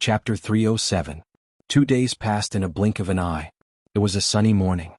Chapter 307. 2 days passed in a blink of an eye. It was a sunny morning.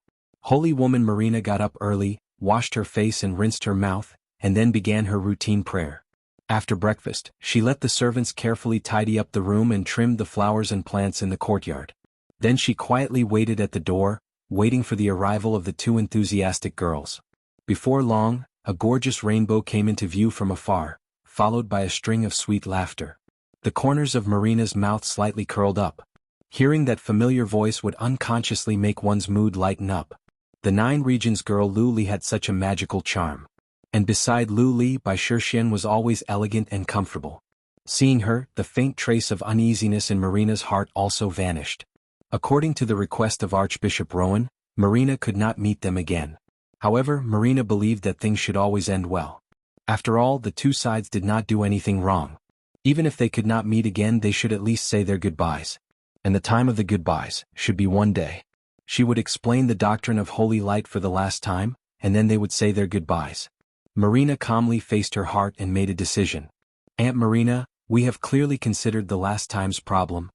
Holy woman Marina got up early, washed her face and rinsed her mouth, and then began her routine prayer. After breakfast, she let the servants carefully tidy up the room and trimmed the flowers and plants in the courtyard. Then she quietly waited at the door, waiting for the arrival of the two enthusiastic girls. Before long, a gorgeous rainbow came into view from afar, followed by a string of sweet laughter. The corners of Marina's mouth slightly curled up. Hearing that familiar voice would unconsciously make one's mood lighten up. The 9 Regions girl Lu Li had such a magical charm. And beside Lu Li, Bai Shixian was always elegant and comfortable. Seeing her, the faint trace of uneasiness in Marina's heart also vanished. According to the request of Archbishop Rowan, Marina could not meet them again. However, Marina believed that things should always end well. After all, the two sides did not do anything wrong. Even if they could not meet again, they should at least say their goodbyes. And the time of the goodbyes should be one day. She would explain the doctrine of holy light for the last time, and then they would say their goodbyes. Marina calmly faced her heart and made a decision. Aunt Marina, we have clearly considered the last time's problem.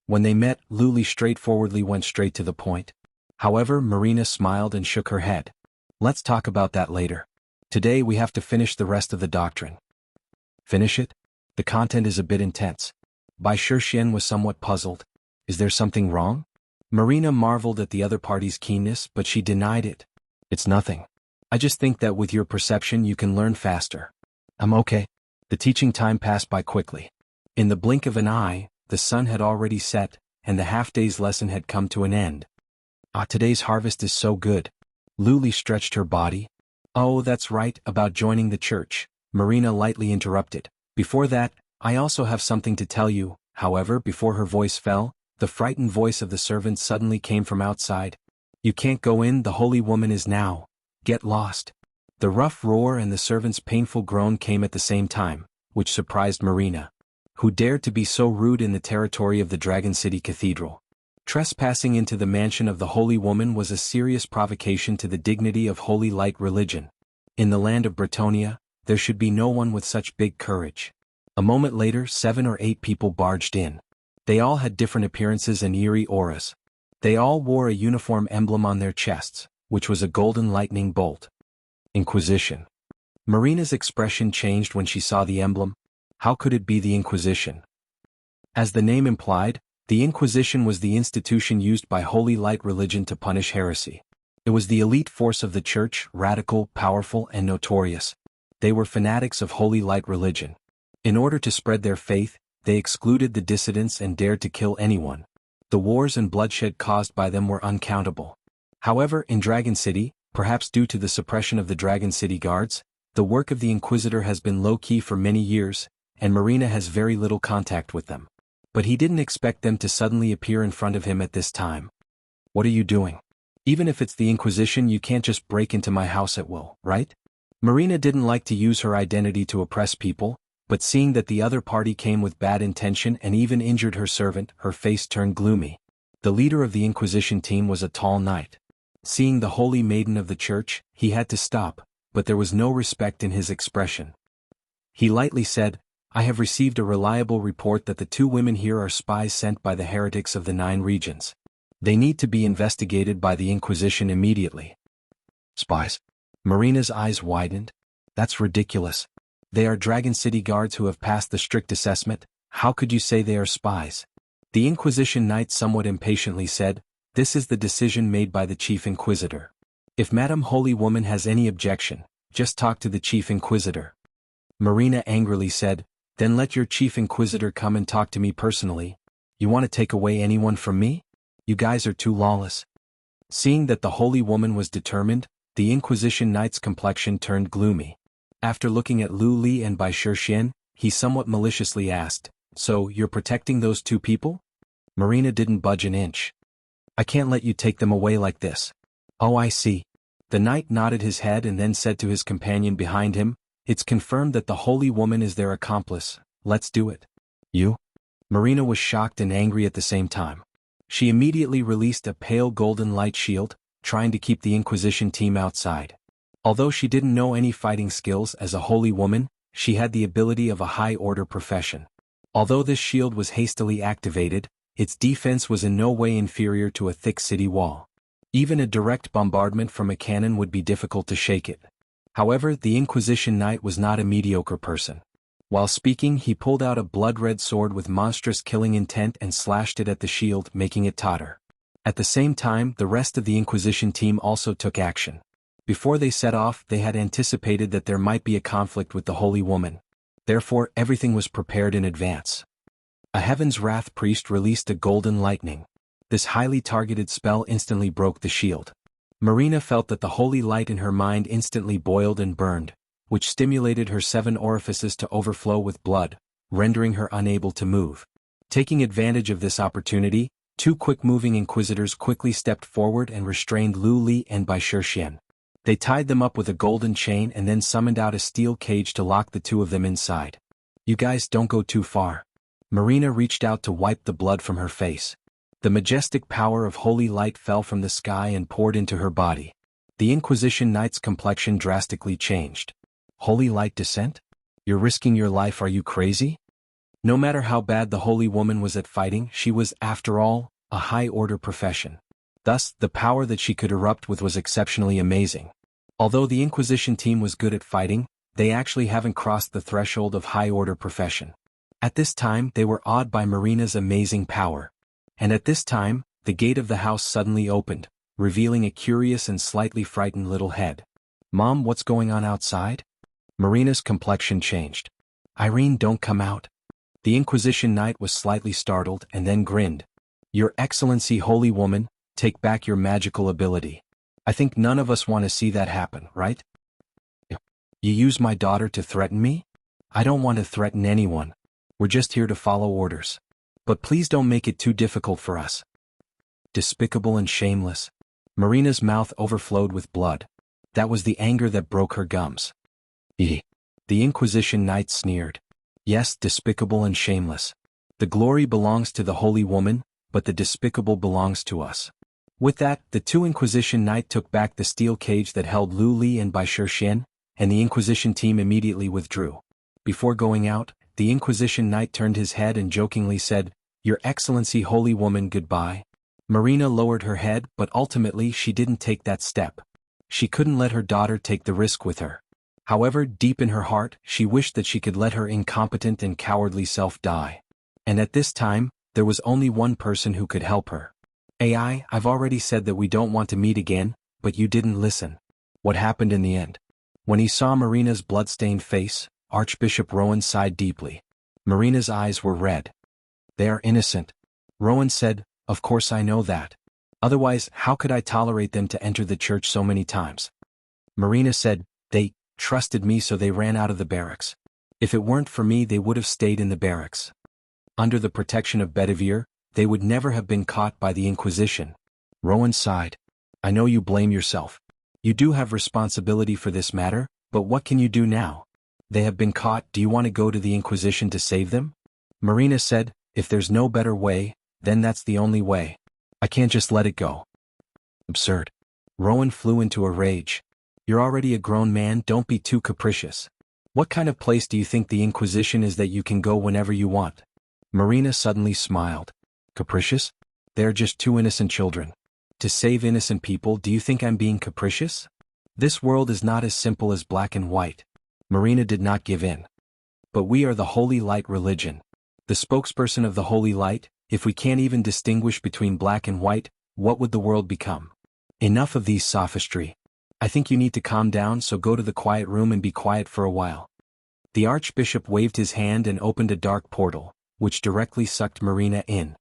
When they met, Lu Li straightforwardly went straight to the point. However, Marina smiled and shook her head. Let's talk about that later. Today we have to finish the rest of the doctrine. Finish it? The content is a bit intense. Bai Shixian was somewhat puzzled. Is there something wrong? Marina marveled at the other party's keenness, but she denied it. It's nothing. I just think that with your perception you can learn faster. I'm okay. The teaching time passed by quickly. In the blink of an eye, the sun had already set, and the half-day's lesson had come to an end. Today's harvest is so good. Lu Li stretched her body. Oh, that's right, about joining the church, Marina lightly interrupted. Before that, I also have something to tell you. However, before her voice fell, the frightened voice of the servant suddenly came from outside. You can't go in, the holy woman is now. Get lost. The rough roar and the servant's painful groan came at the same time, which surprised Marina. Who dared to be so rude in the territory of the Dragon City Cathedral? Trespassing into the mansion of the holy woman was a serious provocation to the dignity of holy light religion. In the land of Bretonia, there should be no one with such big courage. A moment later, 7 or 8 people barged in. They all had different appearances and eerie auras. They all wore a uniform emblem on their chests, which was a golden lightning bolt. Inquisition. Marina's expression changed when she saw the emblem. How could it be the Inquisition? As the name implied, the Inquisition was the institution used by holy light religion to punish heresy. It was the elite force of the church, radical, powerful, and notorious. They were fanatics of holy light religion. In order to spread their faith, they excluded the dissidents and dared to kill anyone. The wars and bloodshed caused by them were uncountable. However, in Dragon City, perhaps due to the suppression of the Dragon City guards, the work of the Inquisitor has been low-key for many years, and Marina has very little contact with them. But he didn't expect them to suddenly appear in front of him at this time. What are you doing? Even if it's the Inquisition, you can't just break into my house at will, right? Marina didn't like to use her identity to oppress people, but seeing that the other party came with bad intention and even injured her servant, her face turned gloomy. The leader of the Inquisition team was a tall knight. Seeing the holy maiden of the church, he had to stop, but there was no respect in his expression. He lightly said, I have received a reliable report that the 2 women here are spies sent by the heretics of the 9 regions. They need to be investigated by the Inquisition immediately. Spies? Marina's eyes widened. That's ridiculous. They are Dragon City guards who have passed the strict assessment. How could you say they are spies? The Inquisition knight somewhat impatiently said, This is the decision made by the Chief Inquisitor. If Madam Holy Woman has any objection, just talk to the Chief Inquisitor. Marina angrily said, Then let your Chief Inquisitor come and talk to me personally. You want to take away anyone from me? You guys are too lawless. Seeing that the Holy Woman was determined, the Inquisition knight's complexion turned gloomy. After looking at Lu Li and Bai Shixian, he somewhat maliciously asked, So, you're protecting those 2 people? Marina didn't budge an inch. I can't let you take them away like this. Oh, I see. The knight nodded his head and then said to his companion behind him, It's confirmed that the holy woman is their accomplice. Let's do it. You? Marina was shocked and angry at the same time. She immediately released a pale golden light shield, trying to keep the Inquisition team outside. Although she didn't know any fighting skills as a holy woman, she had the ability of a high-order profession. Although this shield was hastily activated, its defense was in no way inferior to a thick city wall. Even a direct bombardment from a cannon would be difficult to shake it. However, the Inquisition Knight was not a mediocre person. While speaking, he pulled out a blood-red sword with monstrous killing intent and slashed it at the shield, making it totter. At the same time, the rest of the Inquisition team also took action. Before they set off, they had anticipated that there might be a conflict with the Holy Woman. Therefore, everything was prepared in advance. A Heaven's Wrath priest released a golden lightning. This highly targeted spell instantly broke the shield. Marina felt that the holy light in her mind instantly boiled and burned, which stimulated her 7 orifices to overflow with blood, rendering her unable to move. Taking advantage of this opportunity, 2 quick-moving inquisitors quickly stepped forward and restrained Lu Li and Bai Shixian. They tied them up with a golden chain and then summoned out a steel cage to lock the 2 of them inside. "You guys don't go too far." Marina reached out to wipe the blood from her face. The majestic power of holy light fell from the sky and poured into her body. The Inquisition Knight's complexion drastically changed. "Holy light descent? You're risking your life, are you crazy?" No matter how bad the holy woman was at fighting, she was, after all, a high-order profession. Thus, the power that she could erupt with was exceptionally amazing. Although the Inquisition team was good at fighting, they actually haven't crossed the threshold of high-order profession. At this time, they were awed by Marina's amazing power. And at this time, the gate of the house suddenly opened, revealing a curious and slightly frightened little head. "Mom, what's going on outside?" Marina's complexion changed. "Irene, don't come out." The Inquisition Knight was slightly startled and then grinned. "Your Excellency, Holy Woman, take back your magical ability. I think none of us want to see that happen, right?" "You use my daughter to threaten me?" "I don't want to threaten anyone. We're just here to follow orders. But please don't make it too difficult for us." Despicable and shameless. Marina's mouth overflowed with blood. That was the anger that broke her gums. The Inquisition Knight sneered. "Yes, despicable and shameless. The glory belongs to the Holy Woman, but the despicable belongs to us." With that, the 2 Inquisition Knight took back the steel cage that held Lu Li and Bai Shixian, and the Inquisition team immediately withdrew. Before going out, the Inquisition Knight turned his head and jokingly said, "Your Excellency, Holy Woman, goodbye." Marina lowered her head, but ultimately she didn't take that step. She couldn't let her daughter take the risk with her. However, deep in her heart, she wished that she could let her incompetent and cowardly self die. And at this time, there was only one person who could help her. I've already said that we don't want to meet again, but you didn't listen." What happened in the end? When he saw Marina's blood-stained face, Archbishop Rowan sighed deeply. Marina's eyes were red. "They are innocent." Rowan said, "Of course I know that. Otherwise, how could I tolerate them to enter the church so many times?" Marina said, "They trusted me, so they ran out of the barracks. If it weren't for me, they would have stayed in the barracks. Under the protection of Bedivere, they would never have been caught by the Inquisition." Rowan sighed. "I know you blame yourself. You do have responsibility for this matter, but what can you do now? They have been caught. Do you want to go to the Inquisition to save them?" Marina said, "If there's no better way, then that's the only way. I can't just let it go." "Absurd." Rowan flew into a rage. "You're already a grown man, don't be too capricious. What kind of place do you think the Inquisition is that you can go whenever you want?" Marina suddenly smiled. "Capricious? They're just 2 innocent children. To save innocent people, do you think I'm being capricious? This world is not as simple as black and white." Marina did not give in. "But we are the Holy Light religion. The spokesperson of the Holy Light. If we can't even distinguish between black and white, what would the world become?" "Enough of these sophistry. I think you need to calm down, so go to the quiet room and be quiet for a while." The Archbishop waved his hand and opened a dark portal, which directly sucked Marina in.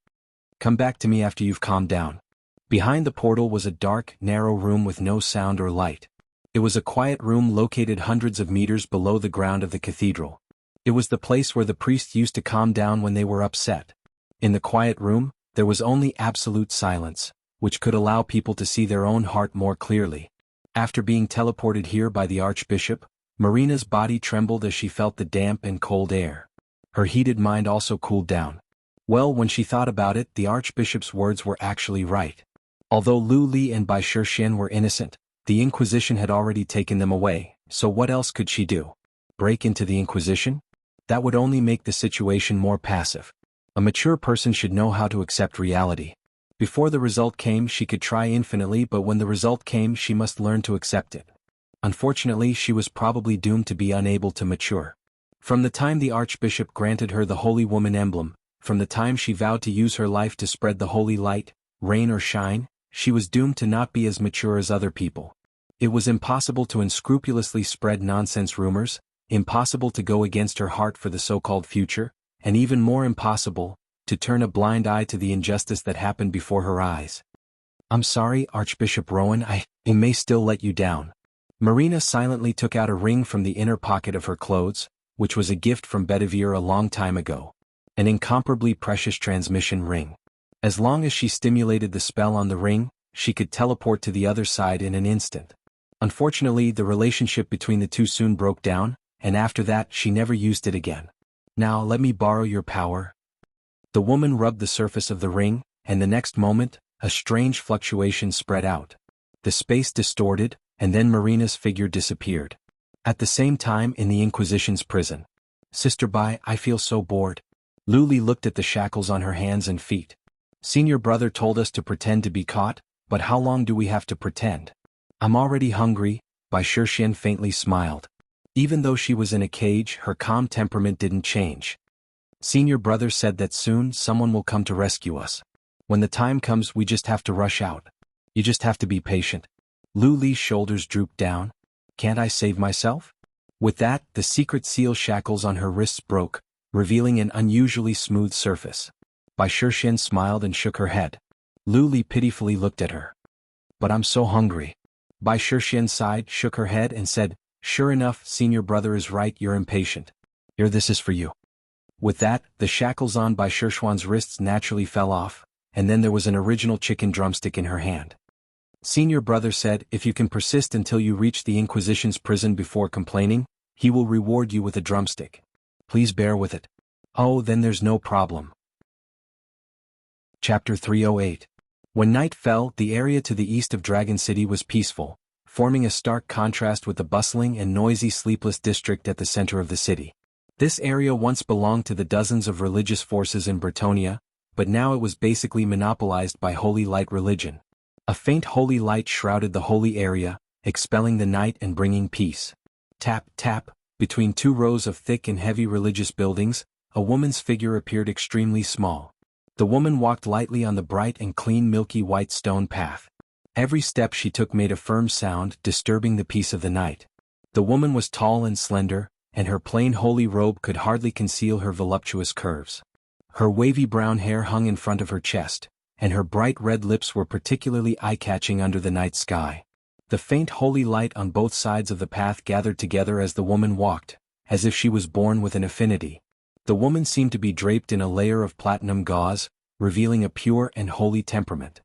"Come back to me after you've calmed down." Behind the portal was a dark, narrow room with no sound or light. It was a quiet room located hundreds of meters below the ground of the cathedral. It was the place where the priests used to calm down when they were upset. In the quiet room, there was only absolute silence, which could allow people to see their own heart more clearly. After being teleported here by the Archbishop, Marina's body trembled as she felt the damp and cold air. Her heated mind also cooled down. Well, when she thought about it, the Archbishop's words were actually right. Although Lu Li and Bai Shixian were innocent, the Inquisition had already taken them away, so what else could she do? Break into the Inquisition? That would only make the situation more passive. A mature person should know how to accept reality. Before the result came, she could try infinitely, but when the result came, she must learn to accept it. Unfortunately, she was probably doomed to be unable to mature. From the time the Archbishop granted her the Holy Woman emblem, from the time she vowed to use her life to spread the holy light, rain or shine, she was doomed to not be as mature as other people. It was impossible to unscrupulously spread nonsense rumors, impossible to go against her heart for the so-called future, and even more impossible, to turn a blind eye to the injustice that happened before her eyes. "I'm sorry, Archbishop Rowan, I may still let you down." Marina silently took out a ring from the inner pocket of her clothes, which was a gift from Bedivere a long time ago. An incomparably precious transmission ring. As long as she stimulated the spell on the ring, she could teleport to the other side in an instant. Unfortunately, the relationship between the two soon broke down, and after that she never used it again. "Now let me borrow your power." The woman rubbed the surface of the ring, and the next moment, a strange fluctuation spread out. The space distorted, and then Marina's figure disappeared. At the same time, in the Inquisition's prison. "Sister Bai, I feel so bored." Luli looked at the shackles on her hands and feet. "Senior brother told us to pretend to be caught, but how long do we have to pretend?" "I'm already hungry," Bai Shirshian faintly smiled. Even though she was in a cage, her calm temperament didn't change. "Senior brother said that soon someone will come to rescue us. When the time comes, we just have to rush out. You just have to be patient." Lu Li's shoulders drooped down. "Can't I save myself?" With that, the secret seal shackles on her wrists broke, revealing an unusually smooth surface. Bai Shirshian smiled and shook her head. Lu Li pitifully looked at her. "But I'm so hungry." Bai Shirshian sighed, shook her head and said, "Sure enough, senior brother is right, you're impatient. Here, this is for you." With that, the shackles on Bai Shirshuan's wrists naturally fell off, and then there was an original chicken drumstick in her hand. Senior brother said, "If you can persist until you reach the Inquisition's prison before complaining, he will reward you with a drumstick. Please bear with it." "Oh, then there's no problem." Chapter 308. When night fell, the area to the east of Dragon City was peaceful, forming a stark contrast with the bustling and noisy sleepless district at the center of the city. This area once belonged to the dozens of religious forces in Bretonia, but now it was basically monopolized by Holy Light religion. A faint holy light shrouded the holy area, expelling the night and bringing peace. Tap, tap, between two rows of thick and heavy religious buildings, a woman's figure appeared extremely small. The woman walked lightly on the bright and clean milky white stone path. Every step she took made a firm sound, disturbing the peace of the night. The woman was tall and slender, and her plain holy robe could hardly conceal her voluptuous curves. Her wavy brown hair hung in front of her chest, and her bright red lips were particularly eye-catching under the night sky. The faint holy light on both sides of the path gathered together as the woman walked, as if she was born with an affinity. The woman seemed to be draped in a layer of platinum gauze, revealing a pure and holy temperament.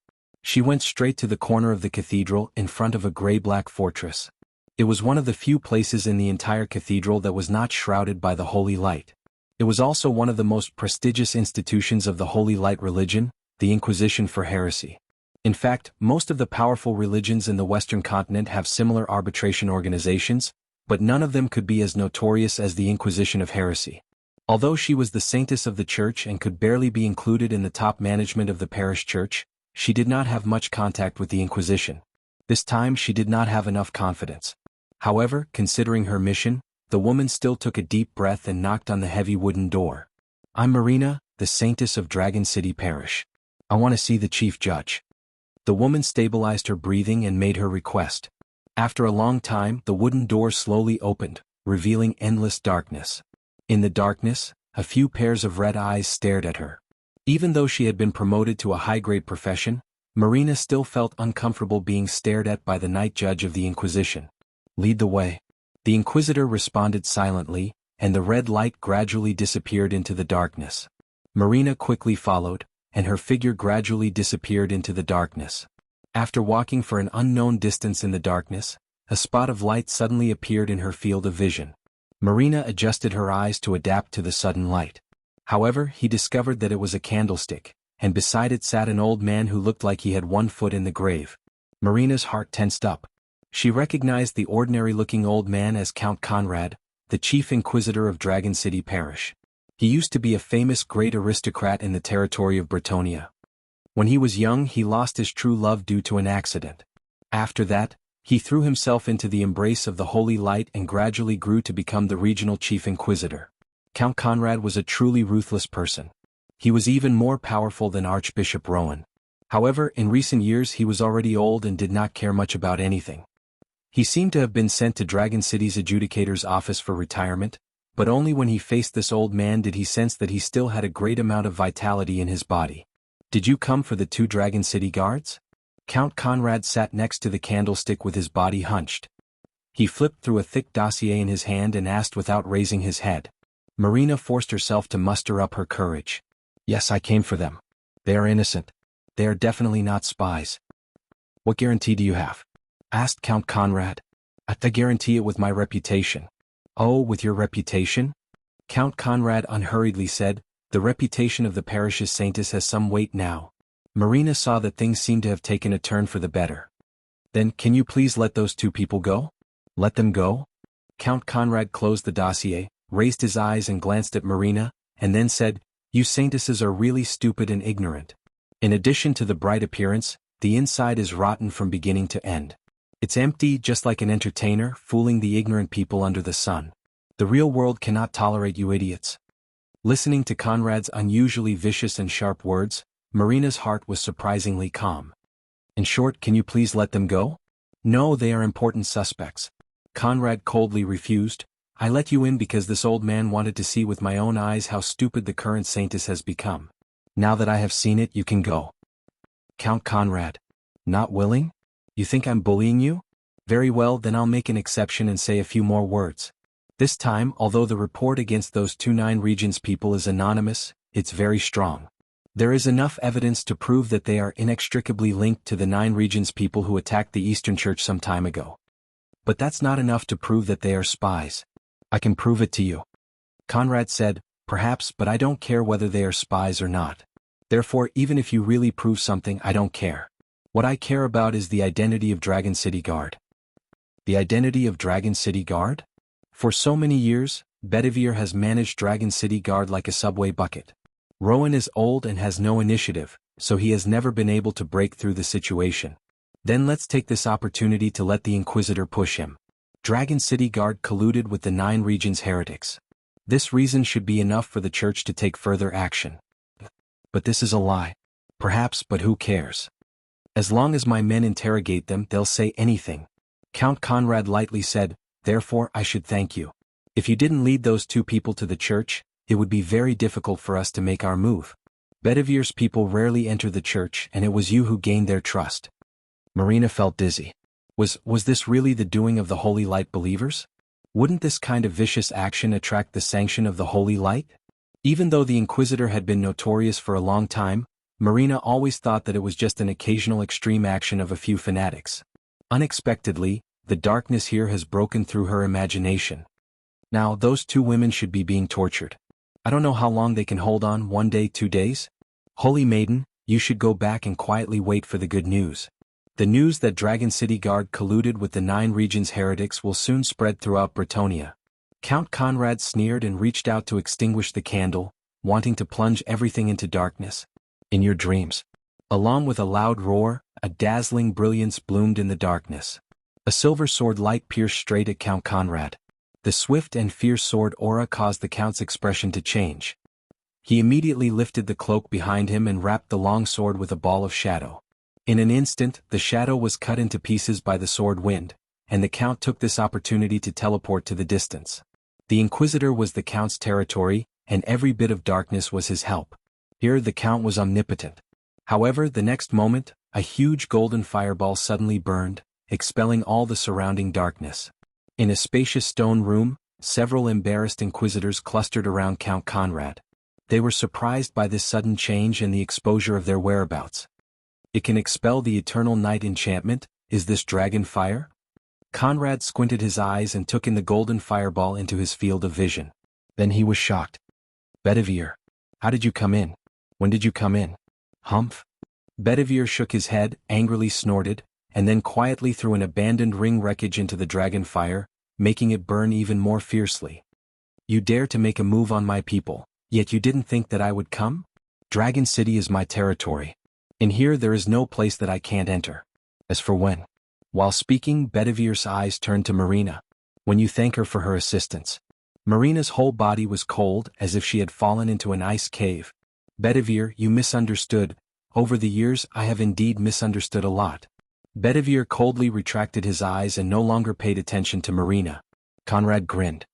She went straight to the corner of the cathedral in front of a gray-black fortress. It was one of the few places in the entire cathedral that was not shrouded by the holy light. It was also one of the most prestigious institutions of the Holy Light religion, the Inquisition for heresy. In fact, most of the powerful religions in the Western continent have similar arbitration organizations, but none of them could be as notorious as the Inquisition of heresy. Although she was the saintess of the church and could barely be included in the top management of the parish church, she did not have much contact with the Inquisition. This time she did not have enough confidence. However, considering her mission, the woman still took a deep breath and knocked on the heavy wooden door. "I'm Marina, the saintess of Dragon City Parish. I want to see the chief judge." The woman stabilized her breathing and made her request. After a long time, the wooden door slowly opened, revealing endless darkness. In the darkness, a few pairs of red eyes stared at her. Even though she had been promoted to a high-grade profession, Marina still felt uncomfortable being stared at by the night judge of the Inquisition. "Lead the way." The Inquisitor responded silently, and the red light gradually disappeared into the darkness. Marina quickly followed, and her figure gradually disappeared into the darkness. After walking for an unknown distance in the darkness, a spot of light suddenly appeared in her field of vision. Marina adjusted her eyes to adapt to the sudden light. However, he discovered that it was a candlestick, and beside it sat an old man who looked like he had one foot in the grave. Marina's heart tensed up. She recognized the ordinary-looking old man as Count Conrad, the chief inquisitor of Dragon City Parish. He used to be a famous great aristocrat in the territory of Bretonia. When he was young, he lost his true love due to an accident. After that, he threw himself into the embrace of the holy light and gradually grew to become the regional chief inquisitor. Count Conrad was a truly ruthless person. He was even more powerful than Archbishop Rowan. However, in recent years he was already old and did not care much about anything. He seemed to have been sent to Dragon City's adjudicator's office for retirement, but only when he faced this old man did he sense that he still had a great amount of vitality in his body. "Did you come for the 2 Dragon City guards?" Count Conrad sat next to the candlestick with his body hunched. He flipped through a thick dossier in his hand and asked without raising his head. Marina forced herself to muster up her courage. "Yes, I came for them. They are innocent. They are definitely not spies." "What guarantee do you have?" asked Count Conrad. "I guarantee it with my reputation." "Oh, with your reputation?" Count Conrad unhurriedly said. "The reputation of the parish's saintess has some weight now." Marina saw that things seemed to have taken a turn for the better. "Then, can you please let those 2 people go?" "Let them go?" Count Conrad closed the dossier, raised his eyes and glanced at Marina, and then said, "You saintesses are really stupid and ignorant. In addition to the bright appearance, the inside is rotten from beginning to end. It's empty, just like an entertainer, fooling the ignorant people under the sun. The real world cannot tolerate you idiots." Listening to Conrad's unusually vicious and sharp words, Marina's heart was surprisingly calm. "In short, can you please let them go?" "No, they are important suspects." Conrad coldly refused. "I let you in because this old man wanted to see with my own eyes how stupid the current saintess has become. Now that I have seen it, you can go." "Count Conrad. Not willing? You think I'm bullying you? Very well, then I'll make an exception and say a few more words. This time, although the report against those 2 Nine Regions people is anonymous, it's very strong. There is enough evidence to prove that they are inextricably linked to the 9 Regions people who attacked the Eastern Church some time ago. But that's not enough to prove that they are spies. I can prove it to you." Conrad said, "Perhaps, but I don't care whether they are spies or not. Therefore, even if you really prove something, I don't care. What I care about is the identity of Dragon City Guard." "The identity of Dragon City Guard?" "For so many years, Bedivere has managed Dragon City Guard like a subway bucket. Rowan is old and has no initiative, so he has never been able to break through the situation. Then let's take this opportunity to let the Inquisitor push him. Dragon City Guard colluded with the 9 Regions heretics. This reason should be enough for the Church to take further action. But this is a lie. Perhaps, but who cares? As long as my men interrogate them, they'll say anything." Count Conrad lightly said, "Therefore I should thank you. If you didn't lead those 2 people to the Church, it would be very difficult for us to make our move. Bedivere's people rarely enter the Church, and it was you who gained their trust." Marina felt dizzy. Was this really the doing of the Holy Light believers? Wouldn't this kind of vicious action attract the sanction of the Holy Light? Even though the Inquisitor had been notorious for a long time, Marina always thought that it was just an occasional extreme action of a few fanatics. Unexpectedly, the darkness here has broken through her imagination. Now, those 2 women should be being tortured. I don't know how long they can hold on, 1 day, 2 days? Holy Maiden, you should go back and quietly wait for the good news. The news that Dragon City Guard colluded with the 9 Regions heretics will soon spread throughout Bretonia." Count Conrad sneered and reached out to extinguish the candle, wanting to plunge everything into darkness. "In your dreams." Along with a loud roar, a dazzling brilliance bloomed in the darkness. A silver sword light pierced straight at Count Conrad. The swift and fierce sword aura caused the Count's expression to change. He immediately lifted the cloak behind him and wrapped the long sword with a ball of shadow. In an instant, the shadow was cut into pieces by the sword wind, and the Count took this opportunity to teleport to the distance. The Inquisitor was the Count's territory, and every bit of darkness was his help. Here the Count was omnipotent. However, the next moment, a huge golden fireball suddenly burned, expelling all the surrounding darkness. In a spacious stone room, several embarrassed Inquisitors clustered around Count Conrad. They were surprised by this sudden change and the exposure of their whereabouts. "It can expel the eternal night enchantment, is this dragon fire?" Conrad squinted his eyes and took in the golden fireball into his field of vision. Then he was shocked. "Bedivere, how did you come in? When did you come in?" "Humph." Bedivere shook his head, angrily snorted, and then quietly threw an abandoned ring wreckage into the dragon fire, making it burn even more fiercely. You dare to make a move on my people, yet you didn't think that I would come? Dragon City is my territory. In here there is no place that I can't enter. As for when. While speaking, Bedivere's eyes turned to Marina. When you thank her for her assistance. Marina's whole body was cold, as if she had fallen into an ice cave. Bedivere, you misunderstood. Over the years I have indeed misunderstood a lot. Bedivere coldly retracted his eyes and no longer paid attention to Marina. Conrad grinned.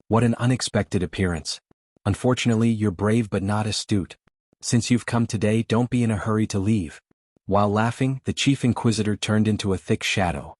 What an unexpected appearance. Unfortunately, you're brave but not astute. Since you've come today, don't be in a hurry to leave. While laughing, the Chief Inquisitor turned into a thick shadow.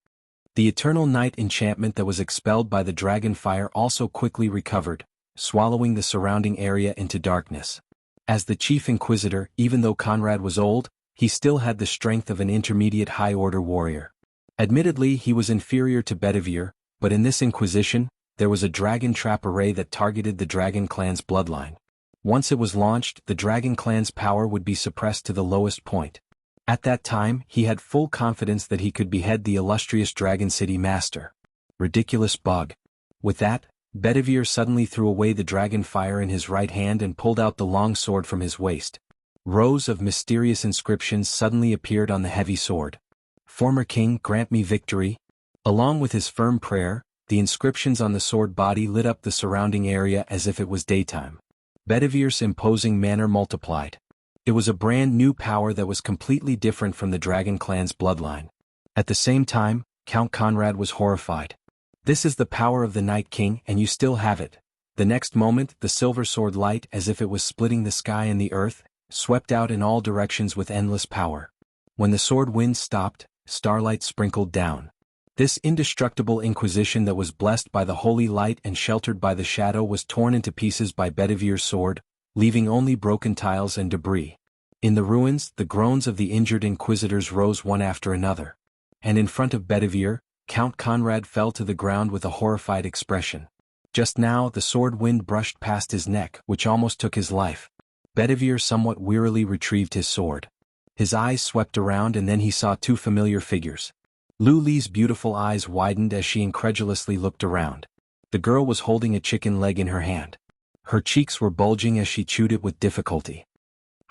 The eternal night enchantment that was expelled by the dragon fire also quickly recovered, swallowing the surrounding area into darkness. As the Chief Inquisitor, even though Conrad was old, he still had the strength of an intermediate high-order warrior. Admittedly, he was inferior to Bedivere, but in this Inquisition, there was a dragon trap array that targeted the Dragon Clan's bloodline. Once it was launched, the Dragon Clan's power would be suppressed to the lowest point. At that time, he had full confidence that he could behead the illustrious Dragon City Master. Ridiculous bug. With that, Bedivere suddenly threw away the dragon fire in his right hand and pulled out the long sword from his waist. Rows of mysterious inscriptions suddenly appeared on the heavy sword. Former king, grant me victory. Along with his firm prayer, the inscriptions on the sword body lit up the surrounding area as if it was daytime. Bedivere's imposing manner multiplied. It was a brand new power that was completely different from the Dragon Clan's bloodline. At the same time, Count Conrad was horrified. This is the power of the Night King and you still have it. The next moment, the silver sword light, as if it was splitting the sky and the earth, swept out in all directions with endless power. When the sword wind stopped, starlight sprinkled down. This indestructible Inquisition that was blessed by the holy light and sheltered by the shadow was torn into pieces by Bedivere's sword, leaving only broken tiles and debris. In the ruins, the groans of the injured Inquisitors rose one after another. And in front of Bedivere, Count Conrad fell to the ground with a horrified expression. Just now, the sword wind brushed past his neck, which almost took his life. Bedivere somewhat wearily retrieved his sword. His eyes swept around and then he saw two familiar figures. Lu Li's beautiful eyes widened as she incredulously looked around. The girl was holding a chicken leg in her hand. Her cheeks were bulging as she chewed it with difficulty.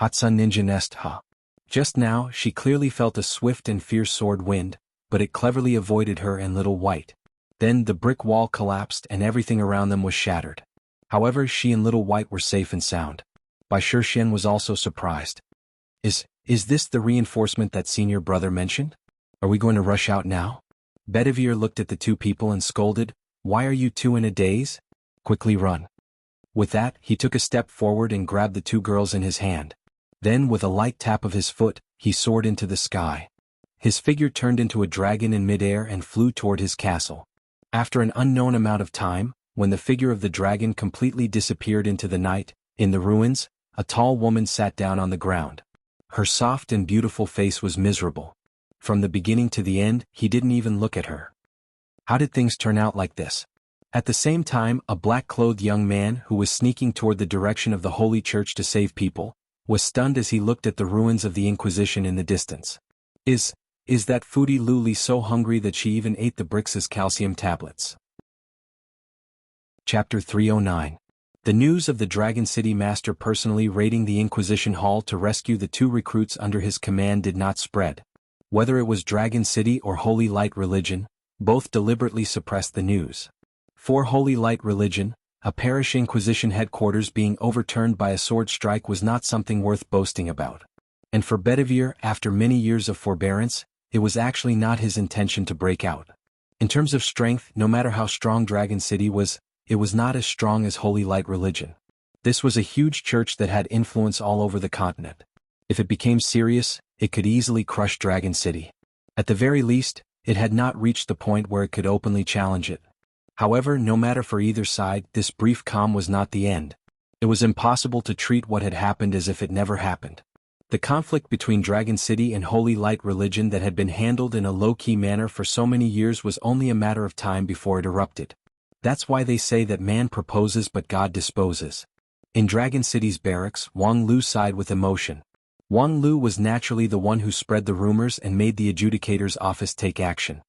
Hatsun Ninja Nest Ha. Just now, she clearly felt a swift and fierce sword wind, but it cleverly avoided her and Little White. Then the brick wall collapsed and everything around them was shattered. However, she and Little White were safe and sound. Bai Shixian was also surprised. Is this the reinforcement that senior brother mentioned? Are we going to rush out now? Bedivere looked at the two people and scolded, Why are you two in a daze? Quickly run. With that, he took a step forward and grabbed the two girls in his hand. Then, with a light tap of his foot, he soared into the sky. His figure turned into a dragon in midair and flew toward his castle. After an unknown amount of time, when the figure of the dragon completely disappeared into the night, in the ruins, a tall woman sat down on the ground. Her soft and beautiful face was miserable. From the beginning to the end, he didn't even look at her. How did things turn out like this? At the same time, a black-clothed young man who was sneaking toward the direction of the Holy Church to save people, was stunned as he looked at the ruins of the Inquisition in the distance. Is that foodie Lu Li so hungry that she even ate the bricks' calcium tablets? Chapter 309. The news of the Dragon City Master personally raiding the Inquisition Hall to rescue the two recruits under his command did not spread. Whether it was Dragon City or Holy Light Religion, both deliberately suppressed the news. For Holy Light Religion, a parish Inquisition headquarters being overturned by a sword strike was not something worth boasting about. And for Bedivere, after many years of forbearance, it was actually not his intention to break out. In terms of strength, no matter how strong Dragon City was, it was not as strong as Holy Light Religion. This was a huge church that had influence all over the continent. If it became serious, it could easily crush Dragon City. At the very least, it had not reached the point where it could openly challenge it. However, no matter for either side, this brief calm was not the end. It was impossible to treat what had happened as if it never happened. The conflict between Dragon City and Holy Light Religion that had been handled in a low-key manner for so many years was only a matter of time before it erupted. That's why they say that man proposes but God disposes. In Dragon City's barracks, Wang Lu sighed with emotion. Wang Lu was naturally the one who spread the rumors and made the adjudicator's office take action.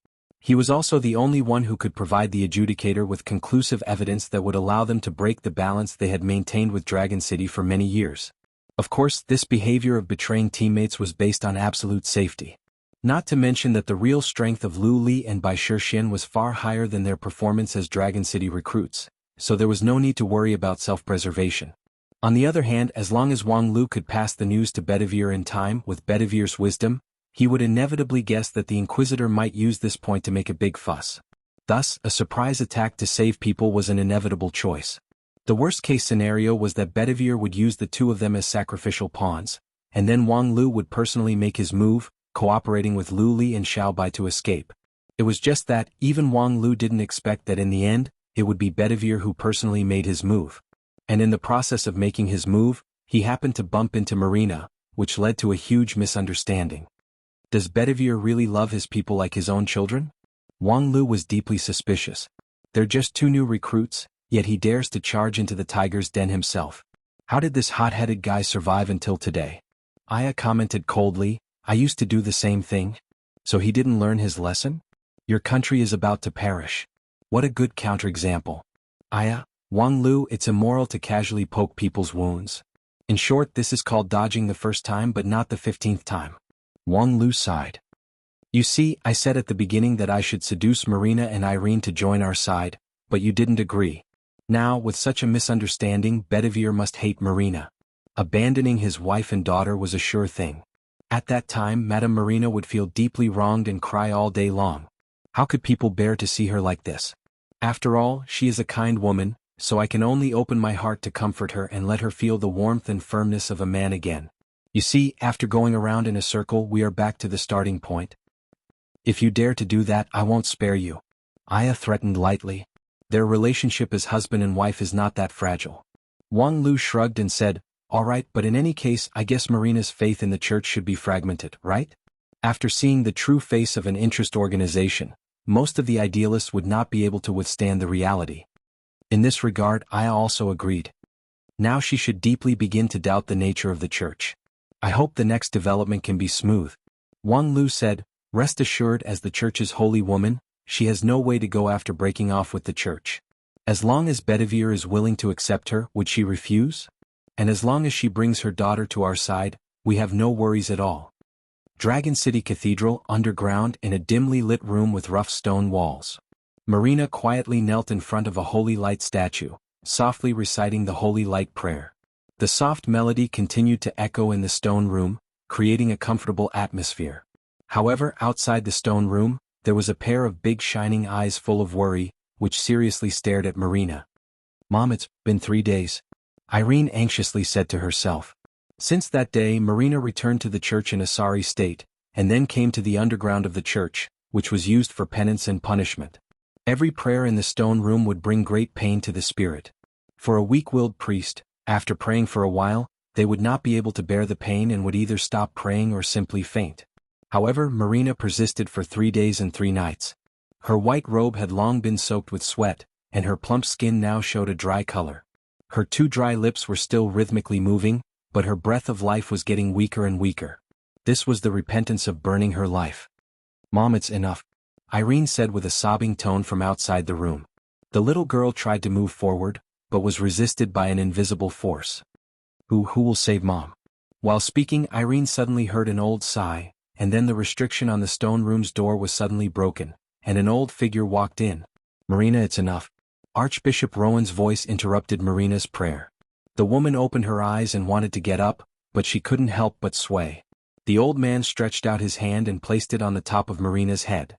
He was also the only one who could provide the adjudicator with conclusive evidence that would allow them to break the balance they had maintained with Dragon City for many years. Of course, this behavior of betraying teammates was based on absolute safety. Not to mention that the real strength of Lu Li and Bai Shixian was far higher than their performance as Dragon City recruits, so there was no need to worry about self-preservation. On the other hand, as long as Wang Lu could pass the news to Bedivere in time with Bedivere's wisdom, he would inevitably guess that the Inquisitor might use this point to make a big fuss. Thus, a surprise attack to save people was an inevitable choice. The worst-case scenario was that Bedivere would use the two of them as sacrificial pawns, and then Wang Lu would personally make his move, cooperating with Lu Li and Xiao Bai to escape. It was just that, even Wang Lu didn't expect that in the end, it would be Bedivere who personally made his move. And in the process of making his move, he happened to bump into Marina, which led to a huge misunderstanding. Does Bedivere really love his people like his own children? Wang Lu was deeply suspicious. They're just two new recruits, yet he dares to charge into the tiger's den himself. How did this hot-headed guy survive until today? Aya commented coldly, I used to do the same thing. So he didn't learn his lesson? Your country is about to perish. What a good counterexample. Aya, Wang Lu, it's immoral to casually poke people's wounds. In short, this is called dodging the first time but not the 15th time. Wang Lu sighed. You see, I said at the beginning that I should seduce Marina and Irene to join our side, but you didn't agree. Now, with such a misunderstanding, Bedivere must hate Marina. Abandoning his wife and daughter was a sure thing. At that time, Madame Marina would feel deeply wronged and cry all day long. How could people bear to see her like this? After all, she is a kind woman, so I can only open my heart to comfort her and let her feel the warmth and firmness of a man again. You see, after going around in a circle, we are back to the starting point. If you dare to do that, I won't spare you. Aya threatened lightly. Their relationship as husband and wife is not that fragile. Wang Lu shrugged and said, all right, but in any case, I guess Marina's faith in the church should be fragmented, right? After seeing the true face of an interest organization, most of the idealists would not be able to withstand the reality. In this regard, Aya also agreed. Now she should deeply begin to doubt the nature of the church. I hope the next development can be smooth. Wang Lu said, rest assured, as the church's holy woman, she has no way to go after breaking off with the church. As long as Bedivere is willing to accept her, would she refuse? And as long as she brings her daughter to our side, we have no worries at all. Dragon City Cathedral, underground, in a dimly lit room with rough stone walls. Marina quietly knelt in front of a holy light statue, softly reciting the holy light prayer. The soft melody continued to echo in the stone room, creating a comfortable atmosphere. However, outside the stone room, there was a pair of big shining eyes full of worry, which seriously stared at Marina. Mom, it's been 3 days. Irene anxiously said to herself. Since that day, Marina returned to the church in a sorry state, and then came to the underground of the church, which was used for penance and punishment. Every prayer in the stone room would bring great pain to the spirit. For a weak-willed priest, after praying for a while, they would not be able to bear the pain and would either stop praying or simply faint. However, Marina persisted for 3 days and 3 nights. Her white robe had long been soaked with sweat, and her plump skin now showed a dry color. Her 2 dry lips were still rhythmically moving, but her breath of life was getting weaker and weaker. This was the repentance of burning her life. Mom, it's enough, Irene said with a sobbing tone from outside the room. The little girl tried to move forward, but was resisted by an invisible force. Who will save Mom? While speaking, Irene suddenly heard an old sigh, and then the restriction on the stone room's door was suddenly broken, and an old figure walked in. Marina, it's enough. Archbishop Rowan's voice interrupted Marina's prayer. The woman opened her eyes and wanted to get up, but she couldn't help but sway. The old man stretched out his hand and placed it on the top of Marina's head.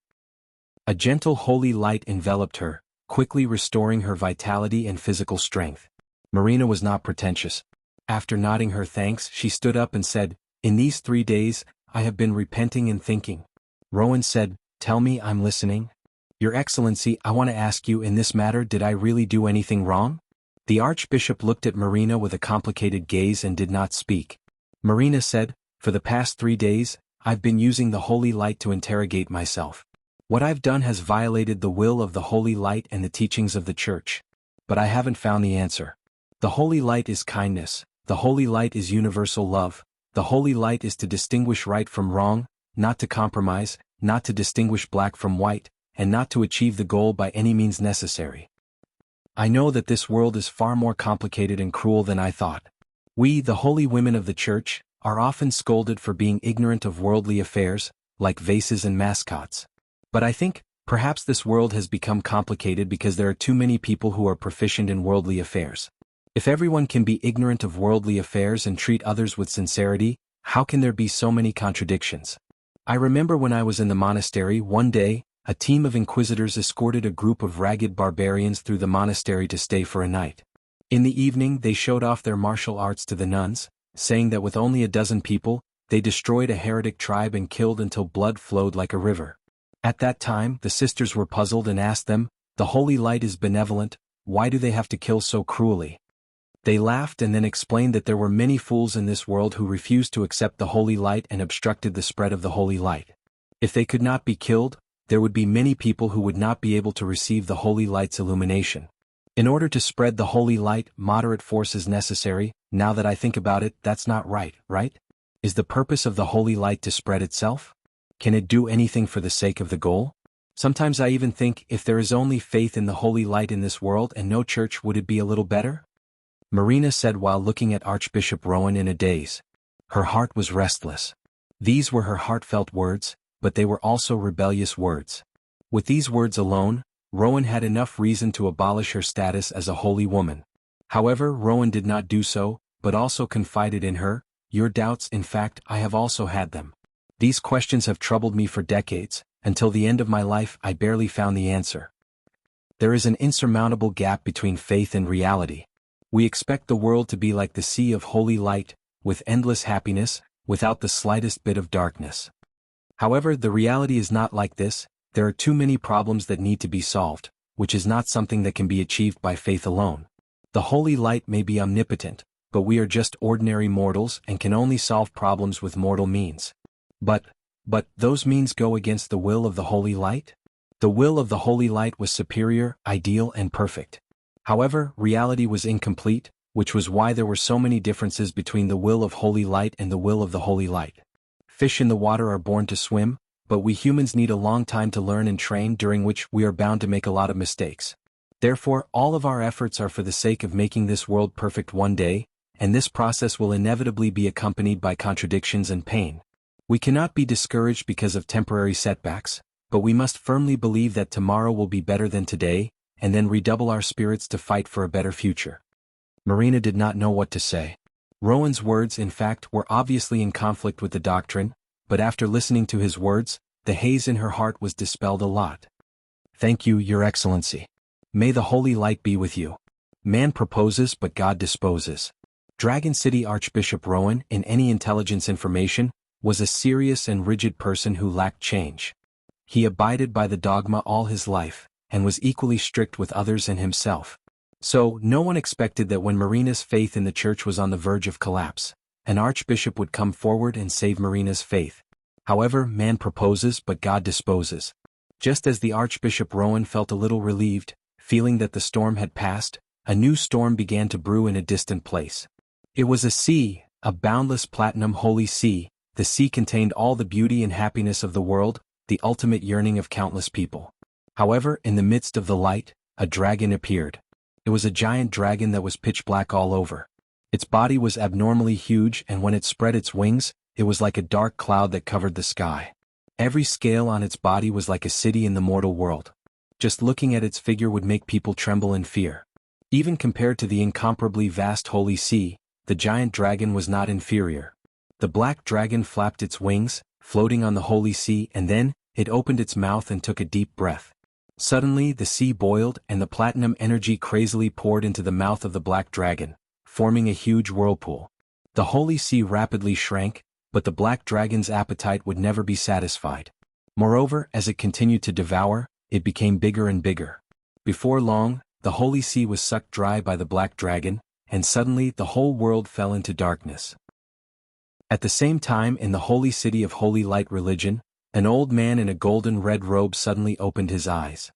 A gentle holy light enveloped her, quickly restoring her vitality and physical strength. Marina was not pretentious. After nodding her thanks, she stood up and said, in these 3 days, I have been repenting and thinking. Rowan said, tell me, I'm listening. Your Excellency, I want to ask you, in this matter, did I really do anything wrong? The Archbishop looked at Marina with a complicated gaze and did not speak. Marina said, for the past 3 days, I've been using the holy light to interrogate myself. What I've done has violated the will of the holy light and the teachings of the church. But I haven't found the answer. The holy light is kindness, the holy light is universal love, the holy light is to distinguish right from wrong, not to compromise, not to distinguish black from white, and not to achieve the goal by any means necessary. I know that this world is far more complicated and cruel than I thought. We, the holy women of the church, are often scolded for being ignorant of worldly affairs, like vases and mascots. But I think, perhaps this world has become complicated because there are too many people who are proficient in worldly affairs. If everyone can be ignorant of worldly affairs and treat others with sincerity, how can there be so many contradictions? I remember when I was in the monastery one day, a team of inquisitors escorted a group of ragged barbarians through the monastery to stay for a night. In the evening they showed off their martial arts to the nuns, saying that with only a dozen people, they destroyed a heretic tribe and killed until blood flowed like a river. At that time the sisters were puzzled and asked them, "The holy light is benevolent, why do they have to kill so cruelly?" They laughed and then explained that there were many fools in this world who refused to accept the holy light and obstructed the spread of the holy light. If they could not be killed, there would be many people who would not be able to receive the holy light's illumination. In order to spread the holy light, moderate force is necessary. Now that I think about it, that's not right, right? Is the purpose of the holy light to spread itself? Can it do anything for the sake of the goal? Sometimes I even think, if there is only faith in the holy light in this world and no church, would it be a little better? Marina said while looking at Archbishop Rowan in a daze. Her heart was restless. These were her heartfelt words, but they were also rebellious words. With these words alone, Rowan had enough reason to abolish her status as a holy woman. However, Rowan did not do so, but also confided in her, "Your doubts, in fact, I have also had them. These questions have troubled me for decades, until the end of my life I barely found the answer." There is an insurmountable gap between faith and reality. We expect the world to be like the sea of holy light, with endless happiness, without the slightest bit of darkness. However, the reality is not like this. There are too many problems that need to be solved, which is not something that can be achieved by faith alone. The holy light may be omnipotent, but we are just ordinary mortals and can only solve problems with mortal means. But those means go against the will of the holy light? The will of the holy light was superior, ideal and perfect. However, reality was incomplete, which was why there were so many differences between the will of holy light and the will of the holy light. Fish in the water are born to swim, but we humans need a long time to learn and train, during which we are bound to make a lot of mistakes. Therefore, all of our efforts are for the sake of making this world perfect one day, and this process will inevitably be accompanied by contradictions and pain. We cannot be discouraged because of temporary setbacks, but we must firmly believe that tomorrow will be better than today, and then redouble our spirits to fight for a better future. Marina did not know what to say. Rowan's words, in fact, were obviously in conflict with the doctrine, but after listening to his words, the haze in her heart was dispelled a lot. "Thank you, Your Excellency. May the holy light be with you. Man proposes but God disposes." Dragon City Archbishop Rowan, in any intelligence information, was a serious and rigid person who lacked change. He abided by the dogma all his life, and was equally strict with others and himself. So, no one expected that when Marina's faith in the church was on the verge of collapse, an archbishop would come forward and save Marina's faith. However, man proposes but God disposes. Just as the Archbishop Rowan felt a little relieved, feeling that the storm had passed, a new storm began to brew in a distant place. It was a sea, a boundless platinum holy sea. The sea contained all the beauty and happiness of the world, the ultimate yearning of countless people. However, in the midst of the light, a dragon appeared. It was a giant dragon that was pitch black all over. Its body was abnormally huge, and when it spread its wings, it was like a dark cloud that covered the sky. Every scale on its body was like a city in the mortal world. Just looking at its figure would make people tremble in fear. Even compared to the incomparably vast holy sea, the giant dragon was not inferior. The black dragon flapped its wings, floating on the holy sea, and then, it opened its mouth and took a deep breath. Suddenly the sea boiled and the platinum energy crazily poured into the mouth of the black dragon, forming a huge whirlpool. The holy sea rapidly shrank, but the black dragon's appetite would never be satisfied. Moreover, as it continued to devour, it became bigger and bigger. Before long, the holy sea was sucked dry by the black dragon, and suddenly the whole world fell into darkness. At the same time, in the holy city of holy light religion, an old man in a golden red robe suddenly opened his eyes.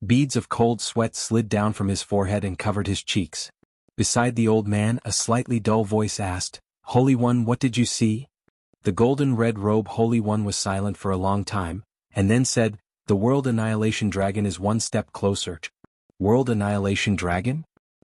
Beads of cold sweat slid down from his forehead and covered his cheeks. Beside the old man, a slightly dull voice asked, "Holy One, what did you see?" The golden red robe Holy One was silent for a long time, and then said, The World Annihilation Dragon is one step closer. World Annihilation Dragon?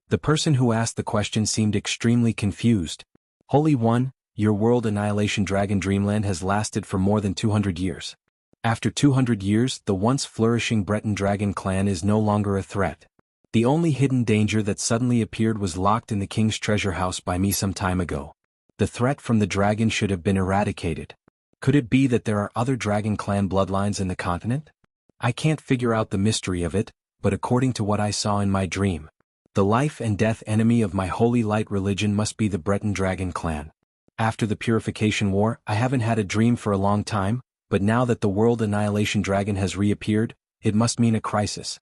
The person who asked the question seemed extremely confused. Holy One, your World Annihilation Dragon dreamland has lasted for more than 200 years. After 200 years, the once flourishing Breton dragon clan is no longer a threat. The only hidden danger that suddenly appeared was locked in the king's treasure house by me some time ago. The threat from the dragon should have been eradicated. Could it be that there are other dragon clan bloodlines in the continent? I can't figure out the mystery of it, but according to what I saw in my dream, the life and death enemy of my holy light religion must be the Breton dragon clan. After the Purification War, I haven't had a dream for a long time, but now that the World Annihilation Dragon has reappeared, it must mean a crisis.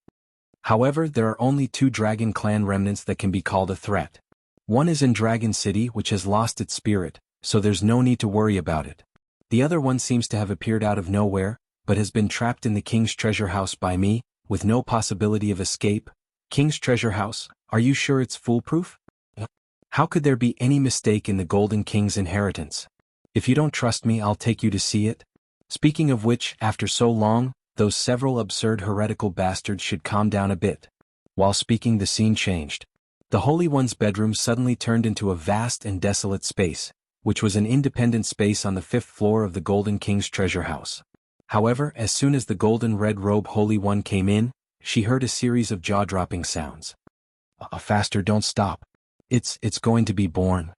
However, there are only two dragon clan remnants that can be called a threat. One is in Dragon City, which has lost its spirit, so there's no need to worry about it. The other one seems to have appeared out of nowhere, but has been trapped in the king's treasure house by me, with no possibility of escape. King's treasure house, are you sure it's foolproof? How could there be any mistake in the Golden King's inheritance? If you don't trust me, I'll take you to see it. Speaking of which, after so long, those several absurd heretical bastards should calm down a bit. While speaking, the scene changed. The Holy One's bedroom suddenly turned into a vast and desolate space, which was an independent space on the 5th floor of the Golden King's treasure house. However, as soon as the golden red robe Holy One came in, she heard a series of jaw-dropping sounds. Faster, don't stop. It's going to be born.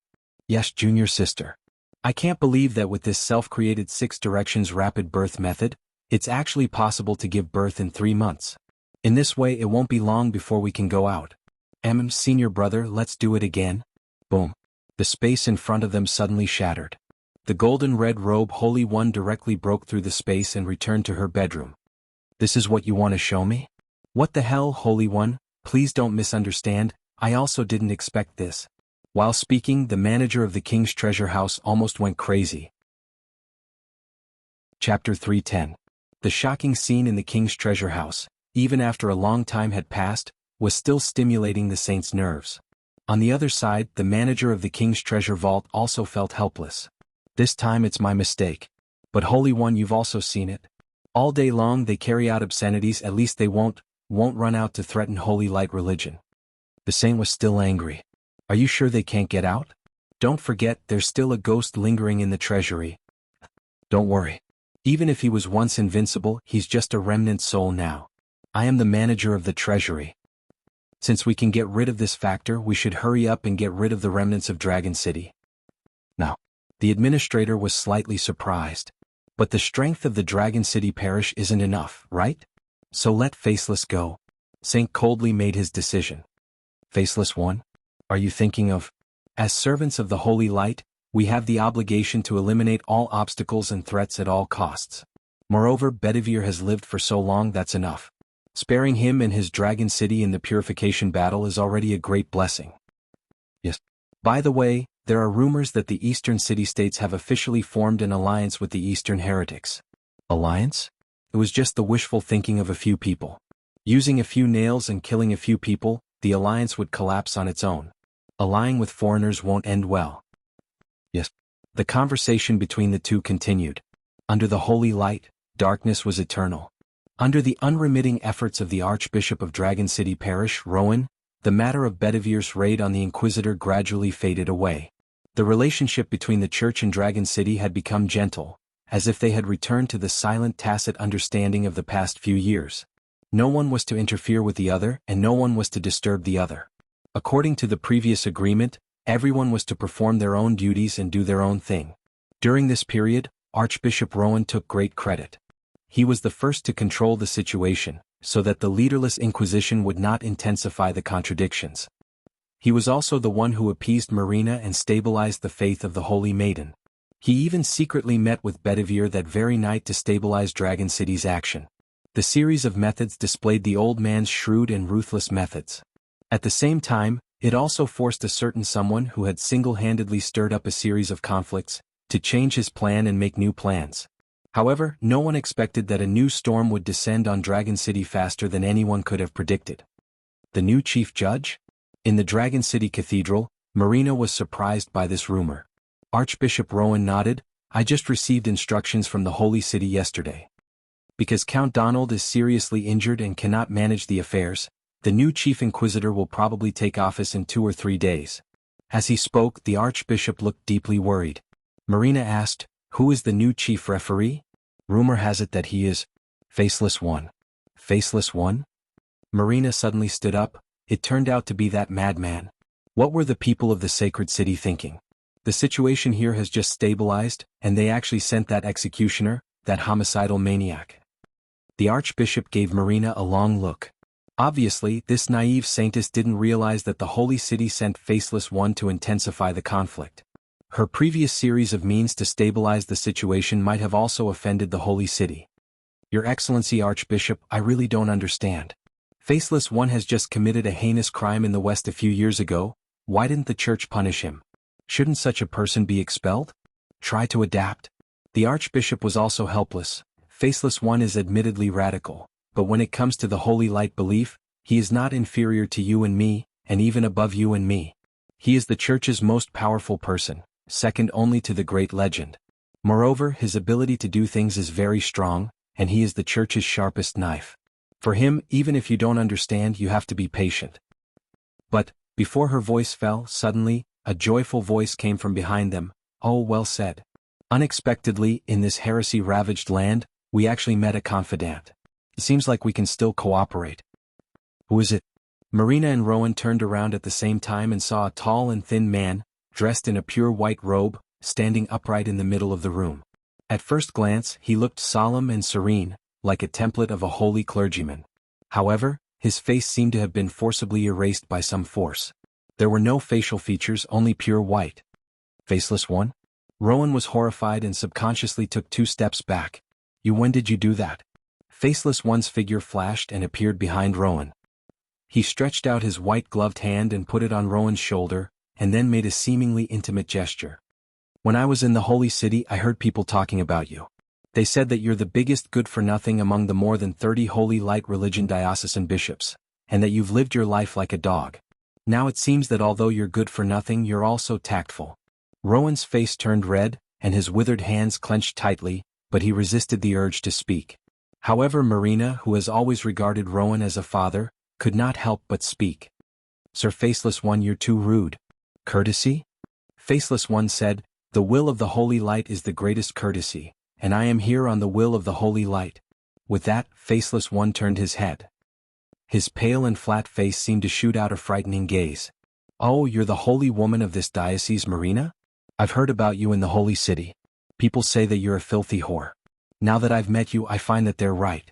Yes, junior sister. I can't believe that with this self-created 6 directions rapid birth method, it's actually possible to give birth in 3 months. In this way, it won't be long before we can go out. Senior brother, let's do it again. Boom. The space in front of them suddenly shattered. The golden red robe Holy One directly broke through the space and returned to her bedroom. This is what you want to show me? What the hell, Holy One? Please don't misunderstand, I also didn't expect this. While speaking, the manager of the king's treasure house almost went crazy. Chapter 310. The shocking scene in the king's treasure house, even after a long time had passed, was still stimulating the saint's nerves. On the other side, the manager of the king's treasure vault also felt helpless. This time it's my mistake. But Holy One, you've also seen it. All day long they carry out obscenities, at least they won't run out to threaten holy light religion. The saint was still angry. Are you sure they can't get out? Don't forget, there's still a ghost lingering in the treasury. Don't worry. Even if he was once invincible, he's just a remnant soul now. I am the manager of the treasury. Since we can get rid of this factor, we should hurry up and get rid of the remnants of Dragon City. Now, the administrator was slightly surprised. But the strength of the Dragon City parish isn't enough, right? So let Faceless go. Saint coldly made his decision. Faceless One? Are you thinking of? As servants of the Holy Light, we have the obligation to eliminate all obstacles and threats at all costs. Moreover, Bedivere has lived for so long, that's enough. Sparing him and his Dragon City in the purification battle is already a great blessing. Yes. By the way, there are rumors that the Eastern city-states have officially formed an alliance with the Eastern heretics. Alliance? It was just the wishful thinking of a few people. Using a few nails and killing a few people, the alliance would collapse on its own. Allying with foreigners won't end well. Yes. The conversation between the two continued. Under the holy light, darkness was eternal. Under the unremitting efforts of the Archbishop of Dragon City Parish, Rowan, the matter of Bedivere's raid on the Inquisitor gradually faded away. The relationship between the Church and Dragon City had become gentle, as if they had returned to the silent tacit understanding of the past few years. No one was to interfere with the other, and no one was to disturb the other. According to the previous agreement, everyone was to perform their own duties and do their own thing. During this period, Archbishop Rowan took great credit. He was the first to control the situation, so that the leaderless Inquisition would not intensify the contradictions. He was also the one who appeased Marina and stabilized the faith of the Holy Maiden. He even secretly met with Bedivere that very night to stabilize Dragon City's action. The series of methods displayed the old man's shrewd and ruthless methods. At the same time, it also forced a certain someone who had single-handedly stirred up a series of conflicts, to change his plan and make new plans. However, no one expected that a new storm would descend on Dragon City faster than anyone could have predicted. The new chief judge? In the Dragon City Cathedral, Marina was surprised by this rumor. Archbishop Rowan nodded. I just received instructions from the Holy City yesterday. Because Count Donald is seriously injured and cannot manage the affairs, the new chief inquisitor will probably take office in 2 or 3 days. As he spoke, the archbishop looked deeply worried. Marina asked, "Who is the new chief referee?" "Rumor has it that he is Faceless One." Faceless One? Marina suddenly stood up. It turned out to be that madman. What were the people of the sacred city thinking? The situation here has just stabilized, and they actually sent that executioner, that homicidal maniac. The archbishop gave Marina a long look. Obviously, this naive saintess didn't realize that the holy city sent Faceless One to intensify the conflict. Her previous series of means to stabilize the situation might have also offended the holy city. "Your Excellency Archbishop, I really don't understand. Faceless One has just committed a heinous crime in the West a few years ago. Why didn't the church punish him? Shouldn't such a person be expelled? Try to adapt." The archbishop was also helpless. Faceless One is admittedly radical, but when it comes to the holy light belief, he is not inferior to you and me, and even above you and me. He is the church's most powerful person, second only to the great legend. Moreover, his ability to do things is very strong, and he is the church's sharpest knife. For him, even if you don't understand, you have to be patient. But, before her voice fell, suddenly, a joyful voice came from behind them. "Oh, well said. Unexpectedly, in this heresy-ravaged land, we actually met a confidant. It seems like we can still cooperate." "Who is it?" Marina and Rowan turned around at the same time and saw a tall and thin man, dressed in a pure white robe, standing upright in the middle of the room. At first glance, he looked solemn and serene, like a template of a holy clergyman. However, his face seemed to have been forcibly erased by some force. There were no facial features, only pure white. "Faceless One?" Rowan was horrified and subconsciously took 2 steps back. When did you do that?" Faceless One's figure flashed and appeared behind Rowan. He stretched out his white-gloved hand and put it on Rowan's shoulder, and then made a seemingly intimate gesture. "When I was in the Holy City, I heard people talking about you. They said that you're the biggest good-for-nothing among the more than 30 holy light religion diocesan bishops, and that you've lived your life like a dog. Now it seems that although you're good-for-nothing, you're also tactful." Rowan's face turned red, and his withered hands clenched tightly, but he resisted the urge to speak. However, Marina, who has always regarded Rowan as a father, could not help but speak. "Sir Faceless One, you're too rude." "Courtesy?" Faceless One said, "The will of the holy light is the greatest courtesy, and I am here on the will of the holy light." With that, Faceless One turned his head. His pale and flat face seemed to shoot out a frightening gaze. "Oh, you're the holy woman of this diocese, Marina? I've heard about you in the holy city. People say that you're a filthy whore. Now that I've met you, I find that they're right."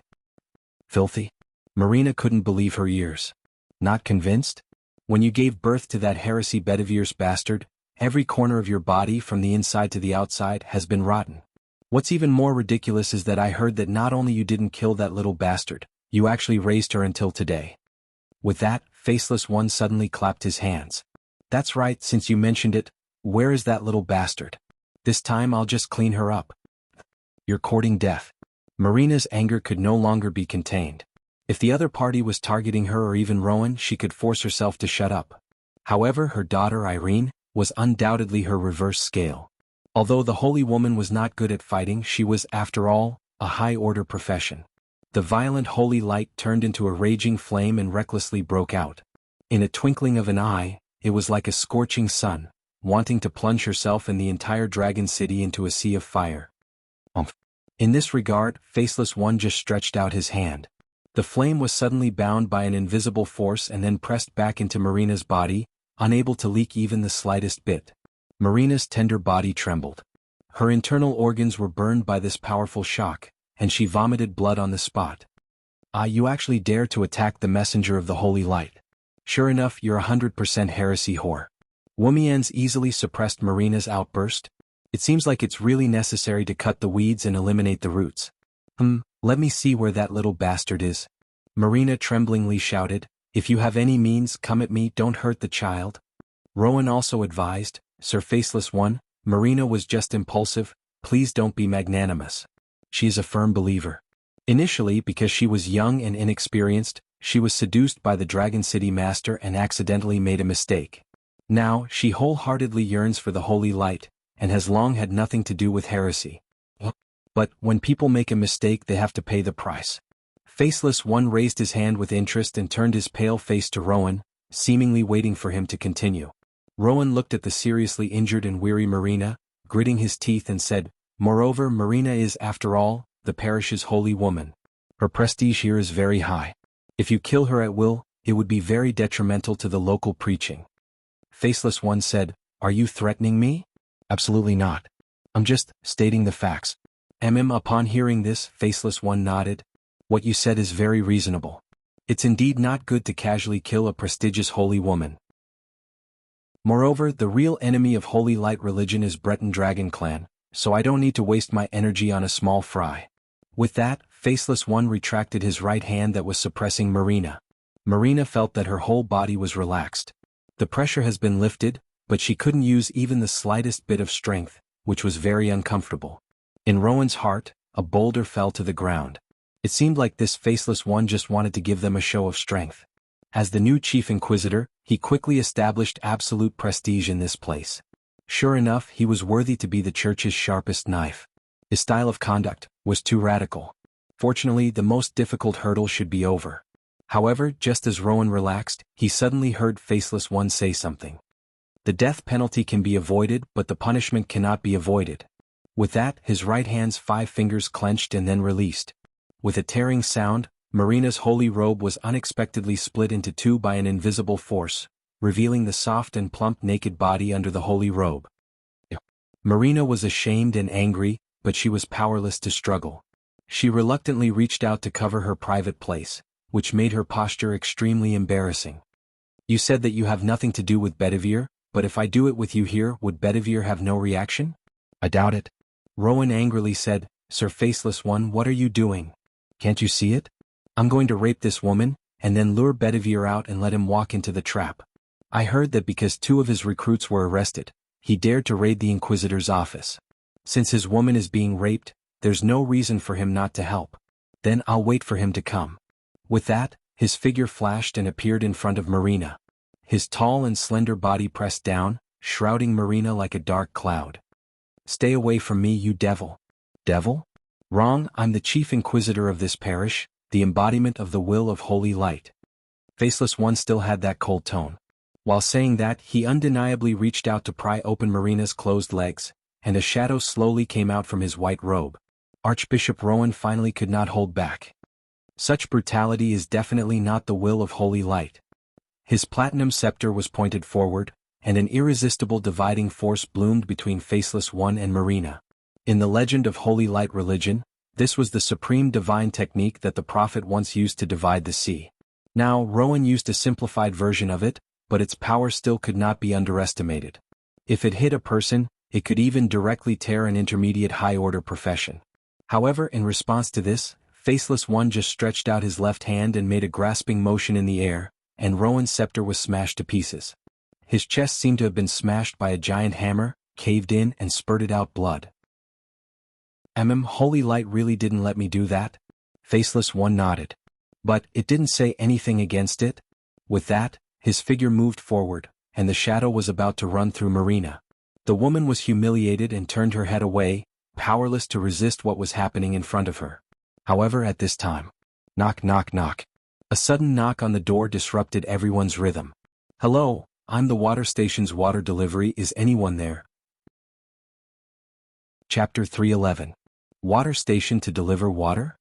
"Filthy?" Marina couldn't believe her ears. "Not convinced? When you gave birth to that heresy Bedivier's bastard, every corner of your body from the inside to the outside has been rotten. What's even more ridiculous is that I heard that not only you didn't kill that little bastard, you actually raised her until today." With that, Faceless One suddenly clapped his hands. "That's right, since you mentioned it. Where is that little bastard? This time I'll just clean her up." "You're courting death." Marina's anger could no longer be contained. If the other party was targeting her or even Rowan, she could force herself to shut up. However, her daughter Irene was undoubtedly her reverse scale. Although the holy woman was not good at fighting, she was, after all, a high-order profession. The violent holy light turned into a raging flame and recklessly broke out. In a twinkling of an eye, it was like a scorching sun, wanting to plunge herself and the entire dragon city into a sea of fire. In this regard, Faceless One just stretched out his hand. The flame was suddenly bound by an invisible force and then pressed back into Marina's body, unable to leak even the slightest bit. Marina's tender body trembled. Her internal organs were burned by this powerful shock, and she vomited blood on the spot. "Ah, you actually dare to attack the messenger of the holy light. Sure enough, you're 100% heresy whore." Wumian's easily suppressed Marina's outburst. "It seems like it's really necessary to cut the weeds and eliminate the roots. Let me see where that little bastard is." Marina tremblingly shouted, "If you have any means, come at me, don't hurt the child." Rowan also advised, "Sir Faceless One, Marina was just impulsive, please don't be magnanimous. She is a firm believer. Initially, because she was young and inexperienced, she was seduced by the Dragon City Master and accidentally made a mistake. Now, she wholeheartedly yearns for the holy light, and has long had nothing to do with heresy." But when people make a mistake, they have to pay the price. Faceless One raised his hand with interest and turned his pale face to Rowan, seemingly waiting for him to continue. Rowan looked at the seriously injured and weary Marina, gritting his teeth and said, "Moreover, Marina is, after all, the parish's holy woman. Her prestige here is very high. If you kill her at will, it would be very detrimental to the local preaching." Faceless One said, "Are you threatening me?" "Absolutely not. I'm just stating the facts." Upon hearing this, Faceless One nodded. "What you said is very reasonable. It's indeed not good to casually kill a prestigious holy woman. Moreover, the real enemy of Holy Light religion is Breton Dragon Clan, so I don't need to waste my energy on a small fry." With that, Faceless One retracted his right hand that was suppressing Marina. Marina felt that her whole body was relaxed. The pressure has been lifted, but she couldn't use even the slightest bit of strength, which was very uncomfortable. In Rowan's heart, a boulder fell to the ground. It seemed like this Faceless One just wanted to give them a show of strength. As the new Chief Inquisitor, he quickly established absolute prestige in this place. Sure enough, he was worthy to be the church's sharpest knife. His style of conduct was too radical. Fortunately, the most difficult hurdle should be over. However, just as Rowan relaxed, he suddenly heard Faceless One say something. "The death penalty can be avoided, but the punishment cannot be avoided." With that, his right hand's 5 fingers clenched and then released. With a tearing sound, Marina's holy robe was unexpectedly split into 2 by an invisible force, revealing the soft and plump naked body under the holy robe. Marina was ashamed and angry, but she was powerless to struggle. She reluctantly reached out to cover her private place, which made her posture extremely embarrassing. "You said that you have nothing to do with Bedivere, but if I do it with you here, would Bedivere have no reaction?" "I doubt it." Rowan angrily said, "Sir Faceless One, what are you doing? Can't you see it? I'm going to rape this woman, and then lure Bedivere out and let him walk into the trap. I heard that because 2 of his recruits were arrested, he dared to raid the Inquisitor's office. Since his woman is being raped, there's no reason for him not to help. Then I'll wait for him to come." With that, his figure flashed and appeared in front of Marina. His tall and slender body pressed down, shrouding Marina like a dark cloud. "Stay away from me, you devil." "Devil? Wrong, I'm the Chief Inquisitor of this parish, the embodiment of the will of Holy Light." Faceless One still had that cold tone. While saying that, he undeniably reached out to pry open Marina's closed legs, and a shadow slowly came out from his white robe. Archbishop Rowan finally could not hold back. Such brutality is definitely not the will of Holy Light. His platinum scepter was pointed forward, and an irresistible dividing force bloomed between Faceless One and Marina. In the legend of Holy Light religion, this was the supreme divine technique that the prophet once used to divide the sea. Now, Rowan used a simplified version of it, but its power still could not be underestimated. If it hit a person, it could even directly tear an intermediate high-order profession. However, in response to this, Faceless One just stretched out his left hand and made a grasping motion in the air, and Rowan's scepter was smashed to pieces. His chest seemed to have been smashed by a giant hammer, caved in and spurted out blood. Holy Light really didn't let me do that?" Faceless One nodded. "But it didn't say anything against it?" With that, his figure moved forward, and the shadow was about to run through Marina. The woman was humiliated and turned her head away, powerless to resist what was happening in front of her. However, at this time, knock knock knock. A sudden knock on the door disrupted everyone's rhythm. "Hello, I'm the water station's water delivery, is anyone there?" Chapter 311. Water station to deliver water?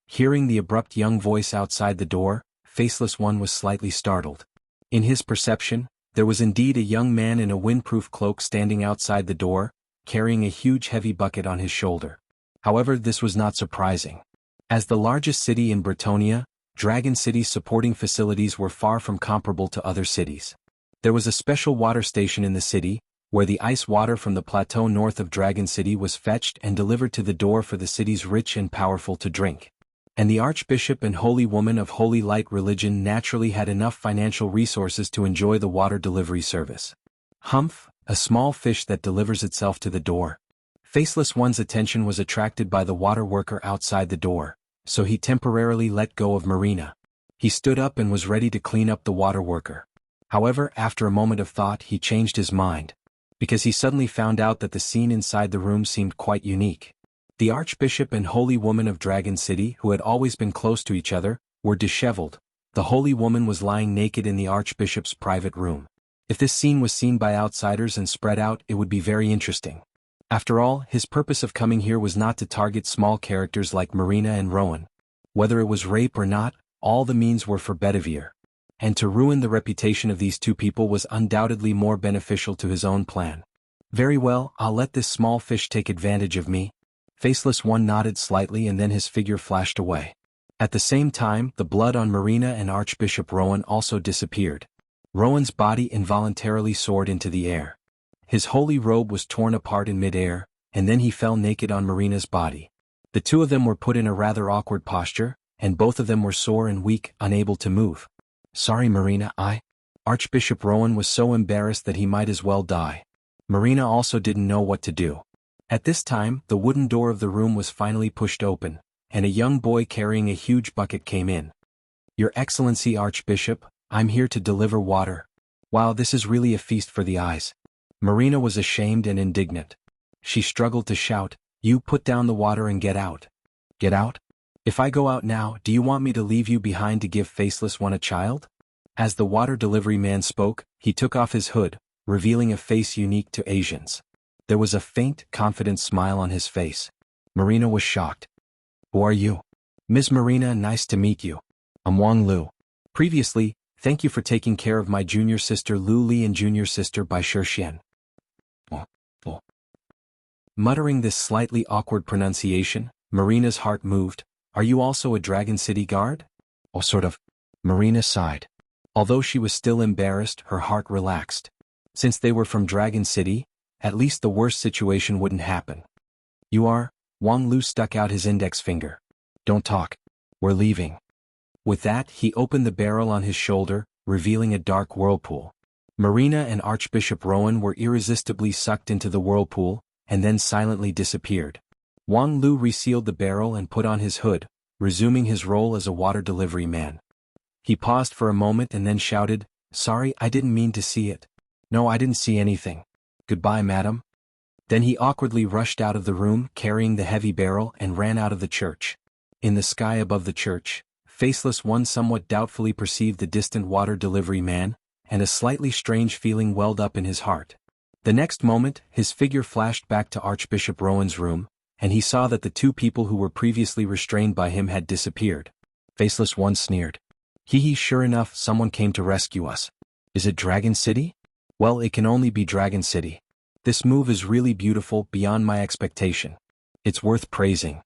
Hearing the abrupt young voice outside the door, Faceless One was slightly startled. In his perception, there was indeed a young man in a windproof cloak standing outside the door, carrying a huge heavy bucket on his shoulder. However, this was not surprising. As the largest city in Bretonia, Dragon City's supporting facilities were far from comparable to other cities. There was a special water station in the city, where the ice water from the plateau north of Dragon City was fetched and delivered to the door for the city's rich and powerful to drink. And the Archbishop and Holy Woman of Holy Light religion naturally had enough financial resources to enjoy the water delivery service. Humph, a small fish that delivers itself to the door. Faceless One's attention was attracted by the water worker outside the door, so he temporarily let go of Marina. He stood up and was ready to clean up the water worker. However, after a moment of thought, he changed his mind, because he suddenly found out that the scene inside the room seemed quite unique. The Archbishop and Holy Woman of Dragon City, who had always been close to each other, were disheveled. The Holy Woman was lying naked in the Archbishop's private room. If this scene was seen by outsiders and spread out, it would be very interesting. After all, his purpose of coming here was not to target small characters like Marina and Rowan. Whether it was rape or not, all the means were for Bedivere. And to ruin the reputation of these two people was undoubtedly more beneficial to his own plan. Very well, I'll let this small fish take advantage of me. Faceless One nodded slightly and then his figure flashed away. At the same time, the blood on Marina and Archbishop Rowan also disappeared. Rowan's body involuntarily soared into the air. His holy robe was torn apart in mid-air, and then he fell naked on Marina's body. The two of them were put in a rather awkward posture, and both of them were sore and weak, unable to move. Sorry, Marina, Archbishop Rowan was so embarrassed that he might as well die. Marina also didn't know what to do. At this time, the wooden door of the room was finally pushed open, and a young boy carrying a huge bucket came in. Your Excellency Archbishop, I'm here to deliver water. Wow, this is really a feast for the eyes. Marina was ashamed and indignant. She struggled to shout, You put down the water and get out. Get out? If I go out now, do you want me to leave you behind to give Faceless One a child? As the water delivery man spoke, he took off his hood, revealing a face unique to Asians. There was a faint, confident smile on his face. Marina was shocked. Who are you? Ms. Marina, nice to meet you. I'm Wang Lu. Previously, thank you for taking care of my junior sister Lu Li and junior sister Bai Shixian. Muttering this slightly awkward pronunciation, Marina's heart moved. Are you also a Dragon City guard? Oh, sort of. Marina sighed. Although she was still embarrassed, her heart relaxed. Since they were from Dragon City, at least the worst situation wouldn't happen. You are? Wang Lu stuck out his index finger. Don't talk. We're leaving. With that, he opened the barrel on his shoulder, revealing a dark whirlpool. Marina and Archbishop Rowan were irresistibly sucked into the whirlpool, and then silently disappeared. Wang Lu resealed the barrel and put on his hood, resuming his role as a water delivery man. He paused for a moment and then shouted, Sorry, I didn't mean to see it. No, I didn't see anything. Goodbye, madam. Then he awkwardly rushed out of the room, carrying the heavy barrel, and ran out of the church. In the sky above the church, Faceless One somewhat doubtfully perceived the distant water delivery man, and a slightly strange feeling welled up in his heart. The next moment, his figure flashed back to Archbishop Rowan's room, and he saw that the two people who were previously restrained by him had disappeared. Faceless One sneered. Sure enough, someone came to rescue us. Is it Dragon City? Well, it can only be Dragon City. This move is really beautiful, beyond my expectation. It's worth praising.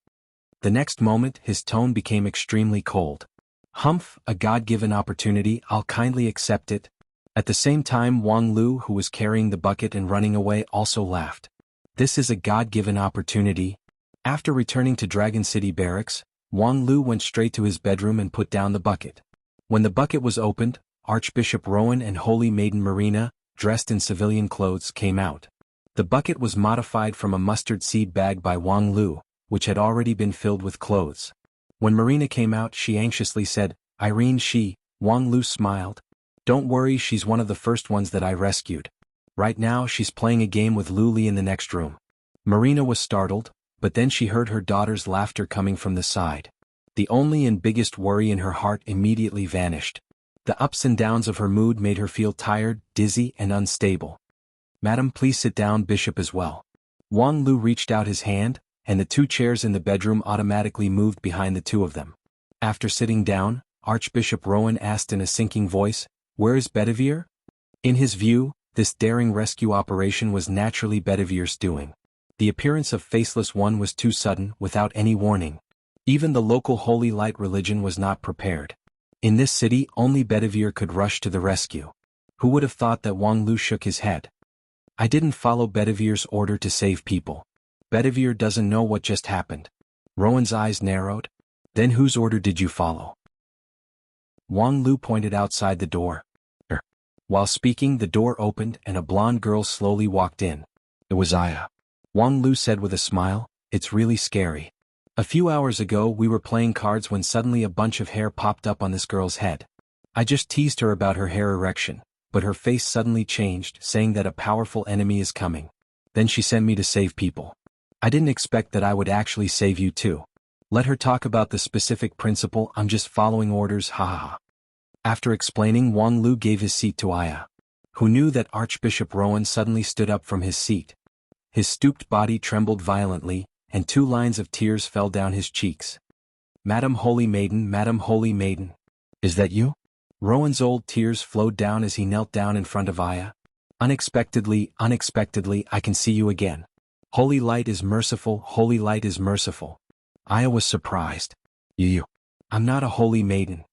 The next moment, his tone became extremely cold. Humph, a God-given opportunity, I'll kindly accept it. At the same time, Wang Lu, who was carrying the bucket and running away, also laughed. This is a God-given opportunity. After returning to Dragon City Barracks, Wang Lu went straight to his bedroom and put down the bucket. When the bucket was opened, Archbishop Rowan and Holy Maiden Marina, dressed in civilian clothes, came out. The bucket was modified from a mustard seed bag by Wang Lu, which had already been filled with clothes. When Marina came out, she anxiously said, Irene, Wang Lu smiled. Don't worry, she's one of the first ones that I rescued. Right now, she's playing a game with Lu Li in the next room. Marina was startled, but then she heard her daughter's laughter coming from the side. The only and biggest worry in her heart immediately vanished. The ups and downs of her mood made her feel tired, dizzy, and unstable. Madam, please sit down, Bishop as well. Wang Lu reached out his hand, and the two chairs in the bedroom automatically moved behind the two of them. After sitting down, Archbishop Rowan asked in a sinking voice, Where is Bedivere? In his view, this daring rescue operation was naturally Bedivere's doing. The appearance of Faceless One was too sudden, without any warning. Even the local holy light religion was not prepared. In this city, only Bedivere could rush to the rescue. Who would have thought that Wang Lu shook his head? I didn't follow Bedivere's order to save people. Bedivere doesn't know what just happened. Rowan's eyes narrowed. Then whose order did you follow? Wang Lu pointed outside the door. While speaking, the door opened and a blonde girl slowly walked in. It was Aya. Wang Lu said with a smile, It's really scary. A few hours ago we were playing cards when suddenly a bunch of hair popped up on this girl's head. I just teased her about her hair erection, but her face suddenly changed, saying that a powerful enemy is coming. Then she sent me to save people. I didn't expect that I would actually save you too. Let her talk about the specific principle, I'm just following orders, ha ha ha. After explaining, Wang Lu gave his seat to Aya, who knew that Archbishop Rowan suddenly stood up from his seat. His stooped body trembled violently, and 2 lines of tears fell down his cheeks. Madam Holy Maiden, is that you? Rowan's old tears flowed down as he knelt down in front of Aya. Unexpectedly, I can see you again. Holy light is merciful, holy light is merciful. Aya was surprised. You. I'm not a holy maiden.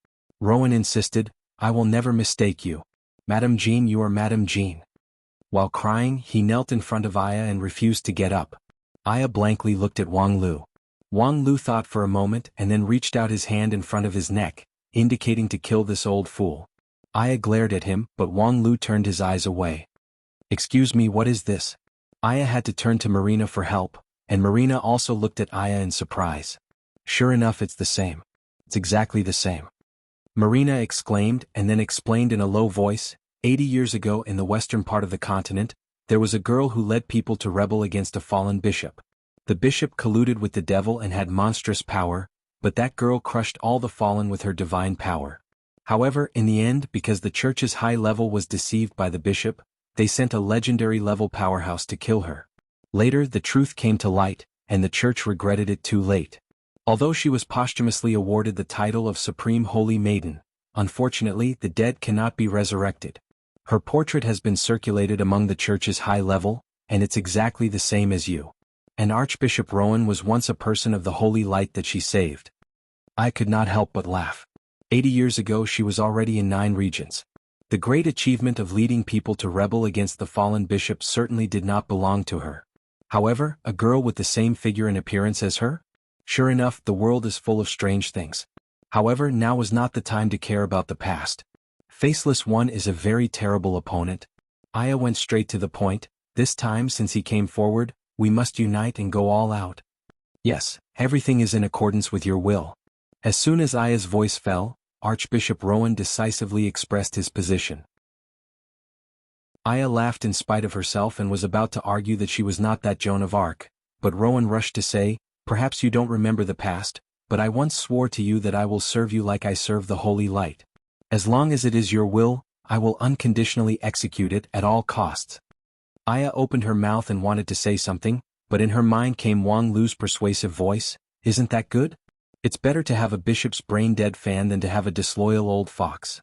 Rowan insisted, I will never mistake you. Madam Jean, you are Madam Jean. While crying, he knelt in front of Aya and refused to get up. Aya blankly looked at Wang Lu. Wang Lu thought for a moment and then reached out his hand in front of his neck, indicating to kill this old fool. Aya glared at him, but Wang Lu turned his eyes away. Excuse me, what is this? Aya had to turn to Marina for help, and Marina also looked at Aya in surprise. Sure enough, it's the same. It's exactly the same. Marina exclaimed and then explained in a low voice, 80 years ago in the western part of the continent, there was a girl who led people to rebel against a fallen bishop. The bishop colluded with the devil and had monstrous power, but that girl crushed all the fallen with her divine power. However, in the end, because the church's high level was deceived by the bishop, they sent a legendary level powerhouse to kill her. Later, the truth came to light, and the church regretted it too late. Although she was posthumously awarded the title of Supreme Holy Maiden, unfortunately the dead cannot be resurrected. Her portrait has been circulated among the church's high level, and it's exactly the same as you. And Archbishop Rowan was once a person of the holy light that she saved. I could not help but laugh. 80 years ago she was already in 9 regions. The great achievement of leading people to rebel against the fallen bishop certainly did not belong to her. However, a girl with the same figure and appearance as her? Sure enough, the world is full of strange things. However, now was not the time to care about the past. Faceless One is a very terrible opponent. Aya went straight to the point. This time, since he came forward, we must unite and go all out. Yes, everything is in accordance with your will. As soon as Aya's voice fell, Archbishop Rowan decisively expressed his position. Aya laughed in spite of herself and was about to argue that she was not that Joan of Arc, but Rowan rushed to say, perhaps you don't remember the past, but I once swore to you that I will serve you like I serve the holy light. As long as it is your will, I will unconditionally execute it at all costs. Aya opened her mouth and wanted to say something, but in her mind came Wang Lu's persuasive voice, isn't that good? It's better to have a bishop's brain-dead fan than to have a disloyal old fox.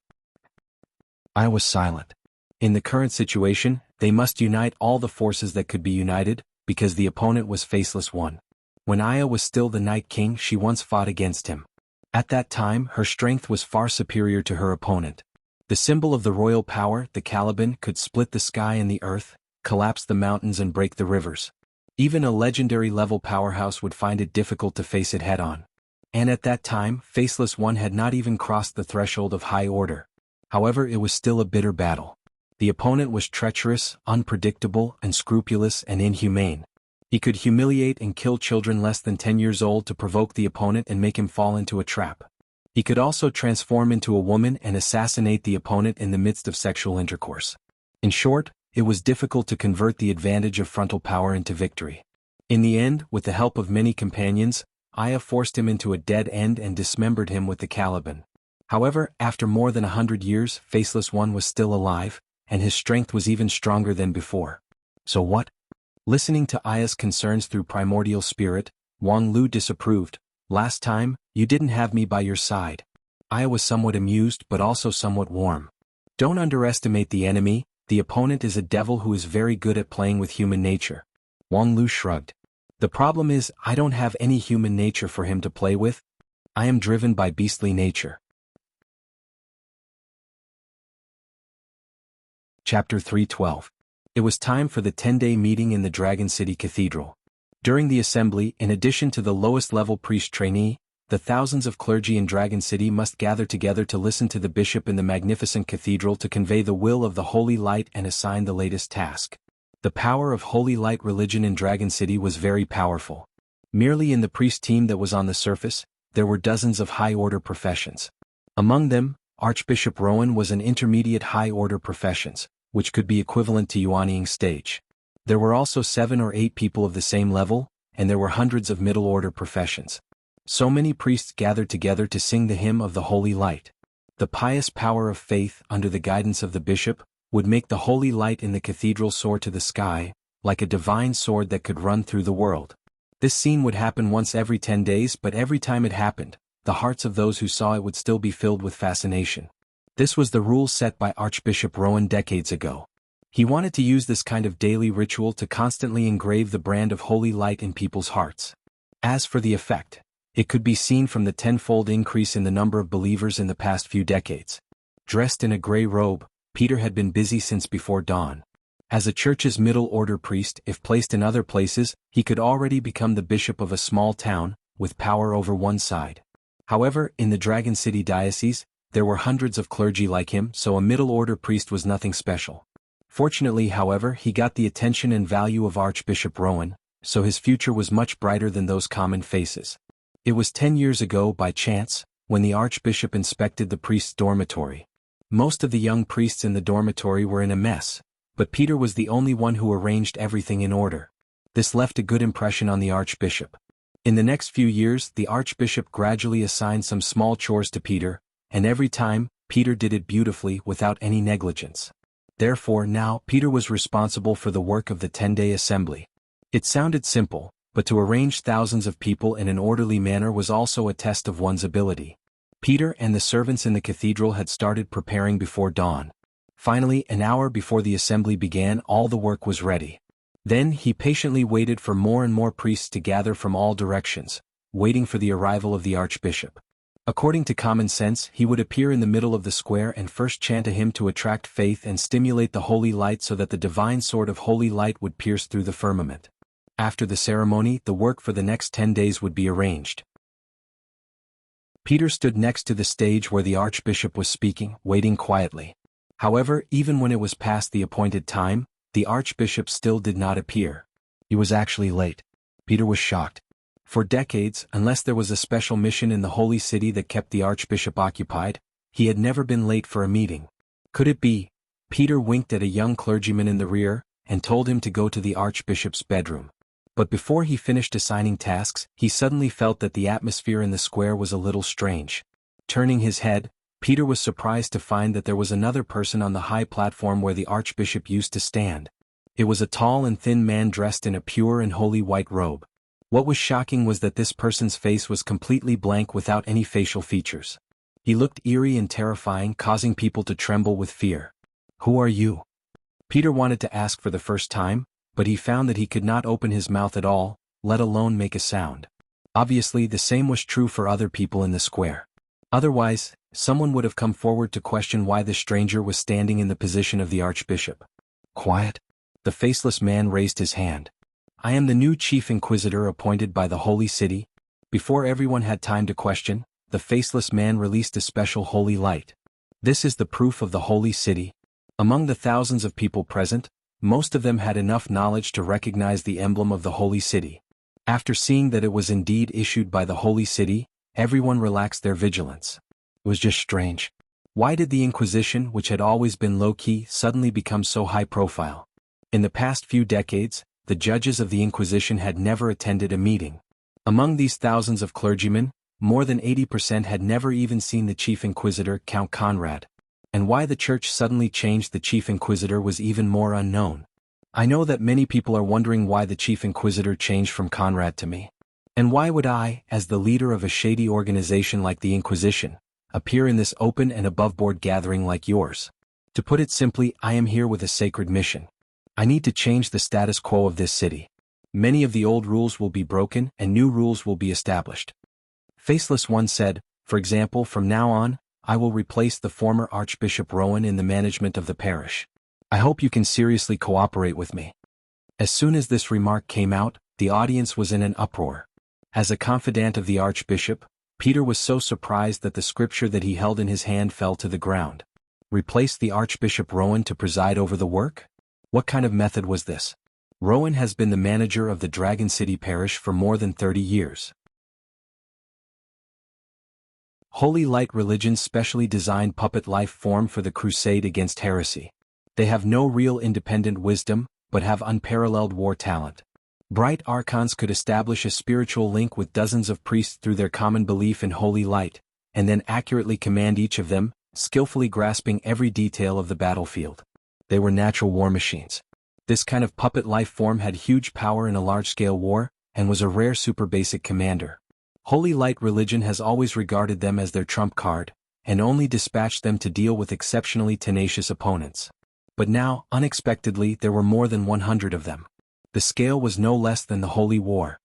Aya was silent. In the current situation, they must unite all the forces that could be united, because the opponent was Faceless One. When Aya was still the Night King, she once fought against him. At that time, her strength was far superior to her opponent. The symbol of the royal power, the Caliban, could split the sky and the earth, collapse the mountains and break the rivers. Even a legendary level powerhouse would find it difficult to face it head-on. And at that time, Faceless One had not even crossed the threshold of high order. However, it was still a bitter battle. The opponent was treacherous, unpredictable, unscrupulous, and inhumane. He could humiliate and kill children less than 10 years old to provoke the opponent and make him fall into a trap. He could also transform into a woman and assassinate the opponent in the midst of sexual intercourse. In short, it was difficult to convert the advantage of frontal power into victory. In the end, with the help of many companions, Aya forced him into a dead end and dismembered him with the Caliban. However, after more than 100 years, Faceless One was still alive, and his strength was even stronger than before. So what? Listening to Aya's concerns through primordial spirit, Wang Lu disapproved. Last time, you didn't have me by your side. Aya was somewhat amused but also somewhat warm. Don't underestimate the enemy, the opponent is a devil who is very good at playing with human nature. Wang Lu shrugged. The problem is, I don't have any human nature for him to play with. I am driven by beastly nature. Chapter 312. It was time for the 10-day meeting in the Dragon City Cathedral. During the assembly, in addition to the lowest-level priest trainee, the thousands of clergy in Dragon City must gather together to listen to the bishop in the magnificent cathedral to convey the will of the Holy Light and assign the latest task. The power of Holy Light religion in Dragon City was very powerful. Merely in the priest team that was on the surface, there were dozens of high-order professions. Among them, Archbishop Rowan was an intermediate high-order professions, which could be equivalent to Yuanying stage. There were also 7 or 8 people of the same level, and there were hundreds of middle-order professions. So many priests gathered together to sing the hymn of the holy light. The pious power of faith, under the guidance of the bishop, would make the holy light in the cathedral soar to the sky, like a divine sword that could run through the world. This scene would happen once every 10 days, but every time it happened, the hearts of those who saw it would still be filled with fascination. This was the rule set by Archbishop Rowan decades ago. He wanted to use this kind of daily ritual to constantly engrave the brand of holy light in people's hearts. As for the effect, it could be seen from the tenfold increase in the number of believers in the past few decades. Dressed in a gray robe, Peter had been busy since before dawn. As a church's middle-order priest, if placed in other places, he could already become the bishop of a small town, with power over one side. However, in the Dragon City diocese, there were hundreds of clergy like him, so a middle-order priest was nothing special. Fortunately, however, he got the attention and value of Archbishop Rowan, so his future was much brighter than those common faces. It was 10 years ago, by chance, when the archbishop inspected the priest's dormitory. Most of the young priests in the dormitory were in a mess, but Peter was the only one who arranged everything in order. This left a good impression on the archbishop. In the next few years, the archbishop gradually assigned some small chores to Peter, and every time, Peter did it beautifully without any negligence. Therefore now, Peter was responsible for the work of the 10-day assembly. It sounded simple, but to arrange thousands of people in an orderly manner was also a test of one's ability. Peter and the servants in the cathedral had started preparing before dawn. Finally, an hour before the assembly began, all the work was ready. Then he patiently waited for more and more priests to gather from all directions, waiting for the arrival of the archbishop. According to common sense, he would appear in the middle of the square and first chant a hymn to attract faith and stimulate the holy light so that the divine sword of holy light would pierce through the firmament. After the ceremony, the work for the next 10 days would be arranged. Peter stood next to the stage where the archbishop was speaking, waiting quietly. However, even when it was past the appointed time, the archbishop still did not appear. He was actually late. Peter was shocked. For decades, unless there was a special mission in the holy city that kept the archbishop occupied, he had never been late for a meeting. Could it be? Peter winked at a young clergyman in the rear, and told him to go to the archbishop's bedroom. But before he finished assigning tasks, he suddenly felt that the atmosphere in the square was a little strange. Turning his head, Peter was surprised to find that there was another person on the high platform where the archbishop used to stand. It was a tall and thin man dressed in a pure and holy white robe. What was shocking was that this person's face was completely blank without any facial features. He looked eerie and terrifying, causing people to tremble with fear. "Who are you?" Peter wanted to ask for the first time, but he found that he could not open his mouth at all, let alone make a sound. Obviously, the same was true for other people in the square. Otherwise, someone would have come forward to question why the stranger was standing in the position of the archbishop. "Quiet." The faceless man raised his hand. "I am the new chief inquisitor appointed by the holy city." Before everyone had time to question, the faceless man released a special holy light. "This is the proof of the holy city." Among the thousands of people present, most of them had enough knowledge to recognize the emblem of the holy city. After seeing that it was indeed issued by the holy city, everyone relaxed their vigilance. It was just strange. Why did the Inquisition, which had always been low-key, suddenly become so high-profile? In the past few decades, the judges of the Inquisition had never attended a meeting. Among these thousands of clergymen, more than 80% had never even seen the chief inquisitor, Count Conrad. And why the church suddenly changed the chief inquisitor was even more unknown. I know that many people are wondering why the chief inquisitor changed from Conrad to me. And why would I, as the leader of a shady organization like the Inquisition, appear in this open and above-board gathering like yours? To put it simply, I am here with a sacred mission. I need to change the status quo of this city. Many of the old rules will be broken and new rules will be established. Faceless One said, for example, from now on, I will replace the former Archbishop Rowan in the management of the parish. I hope you can seriously cooperate with me. As soon as this remark came out, the audience was in an uproar. As a confidant of the Archbishop, Peter was so surprised that the scripture that he held in his hand fell to the ground. Replace the Archbishop Rowan to preside over the work? What kind of method was this? Rowan has been the manager of the Dragon City Parish for more than 30 years. Holy Light Religion's specially designed puppet life form for the crusade against heresy. They have no real independent wisdom, but have unparalleled war talent. Bright archons could establish a spiritual link with dozens of priests through their common belief in holy light, and then accurately command each of them, skillfully grasping every detail of the battlefield. They were natural war machines. This kind of puppet life form had huge power in a large-scale war, and was a rare super-basic commander. Holy Light religion has always regarded them as their trump card, and only dispatched them to deal with exceptionally tenacious opponents. But now, unexpectedly, there were more than 100 of them. The scale was no less than the Holy War.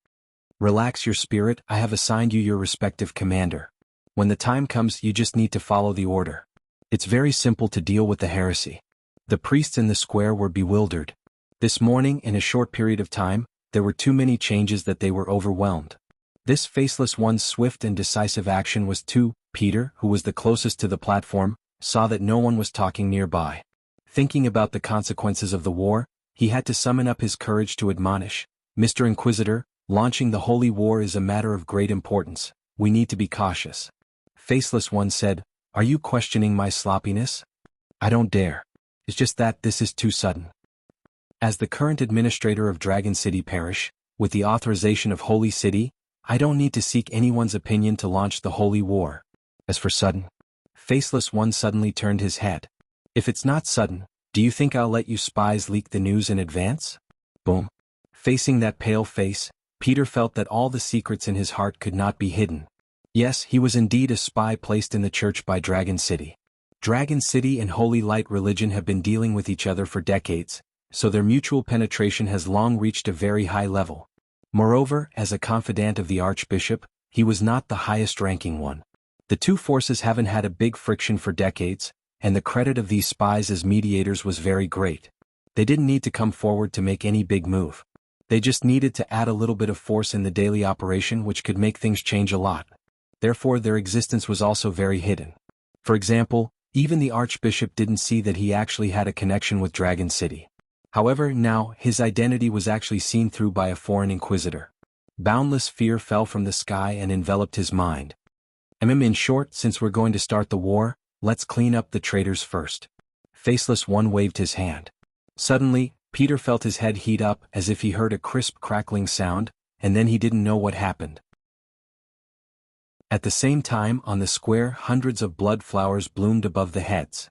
Relax your spirit, I have assigned you your respective commander. When the time comes, you just need to follow the order. It's very simple to deal with the heresy. The priests in the square were bewildered. This morning, in a short period of time, there were too many changes that they were overwhelmed. This faceless one's swift and decisive action was too. Peter, who was the closest to the platform, saw that no one was talking nearby. Thinking about the consequences of the war, he had to summon up his courage to admonish, "Mr. Inquisitor, launching the Holy War is a matter of great importance. We need to be cautious." Faceless One said, "Are you questioning my sloppiness? I don't dare. It's just that this is too sudden. As the current administrator of Dragon City Parish, with the authorization of Holy City, I don't need to seek anyone's opinion to launch the Holy War. As for sudden..." Faceless One suddenly turned his head. "If it's not sudden, do you think I'll let you spies leak the news in advance?" Boom. Facing that pale face, Peter felt that all the secrets in his heart could not be hidden. Yes, he was indeed a spy placed in the church by Dragon City. Dragon City and Holy Light religion have been dealing with each other for decades, so their mutual penetration has long reached a very high level. Moreover, as a confidant of the Archbishop, he was not the highest-ranking one. The two forces haven't had a big friction for decades, and the credit of these spies as mediators was very great. They didn't need to come forward to make any big move. They just needed to add a little bit of force in the daily operation which could make things change a lot. Therefore their existence was also very hidden. For example, even the Archbishop didn't see that he actually had a connection with Dragon City. However, now, his identity was actually seen through by a foreign inquisitor. Boundless fear fell from the sky and enveloped his mind. In short, since we're going to start the war, let's clean up the traitors first." Faceless One waved his hand. Suddenly, Peter felt his head heat up as if he heard a crisp crackling sound, and then he didn't know what happened. At the same time, on the square, hundreds of blood flowers bloomed above the heads.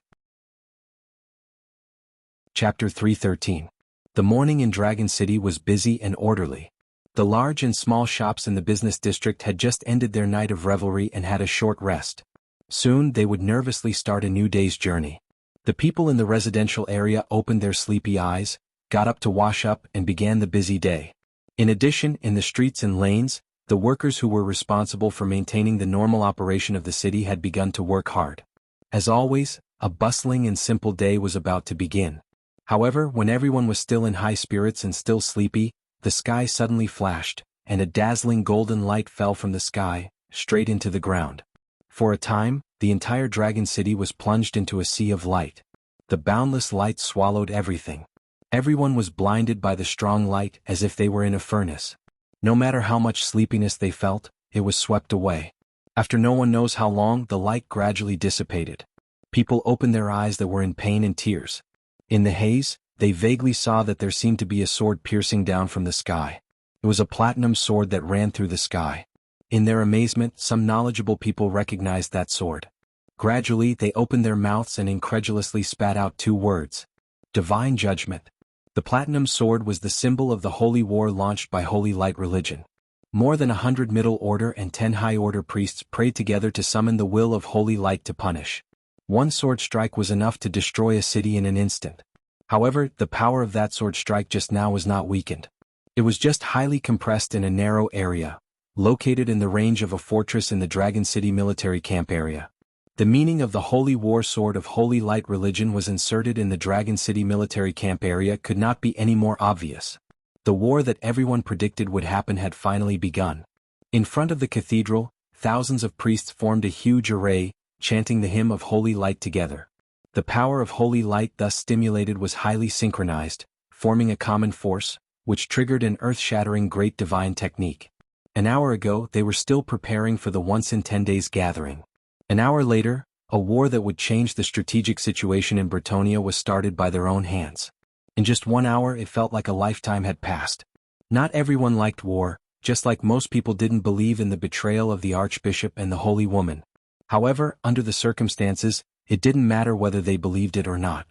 Chapter 313. The morning in Dragon City was busy and orderly. The large and small shops in the business district had just ended their night of revelry and had a short rest. Soon they would nervously start a new day's journey. The people in the residential area opened their sleepy eyes, got up to wash up, and began the busy day. In addition, in the streets and lanes, the workers who were responsible for maintaining the normal operation of the city had begun to work hard. As always, a bustling and simple day was about to begin. However, when everyone was still in high spirits and still sleepy, the sky suddenly flashed, and a dazzling golden light fell from the sky, straight into the ground. For a time, the entire Dragon City was plunged into a sea of light. The boundless light swallowed everything. Everyone was blinded by the strong light as if they were in a furnace. No matter how much sleepiness they felt, it was swept away. After no one knows how long, the light gradually dissipated. People opened their eyes that were in pain and tears. In the haze, they vaguely saw that there seemed to be a sword piercing down from the sky. It was a platinum sword that ran through the sky. In their amazement, some knowledgeable people recognized that sword. Gradually, they opened their mouths and incredulously spat out two words: "Divine Judgment." The platinum sword was the symbol of the holy war launched by Holy Light religion. More than 100 middle order and 10 high order priests prayed together to summon the will of Holy Light to punish. One sword strike was enough to destroy a city in an instant. However, the power of that sword strike just now was not weakened. It was just highly compressed in a narrow area, located in the range of a fortress in the Dragon City military camp area. The meaning of the Holy War Sword of Holy Light religion was inserted in the Dragon City military camp area could not be any more obvious. The war that everyone predicted would happen had finally begun. In front of the cathedral, thousands of priests formed a huge array, chanting the hymn of Holy Light together. The power of Holy Light thus stimulated was highly synchronized, forming a common force, which triggered an earth-shattering great divine technique. An hour ago, they were still preparing for the once-in-10 days gathering. An hour later, a war that would change the strategic situation in Bretonia was started by their own hands. In just 1 hour, it felt like a lifetime had passed. Not everyone liked war, just like most people didn't believe in the betrayal of the archbishop and the holy woman. However, under the circumstances, it didn't matter whether they believed it or not.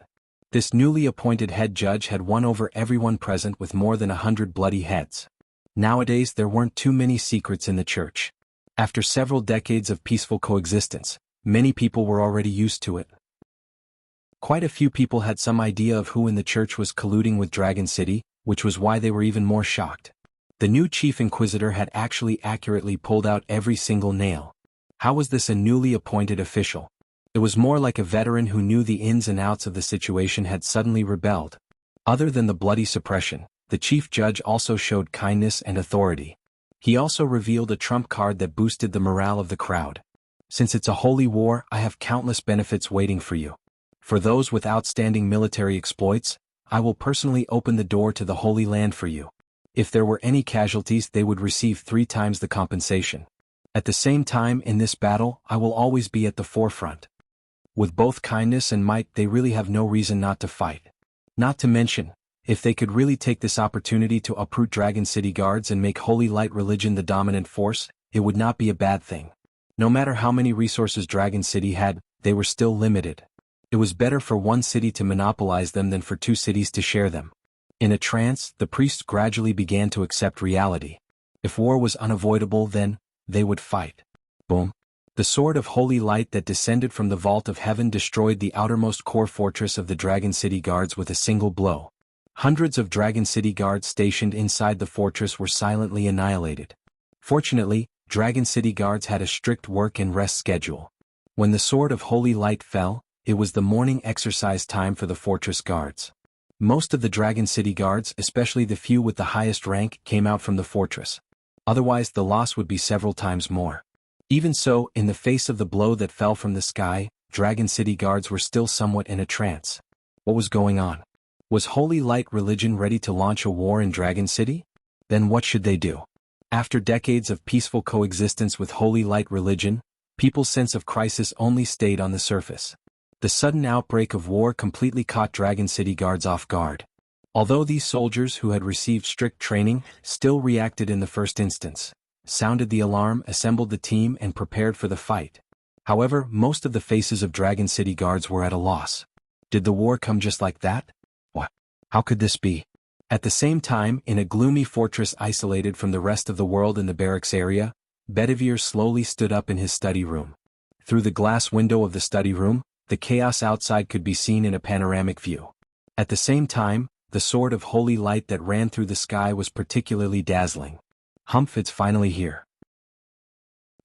This newly appointed head judge had won over everyone present with more than 100 bloody heads. Nowadays there weren't too many secrets in the church. After several decades of peaceful coexistence, many people were already used to it. Quite a few people had some idea of who in the church was colluding with Dragon City, which was why they were even more shocked. The new chief inquisitor had actually accurately pulled out every single nail. How was this a newly appointed official? It was more like a veteran who knew the ins and outs of the situation had suddenly rebelled. Other than the bloody suppression, the chief judge also showed kindness and authority. He also revealed a trump card that boosted the morale of the crowd. Since it's a holy war, I have countless benefits waiting for you. For those with outstanding military exploits, I will personally open the door to the Holy Land for you. If there were any casualties, they would receive 3 times the compensation. At the same time, in this battle, I will always be at the forefront. With both kindness and might, they really have no reason not to fight. Not to mention, if they could really take this opportunity to uproot Dragon City guards and make Holy Light religion the dominant force, it would not be a bad thing. No matter how many resources Dragon City had, they were still limited. It was better for one city to monopolize them than for 2 cities to share them. In a trance, the priests gradually began to accept reality. If war was unavoidable, then they would fight. Boom. The sword of holy light that descended from the vault of heaven destroyed the outermost core fortress of the Dragon City guards with a single blow. Hundreds of Dragon City guards stationed inside the fortress were silently annihilated. Fortunately, Dragon City guards had a strict work and rest schedule. When the sword of holy light fell, it was the morning exercise time for the fortress guards. Most of the Dragon City guards, especially the few with the highest rank, came out from the fortress. Otherwise the loss would be several times more. Even so, in the face of the blow that fell from the sky, Dragon City guards were still somewhat in a trance. What was going on? Was Holy Light religion ready to launch a war in Dragon City? Then what should they do? After decades of peaceful coexistence with Holy Light religion, people's sense of crisis only stayed on the surface. The sudden outbreak of war completely caught Dragon City guards off guard. Although these soldiers who had received strict training still reacted in the first instance, sounded the alarm, assembled the team and prepared for the fight. However, most of the faces of Dragon City guards were at a loss. Did the war come just like that? What? How could this be? At the same time, in a gloomy fortress isolated from the rest of the world in the barracks area, Bedivere slowly stood up in his study room. Through the glass window of the study room, the chaos outside could be seen in a panoramic view. At the same time, the sword of holy light that ran through the sky was particularly dazzling. Humph, it's finally here.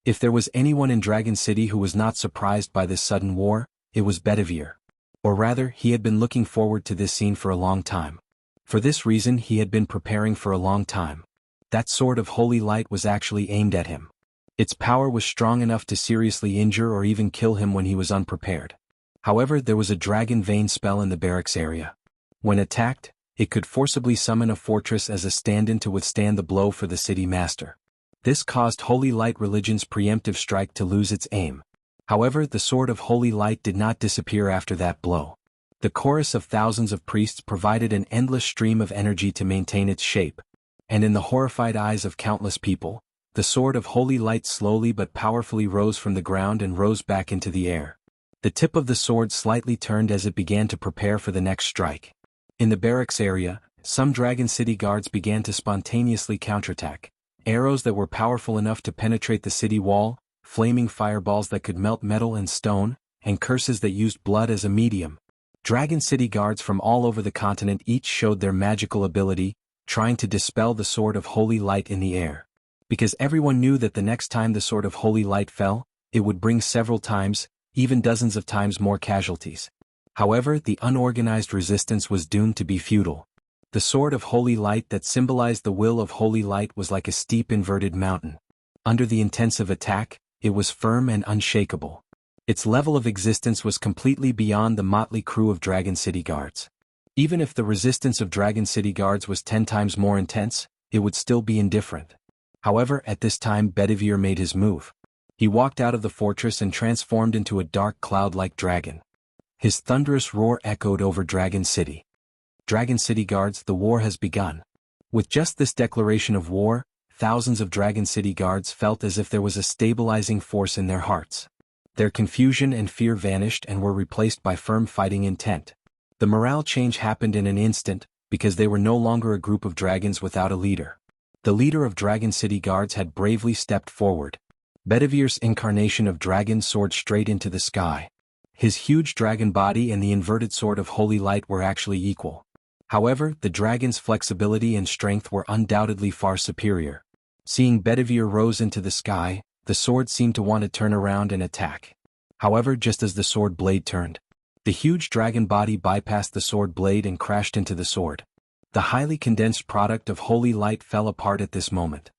If there was anyone in Dragon City who was not surprised by this sudden war, it was Bedivere. Or rather, he had been looking forward to this scene for a long time. For this reason he had been preparing for a long time. That sword of holy light was actually aimed at him. Its power was strong enough to seriously injure or even kill him when he was unprepared. However, there was a dragon vein spell in the barracks area. When attacked, it could forcibly summon a fortress as a stand-in to withstand the blow for the city master. This caused Holy Light religion's preemptive strike to lose its aim. However, the sword of holy light did not disappear after that blow. The chorus of thousands of priests provided an endless stream of energy to maintain its shape. And in the horrified eyes of countless people, the sword of holy light slowly but powerfully rose from the ground and rose back into the air. The tip of the sword slightly turned as it began to prepare for the next strike. In the barracks area, some Dragon City guards began to spontaneously counterattack. Arrows that were powerful enough to penetrate the city wall, flaming fireballs that could melt metal and stone, and curses that used blood as a medium. Dragon City guards from all over the continent each showed their magical ability, trying to dispel the sword of holy light in the air. Because everyone knew that the next time the sword of holy light fell, it would bring several times, even dozens of times more casualties. However, the unorganized resistance was doomed to be futile. The sword of holy light that symbolized the will of holy light was like a steep inverted mountain. Under the intensive attack, it was firm and unshakable. Its level of existence was completely beyond the motley crew of Dragon City guards. Even if the resistance of Dragon City guards was 10 times more intense, it would still be indifferent. However, at this time Bedivere made his move. He walked out of the fortress and transformed into a dark cloud-like dragon. His thunderous roar echoed over Dragon City. Dragon City guards, the war has begun. With just this declaration of war, thousands of Dragon City guards felt as if there was a stabilizing force in their hearts. Their confusion and fear vanished and were replaced by firm fighting intent. The morale change happened in an instant, because they were no longer a group of dragons without a leader. The leader of Dragon City guards had bravely stepped forward. Bedivir's incarnation of dragon soared straight into the sky. His huge dragon body and the inverted sword of holy light were actually equal. However, the dragon's flexibility and strength were undoubtedly far superior. Seeing Bedivere rose into the sky, the sword seemed to want to turn around and attack. However, just as the sword blade turned, the huge dragon body bypassed the sword blade and crashed into the sword. The highly condensed product of holy light fell apart at this moment.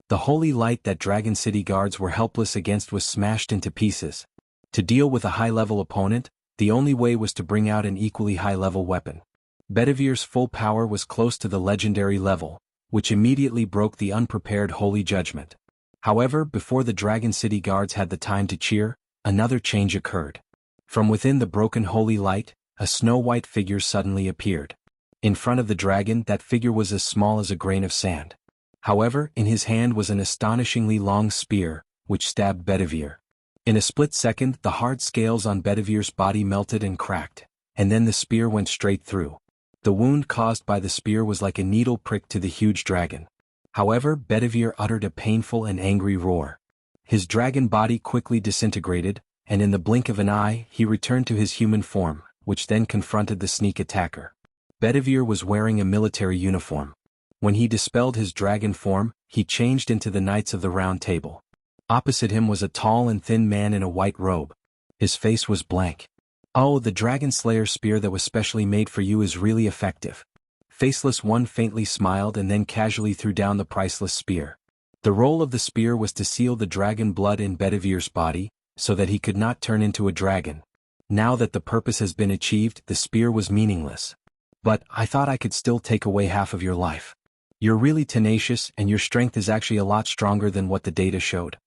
The holy light that Dragon City guards were helpless against was smashed into pieces. To deal with a high-level opponent, the only way was to bring out an equally high-level weapon. Bedivire's full power was close to the legendary level, which immediately broke the unprepared holy judgment. However, before the Dragon City guards had the time to cheer, another change occurred. From within the broken holy light, a snow-white figure suddenly appeared. In front of the dragon, that figure was as small as a grain of sand. However, in his hand was an astonishingly long spear, which stabbed Bedivere. In a split second, the hard scales on Bedivire's body melted and cracked, and then the spear went straight through. The wound caused by the spear was like a needle prick to the huge dragon. However, Bedivere uttered a painful and angry roar. His dragon body quickly disintegrated, and in the blink of an eye, he returned to his human form, which then confronted the sneak attacker. Bedivere was wearing a military uniform. When he dispelled his dragon form, he changed into the Knights of the Round Table. Opposite him was a tall and thin man in a white robe. His face was blank. "Oh, the Dragon Slayer spear that was specially made for you is really effective." Faceless One faintly smiled and then casually threw down the priceless spear. The role of the spear was to seal the dragon blood in Bedivire's body, so that he could not turn into a dragon. Now that the purpose has been achieved, the spear was meaningless. "But I thought I could still take away half of your life. You're really tenacious and your strength is actually a lot stronger than what the data showed."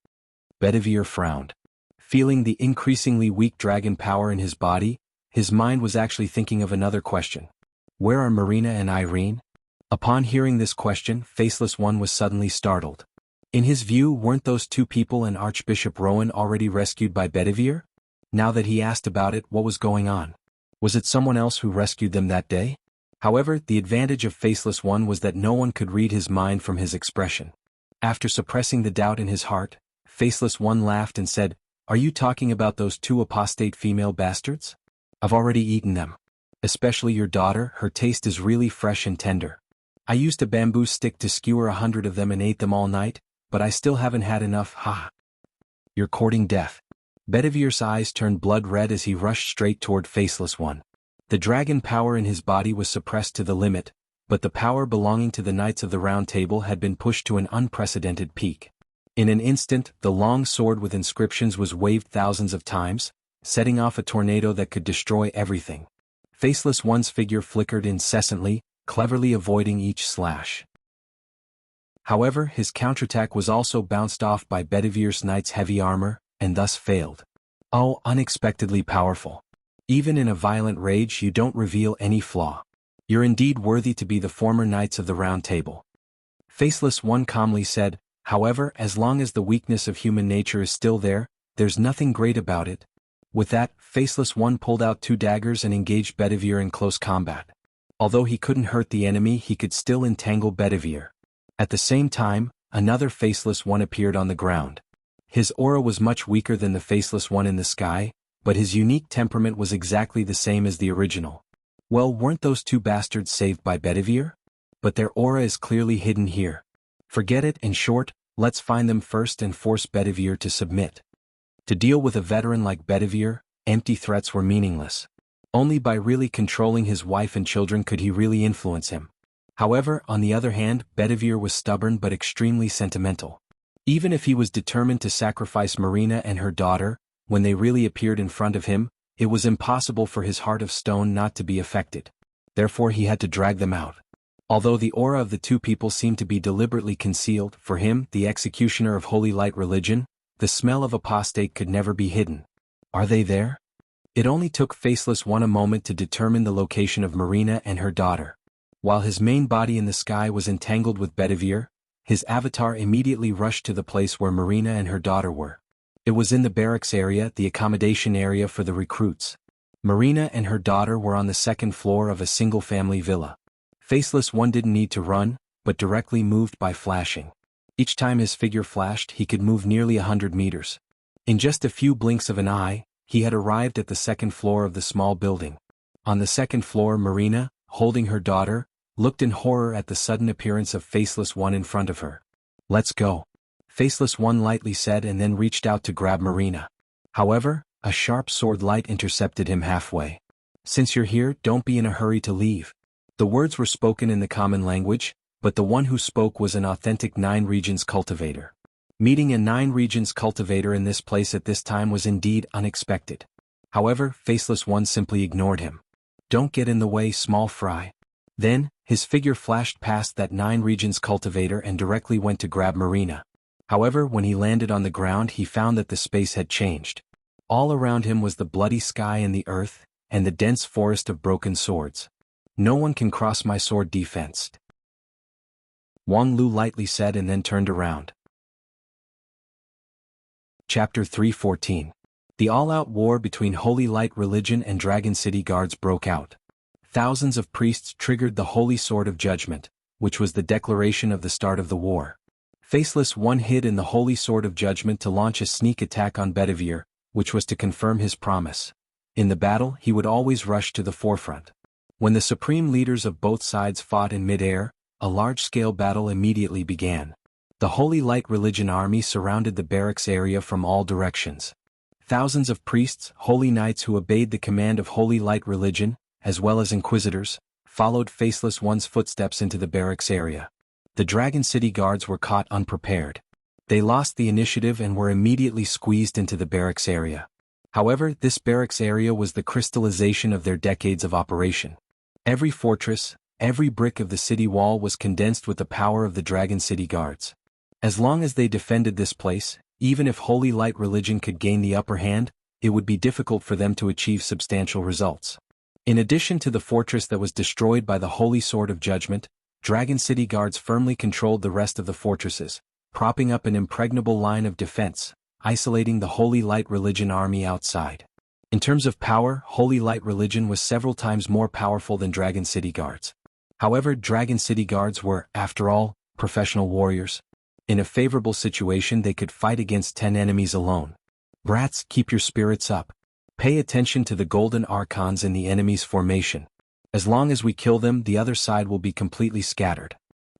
Bedivere frowned. Feeling the increasingly weak dragon power in his body, his mind was actually thinking of another question. Where are Marina and Irene? Upon hearing this question, Faceless One was suddenly startled. In his view, weren't those two people and Archbishop Rowan already rescued by Bedivere? Now that he asked about it, what was going on? Was it someone else who rescued them that day? However, the advantage of Faceless One was that no one could read his mind from his expression. After suppressing the doubt in his heart, Faceless One laughed and said, "Are you talking about those two apostate female bastards? I've already eaten them. Especially your daughter, her taste is really fresh and tender. I used a bamboo stick to skewer 100 of them and ate them all night, but I still haven't had enough, ha." "You're courting death." Bedivire's eyes turned blood red as he rushed straight toward Faceless One. The dragon power in his body was suppressed to the limit, but the power belonging to the Knights of the Round Table had been pushed to an unprecedented peak. In an instant, the long sword with inscriptions was waved thousands of times, setting off a tornado that could destroy everything. Faceless One's figure flickered incessantly, cleverly avoiding each slash. However, his counterattack was also bounced off by Bedivire's knight's heavy armor, and thus failed. Oh, unexpectedly powerful. Even in a violent rage you don't reveal any flaw. You're indeed worthy to be the former Knights of the Round Table. Faceless One calmly said, "However, as long as the weakness of human nature is still there, there's nothing great about it." With that, Faceless One pulled out two daggers and engaged Bedivere in close combat. Although he couldn't hurt the enemy, he could still entangle Bedivere. At the same time, another Faceless One appeared on the ground. His aura was much weaker than the Faceless One in the sky, but his unique temperament was exactly the same as the original. Well, weren't those two bastards saved by Bedivere? But their aura is clearly hidden here. Forget it. In short, let's find them first and force Bedivere to submit. To deal with a veteran like Bedivere, empty threats were meaningless. Only by really controlling his wife and children could he really influence him. However, on the other hand, Bedivere was stubborn but extremely sentimental. Even if he was determined to sacrifice Marina and her daughter, when they really appeared in front of him, it was impossible for his heart of stone not to be affected. Therefore he had to drag them out. Although the aura of the two people seemed to be deliberately concealed, for him, the executioner of Holy Light religion, the smell of apostate could never be hidden. Are they there? It only took Faceless One a moment to determine the location of Marina and her daughter. While his main body in the sky was entangled with Bedivere, his avatar immediately rushed to the place where Marina and her daughter were. It was in the barracks area, the accommodation area for the recruits. Marina and her daughter were on the second floor of a single-family villa. Faceless One didn't need to run, but directly moved by flashing. Each time his figure flashed, he could move nearly 100 meters. In just a few blinks of an eye, he had arrived at the second floor of the small building. On the second floor, Marina, holding her daughter, looked in horror at the sudden appearance of Faceless One in front of her. "Let's go," Faceless One lightly said and then reached out to grab Marina. However, a sharp sword light intercepted him halfway. "Since you're here, don't be in a hurry to leave." The words were spoken in the common language, but the one who spoke was an authentic Nine Regions cultivator. Meeting a Nine Regions cultivator in this place at this time was indeed unexpected. However, Faceless One simply ignored him. "Don't get in the way, small fry." Then, his figure flashed past that Nine Regions cultivator and directly went to grab Marina. However, when he landed on the ground, he found that the space had changed. All around him was the bloody sky and the earth, and the dense forest of broken swords. "No one can cross my sword defense," Wang Lu lightly said and then turned around. Chapter 3:14. The all-out war between Holy Light Religion and Dragon City Guards broke out. Thousands of priests triggered the Holy Sword of Judgment, which was the declaration of the start of the war. Faceless One hid in the Holy Sword of Judgment to launch a sneak attack on Bedivere, which was to confirm his promise. In the battle, he would always rush to the forefront. When the supreme leaders of both sides fought in mid-air, a large-scale battle immediately began. The Holy Light Religion army surrounded the barracks area from all directions. Thousands of priests, holy knights who obeyed the command of Holy Light Religion, as well as inquisitors, followed Faceless One's footsteps into the barracks area. The Dragon City Guards were caught unprepared. They lost the initiative and were immediately squeezed into the barracks area. However, this barracks area was the crystallization of their decades of operation. Every fortress, every brick of the city wall was condensed with the power of the Dragon City Guards. As long as they defended this place, even if Holy Light Religion could gain the upper hand, it would be difficult for them to achieve substantial results. In addition to the fortress that was destroyed by the Holy Sword of Judgment, Dragon City Guards firmly controlled the rest of the fortresses, propping up an impregnable line of defense, isolating the Holy Light Religion army outside. In terms of power, Holy Light Religion was several times more powerful than Dragon City Guards. However, Dragon City Guards were, after all, professional warriors. In a favorable situation they could fight against 10 enemies alone. Brats, keep your spirits up. Pay attention to the golden archons in the enemy's formation. As long as we kill them, the other side will be completely scattered.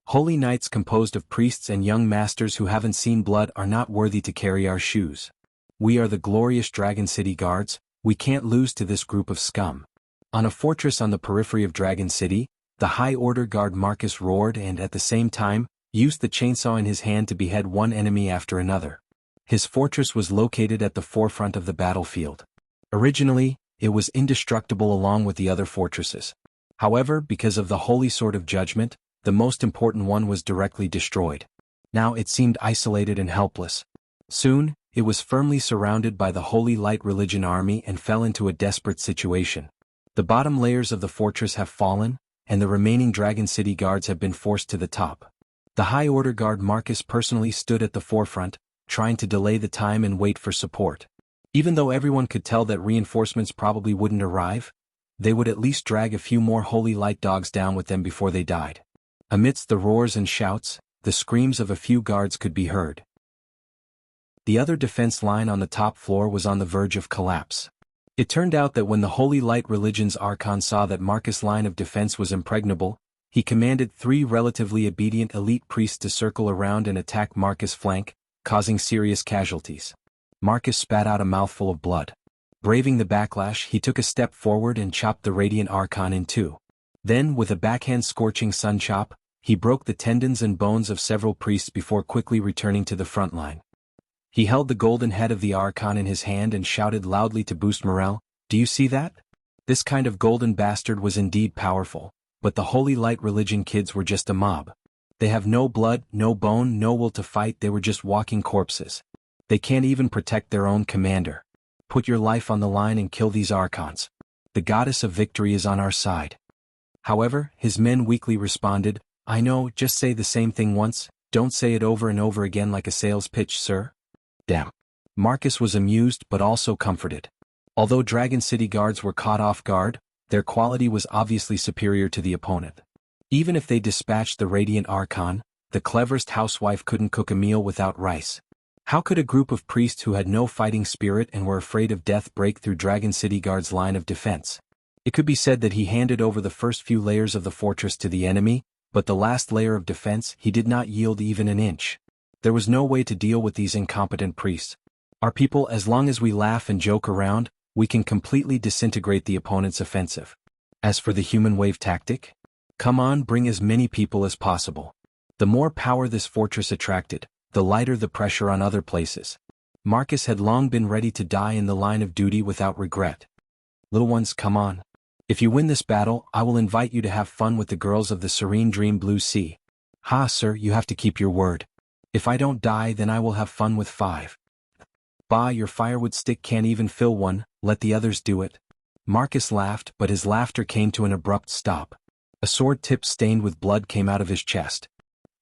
Holy knights composed of priests and young masters who haven't seen blood are not worthy to carry our shoes. We are the glorious Dragon City Guards, we can't lose to this group of scum. On a fortress on the periphery of Dragon City, the High Order Guard Marcus roared and at the same time, used the chainsaw in his hand to behead one enemy after another. His fortress was located at the forefront of the battlefield. Originally, it was indestructible along with the other fortresses. However, because of the Holy Sword of Judgment, the most important one was directly destroyed. Now it seemed isolated and helpless. Soon, it was firmly surrounded by the Holy Light Religion army and fell into a desperate situation. The bottom layers of the fortress have fallen, and the remaining Dragon City Guards have been forced to the top. The High Order Guard Marcus personally stood at the forefront, trying to delay the time and wait for support. Even though everyone could tell that reinforcements probably wouldn't arrive, they would at least drag a few more Holy Light dogs down with them before they died. Amidst the roars and shouts, the screams of a few guards could be heard. The other defense line on the top floor was on the verge of collapse. It turned out that when the Holy Light Religion's Archon saw that Marcus' line of defense was impregnable, he commanded 3 relatively obedient elite priests to circle around and attack Marcus' flank, causing serious casualties. Marcus spat out a mouthful of blood. Braving the backlash, he took a step forward and chopped the Radiant Archon in two. Then, with a backhand scorching sun chop, he broke the tendons and bones of several priests before quickly returning to the front line. He held the golden head of the Archon in his hand and shouted loudly to boost morale, "Do you see that? This kind of golden bastard was indeed powerful, but the Holy Light Religion kids were just a mob. They have no blood, no bone, no will to fight, they were just walking corpses. They can't even protect their own commander. Put your life on the line and kill these Archons. The goddess of victory is on our side." However, his men weakly responded, "I know, just say the same thing once, don't say it over and over again like a sales pitch, sir." Damn. Marcus was amused but also comforted. Although Dragon City guards were caught off guard, their quality was obviously superior to the opponent. Even if they dispatched the Radiant Archon, the cleverest housewife couldn't cook a meal without rice. How could a group of priests who had no fighting spirit and were afraid of death break through Dragon City guards' line of defense? It could be said that he handed over the first few layers of the fortress to the enemy, but the last layer of defense he did not yield even an inch. There was no way to deal with these incompetent priests. Our people, as long as we laugh and joke around, we can completely disintegrate the opponent's offensive. As for the human wave tactic? Come on, bring as many people as possible. The more power this fortress attracted, the lighter the pressure on other places. Marcus had long been ready to die in the line of duty without regret. Little ones, come on. If you win this battle, I will invite you to have fun with the girls of the serene dream blue sea. Ha, sir, you have to keep your word. If I don't die, then I will have fun with 5. Bah, your firewood stick can't even fill one, let the others do it. Marcus laughed, but his laughter came to an abrupt stop. A sword tip stained with blood came out of his chest.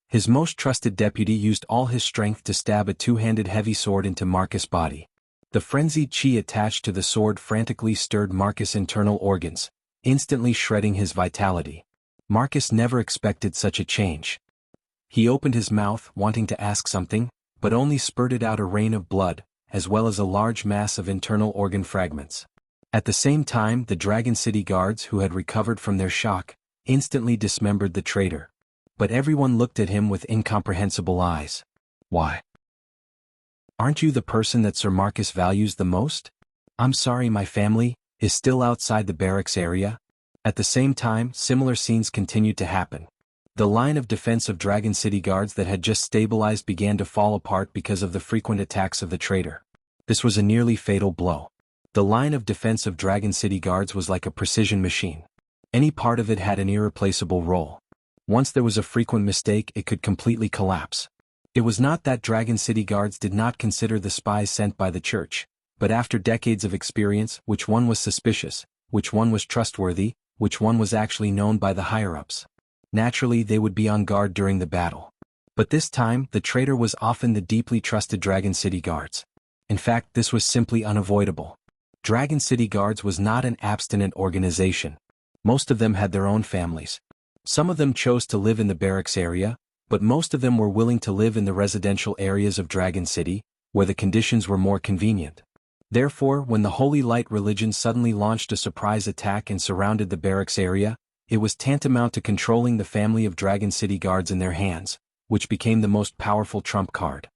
His most trusted deputy used all his strength to stab a two-handed heavy sword into Marcus' body. The frenzied chi attached to the sword frantically stirred Marcus' internal organs, instantly shredding his vitality. Marcus never expected such a change. He opened his mouth, wanting to ask something, but only spurted out a rain of blood, as well as a large mass of internal organ fragments. At the same time, the Dragon City guards who had recovered from their shock instantly dismembered the traitor. But everyone looked at him with incomprehensible eyes. Why? Aren't you the person that Sir Marcus values the most? I'm sorry, my family is still outside the barracks area. At the same time, similar scenes continued to happen. The line of defense of Dragon City guards that had just stabilized began to fall apart because of the frequent attacks of the traitor. This was a nearly fatal blow. The line of defense of Dragon City guards was like a precision machine. Any part of it had an irreplaceable role. Once there was a frequent mistake, it could completely collapse. It was not that Dragon City guards did not consider the spies sent by the church, but after decades of experience, which one was suspicious, which one was trustworthy, which one was actually known by the higher-ups. Naturally, they would be on guard during the battle. But this time, the traitor was often the deeply trusted Dragon City guards. In fact, this was simply unavoidable. Dragon City guards was not an abstinent organization. Most of them had their own families. Some of them chose to live in the barracks area, but most of them were willing to live in the residential areas of Dragon City, where the conditions were more convenient. Therefore, when the Holy Light religion suddenly launched a surprise attack and surrounded the barracks area, it was tantamount to controlling the family of Dragon City guards in their hands, which became the most powerful trump card.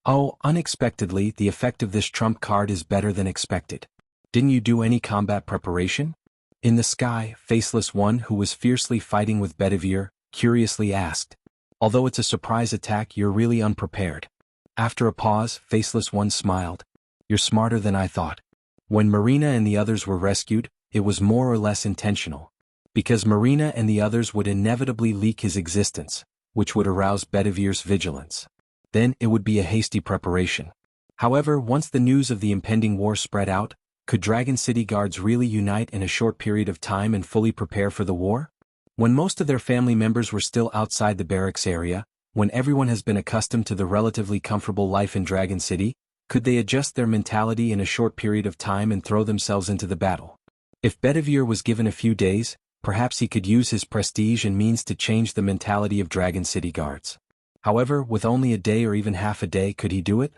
Oh, unexpectedly, the effect of this trump card is better than expected. Didn't you do any combat preparation? In the sky, Faceless One, who was fiercely fighting with Bedivere, curiously asked. Although it's a surprise attack, you're really unprepared. After a pause, Faceless One smiled. You're smarter than I thought. When Marina and the others were rescued, it was more or less intentional. Because Marina and the others would inevitably leak his existence, which would arouse Bedivere's vigilance. Then it would be a hasty preparation. However, once the news of the impending war spread out, could Dragon City guards really unite in a short period of time and fully prepare for the war? When most of their family members were still outside the barracks area, when everyone has been accustomed to the relatively comfortable life in Dragon City, could they adjust their mentality in a short period of time and throw themselves into the battle? If Bedivere was given a few days, perhaps he could use his prestige and means to change the mentality of Dragon City guards. However, with only a day or even half a day, could he do it?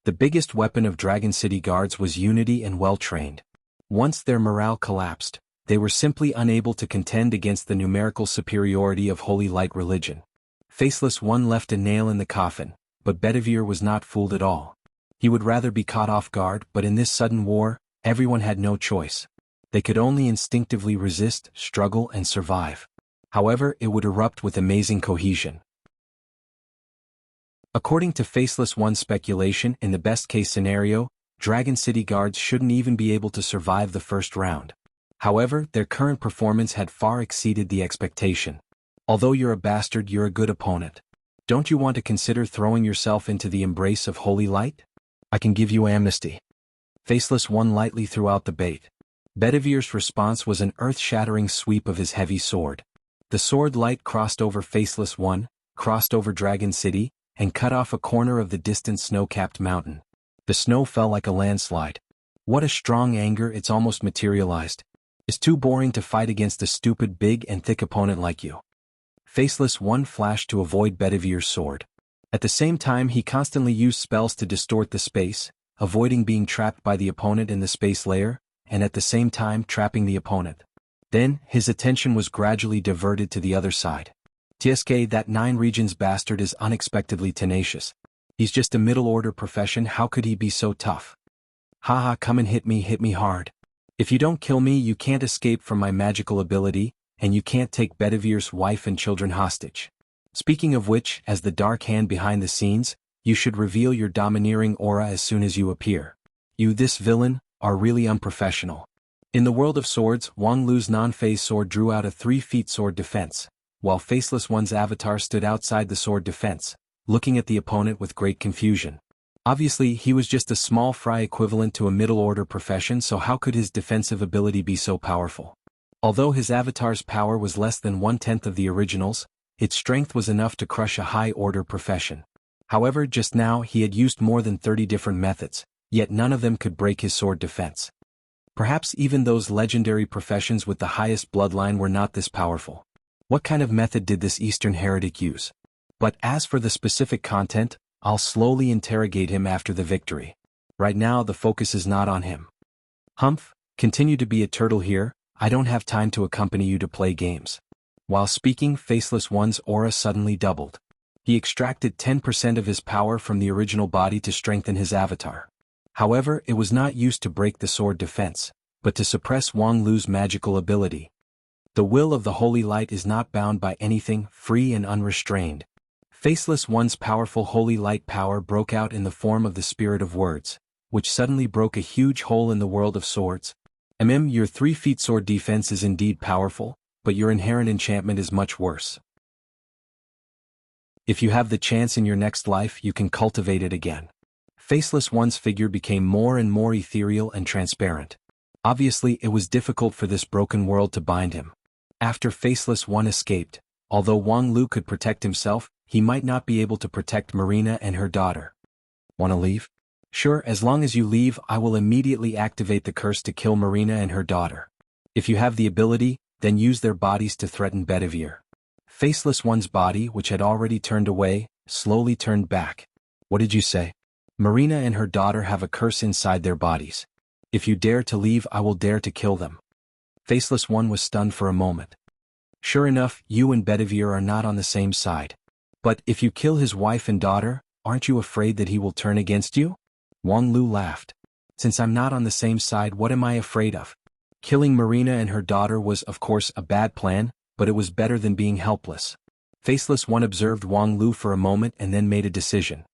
The biggest weapon of Dragon City guards was unity and well-trained. Once their morale collapsed, they were simply unable to contend against the numerical superiority of Holy Light religion. Faceless One left a nail in the coffin, but Bedivere was not fooled at all. He would rather be caught off guard, but in this sudden war, everyone had no choice. They could only instinctively resist, struggle, and survive. However, it would erupt with amazing cohesion. According to Faceless One's speculation, in the best-case scenario, Dragon City guards shouldn't even be able to survive the first round. However, their current performance had far exceeded the expectation. Although you're a bastard, you're a good opponent. Don't you want to consider throwing yourself into the embrace of Holy Light? I can give you amnesty. Faceless One lightly threw out the bait. Bedivere's response was an earth-shattering sweep of his heavy sword. The sword light crossed over Faceless One, crossed over Dragon City, and cut off a corner of the distant snow-capped mountain. The snow fell like a landslide. What a strong anger, it's almost materialized. It's too boring to fight against a stupid big and thick opponent like you. Faceless One flashed to avoid Bedivere's sword. At the same time he constantly used spells to distort the space, avoiding being trapped by the opponent in the space layer, and at the same time trapping the opponent. Then, his attention was gradually diverted to the other side. TSK, that 9 regions bastard is unexpectedly tenacious. He's just a middle-order profession, how could he be so tough? Haha, come and hit me hard. If you don't kill me you can't escape from my magical ability, and you can't take Bedivere's wife and children hostage. Speaking of which, as the dark hand behind the scenes, you should reveal your domineering aura as soon as you appear. You, this villain, are really unprofessional. In the world of swords, Wang Lu's non-phase sword drew out a 3-feet sword defense, while Faceless One's avatar stood outside the sword defense, looking at the opponent with great confusion. Obviously, he was just a small fry equivalent to a middle-order profession, so how could his defensive ability be so powerful? Although his avatar's power was less than 1/10 of the original's, its strength was enough to crush a high-order profession. However, just now he had used more than 30 different methods, yet none of them could break his sword defense. Perhaps even those legendary professions with the highest bloodline were not this powerful. What kind of method did this Eastern heretic use? But as for the specific content, I'll slowly interrogate him after the victory. Right now the focus is not on him. Humph, continue to be a turtle here, I don't have time to accompany you to play games. While speaking, Faceless One's aura suddenly doubled. He extracted 10% of his power from the original body to strengthen his avatar. However, it was not used to break the sword defense, but to suppress Wang Lu's magical ability. The will of the Holy Light is not bound by anything, free and unrestrained. Faceless One's powerful Holy Light power broke out in the form of the Spirit of Words, which suddenly broke a huge hole in the world of swords. Your 3-feet sword defense is indeed powerful, but your inherent enchantment is much worse. If you have the chance in your next life, you can cultivate it again. Faceless One's figure became more and more ethereal and transparent. Obviously, it was difficult for this broken world to bind him. After Faceless One escaped, although Wang Lu could protect himself, he might not be able to protect Marina and her daughter. Wanna leave? Sure, as long as you leave, I will immediately activate the curse to kill Marina and her daughter. If you have the ability, then use their bodies to threaten Bedivere. Faceless One's body, which had already turned away, slowly turned back. What did you say? Marina and her daughter have a curse inside their bodies. If you dare to leave, I will dare to kill them. Faceless One was stunned for a moment. Sure enough, you and Bedivere are not on the same side. But if you kill his wife and daughter, aren't you afraid that he will turn against you? Wang Lu laughed. Since I'm not on the same side, what am I afraid of? Killing Marina and her daughter was, of course, a bad plan, but it was better than being helpless. Faceless One observed Wang Lu for a moment and then made a decision.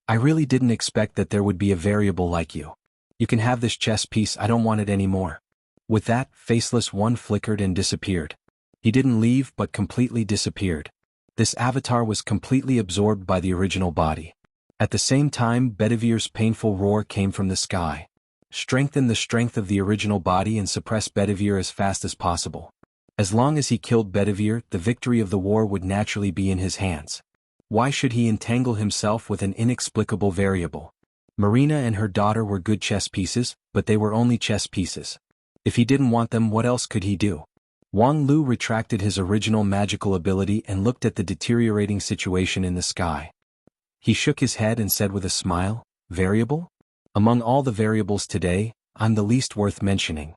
I really didn't expect that there would be a variable like you. You can have this chess piece, I don't want it anymore. With that, Faceless One flickered and disappeared. He didn't leave but completely disappeared. This avatar was completely absorbed by the original body. At the same time, Bedivere's painful roar came from the sky. Strengthen the strength of the original body and suppress Bedivere as fast as possible. As long as he killed Bedivere, the victory of the war would naturally be in his hands. Why should he entangle himself with an inexplicable variable? Marina and her daughter were good chess pieces, but they were only chess pieces. If he didn't want them, what else could he do? Wang Lu retracted his original magical ability and looked at the deteriorating situation in the sky. He shook his head and said with a smile, "Variable? Among all the variables today, I'm the least worth mentioning."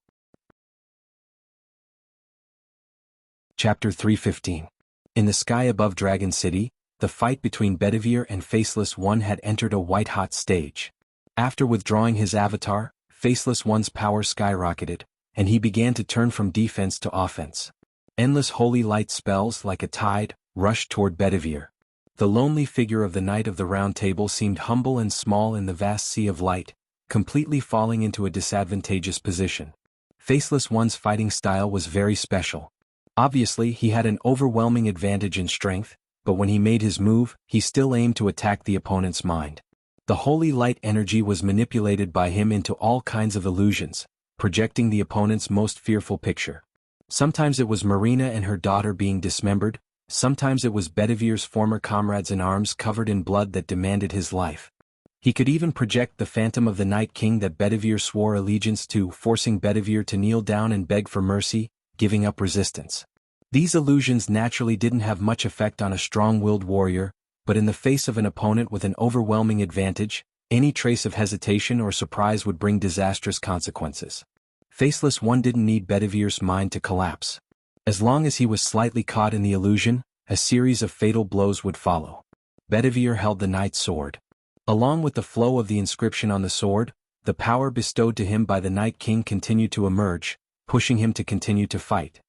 Chapter 315. In the sky above Dragon City, the fight between Bedivere and Faceless One had entered a white-hot stage. After withdrawing his avatar, Faceless One's power skyrocketed, and he began to turn from defense to offense. Endless holy light spells like a tide rushed toward Bedivere. The lonely figure of the Knight of the Round Table seemed humble and small in the vast sea of light, completely falling into a disadvantageous position. Faceless One's fighting style was very special. Obviously, he had an overwhelming advantage in strength, but when he made his move, he still aimed to attack the opponent's mind. The holy light energy was manipulated by him into all kinds of illusions, projecting the opponent's most fearful picture. Sometimes it was Marina and her daughter being dismembered, sometimes it was Bedivir's former comrades in arms covered in blood that demanded his life. He could even project the phantom of the Night King that Bedivere swore allegiance to, forcing Bedivere to kneel down and beg for mercy, giving up resistance. These illusions naturally didn't have much effect on a strong-willed warrior, but in the face of an opponent with an overwhelming advantage, any trace of hesitation or surprise would bring disastrous consequences. Faceless One didn't need Bedivire's mind to collapse. As long as he was slightly caught in the illusion, a series of fatal blows would follow. Bedivere held the knight's sword. Along with the flow of the inscription on the sword, the power bestowed to him by the Night King continued to emerge, pushing him to continue to fight.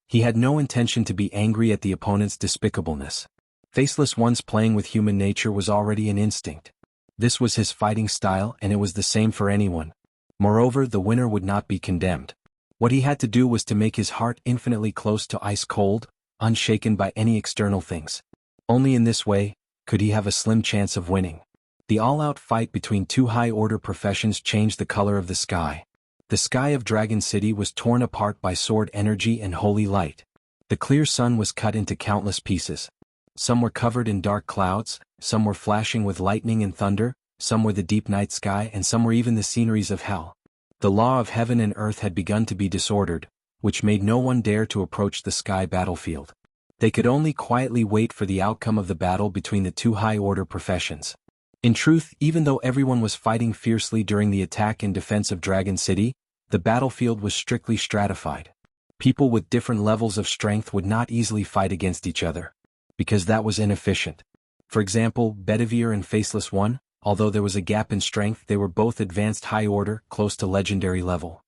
He had no intention to be angry at the opponent's despicableness. Faceless One's playing with human nature was already an instinct. This was his fighting style, and it was the same for anyone. Moreover, the winner would not be condemned. What he had to do was to make his heart infinitely close to ice cold, unshaken by any external things. Only in this way could he have a slim chance of winning. The all-out fight between two high-order professions changed the color of the sky. The sky of Dragon City was torn apart by sword energy and holy light. The clear sun was cut into countless pieces. Some were covered in dark clouds, some were flashing with lightning and thunder, some were the deep night sky, and some were even the sceneries of hell. The law of heaven and earth had begun to be disordered, which made no one dare to approach the sky battlefield. They could only quietly wait for the outcome of the battle between the two high-order professions. In truth, even though everyone was fighting fiercely during the attack and defense of Dragon City, the battlefield was strictly stratified. People with different levels of strength would not easily fight against each other, because that was inefficient. For example, Bedivere and Faceless One, although there was a gap in strength, they were both advanced high-order, close to legendary level.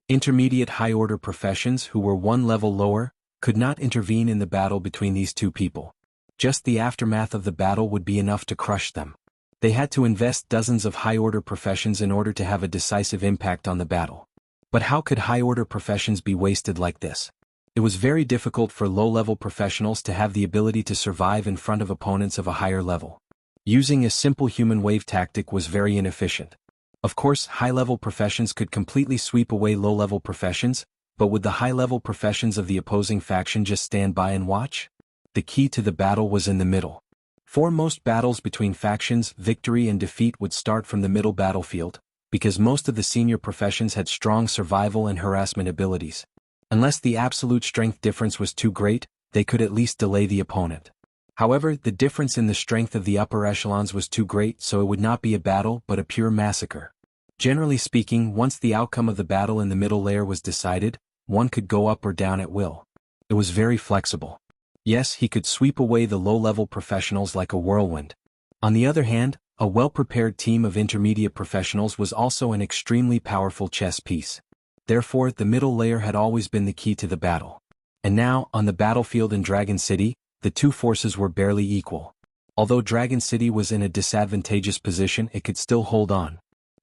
Intermediate high-order professions who were one level lower could not intervene in the battle between these two people. Just the aftermath of the battle would be enough to crush them. They had to invest dozens of high-order professions in order to have a decisive impact on the battle. But how could high-order professions be wasted like this? It was very difficult for low-level professionals to have the ability to survive in front of opponents of a higher level. Using a simple human wave tactic was very inefficient. Of course, high-level professions could completely sweep away low-level professions, but would the high-level professions of the opposing faction just stand by and watch? The key to the battle was in the middle. For most battles between factions, victory and defeat would start from the middle battlefield, because most of the senior professions had strong survival and harassment abilities. Unless the absolute strength difference was too great, they could at least delay the opponent. However, the difference in the strength of the upper echelons was too great, so it would not be a battle but a pure massacre. Generally speaking, once the outcome of the battle in the middle layer was decided, one could go up or down at will. It was very flexible. Yes, he could sweep away the low-level professionals like a whirlwind. On the other hand, a well-prepared team of intermediate professionals was also an extremely powerful chess piece. Therefore, the middle layer had always been the key to the battle. And now, on the battlefield in Dragon City, the two forces were barely equal. Although Dragon City was in a disadvantageous position, it could still hold on.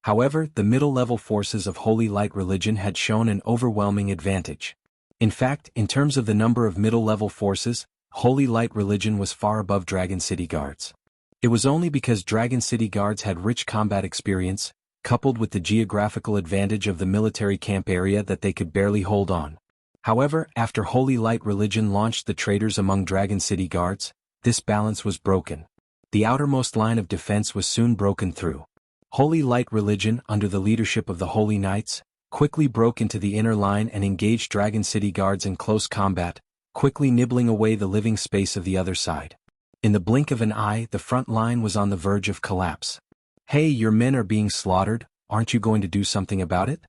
However, the middle-level forces of Holy Light Religion had shown an overwhelming advantage. In fact, in terms of the number of middle-level forces, Holy Light Religion was far above Dragon City Guards. It was only because Dragon City Guards had rich combat experience, coupled with the geographical advantage of the military camp area, that they could barely hold on. However, after Holy Light Religion launched the traitors among Dragon City Guards, this balance was broken. The outermost line of defense was soon broken through. Holy Light Religion, under the leadership of the Holy Knights, quickly broke into the inner line and engaged Dragon City Guards in close combat, quickly nibbling away the living space of the other side. In the blink of an eye, the front line was on the verge of collapse. "Hey, your men are being slaughtered, aren't you going to do something about it?"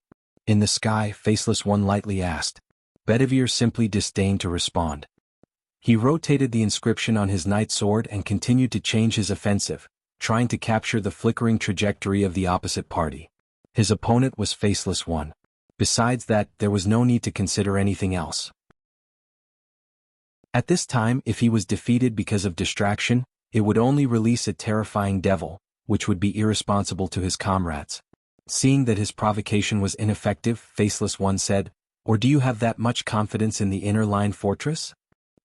In the sky, Faceless One lightly asked. Bedivere simply disdained to respond. He rotated the inscription on his knight sword and continued to change his offensive, trying to capture the flickering trajectory of the opposite party. His opponent was Faceless One. Besides that, there was no need to consider anything else. At this time, if he was defeated because of distraction, it would only release a terrifying devil, which would be irresponsible to his comrades. Seeing that his provocation was ineffective, Faceless One said, "Or do you have that much confidence in the inner line fortress?"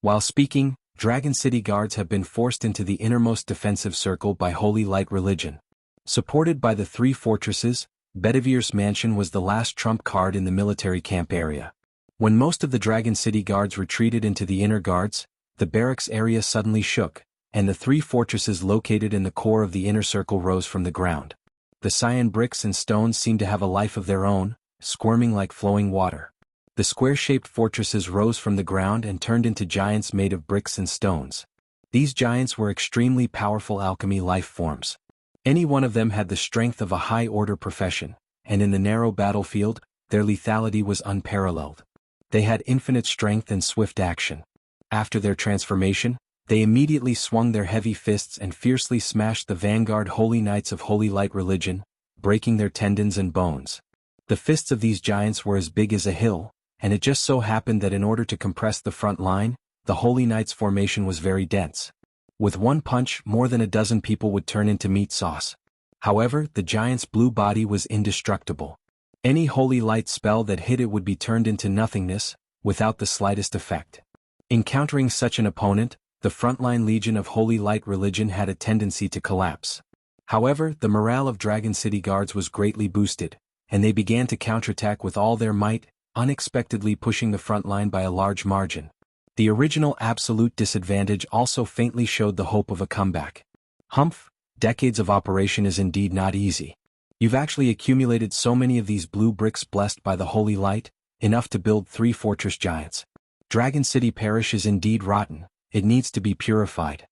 While speaking, Dragon City Guards have been forced into the innermost defensive circle by Holy Light Religion. Supported by the three fortresses, Bedivire's mansion was the last trump card in the military camp area. When most of the Dragon City guards retreated into the inner guards, the barracks area suddenly shook, and the three fortresses located in the core of the inner circle rose from the ground. The cyan bricks and stones seemed to have a life of their own, squirming like flowing water. The square-shaped fortresses rose from the ground and turned into giants made of bricks and stones. These giants were extremely powerful alchemy life forms. Any one of them had the strength of a high-order profession, and in the narrow battlefield, their lethality was unparalleled. They had infinite strength and swift action. After their transformation, they immediately swung their heavy fists and fiercely smashed the vanguard holy knights of Holy Light religion, breaking their tendons and bones. The fists of these giants were as big as a hill, and it just so happened that in order to compress the front line, the Holy Knights' formation was very dense. With one punch, more than a dozen people would turn into meat sauce. However, the giant's blue body was indestructible. Any Holy Light spell that hit it would be turned into nothingness, without the slightest effect. Encountering such an opponent, the frontline legion of Holy Light religion had a tendency to collapse. However, the morale of Dragon City guards was greatly boosted, and they began to counterattack with all their might, unexpectedly pushing the front line by a large margin. The original absolute disadvantage also faintly showed the hope of a comeback. Humph, decades of operation is indeed not easy. You've actually accumulated so many of these blue bricks blessed by the Holy Light, enough to build 3 fortress giants. Dragon City Parish is indeed rotten, it needs to be purified.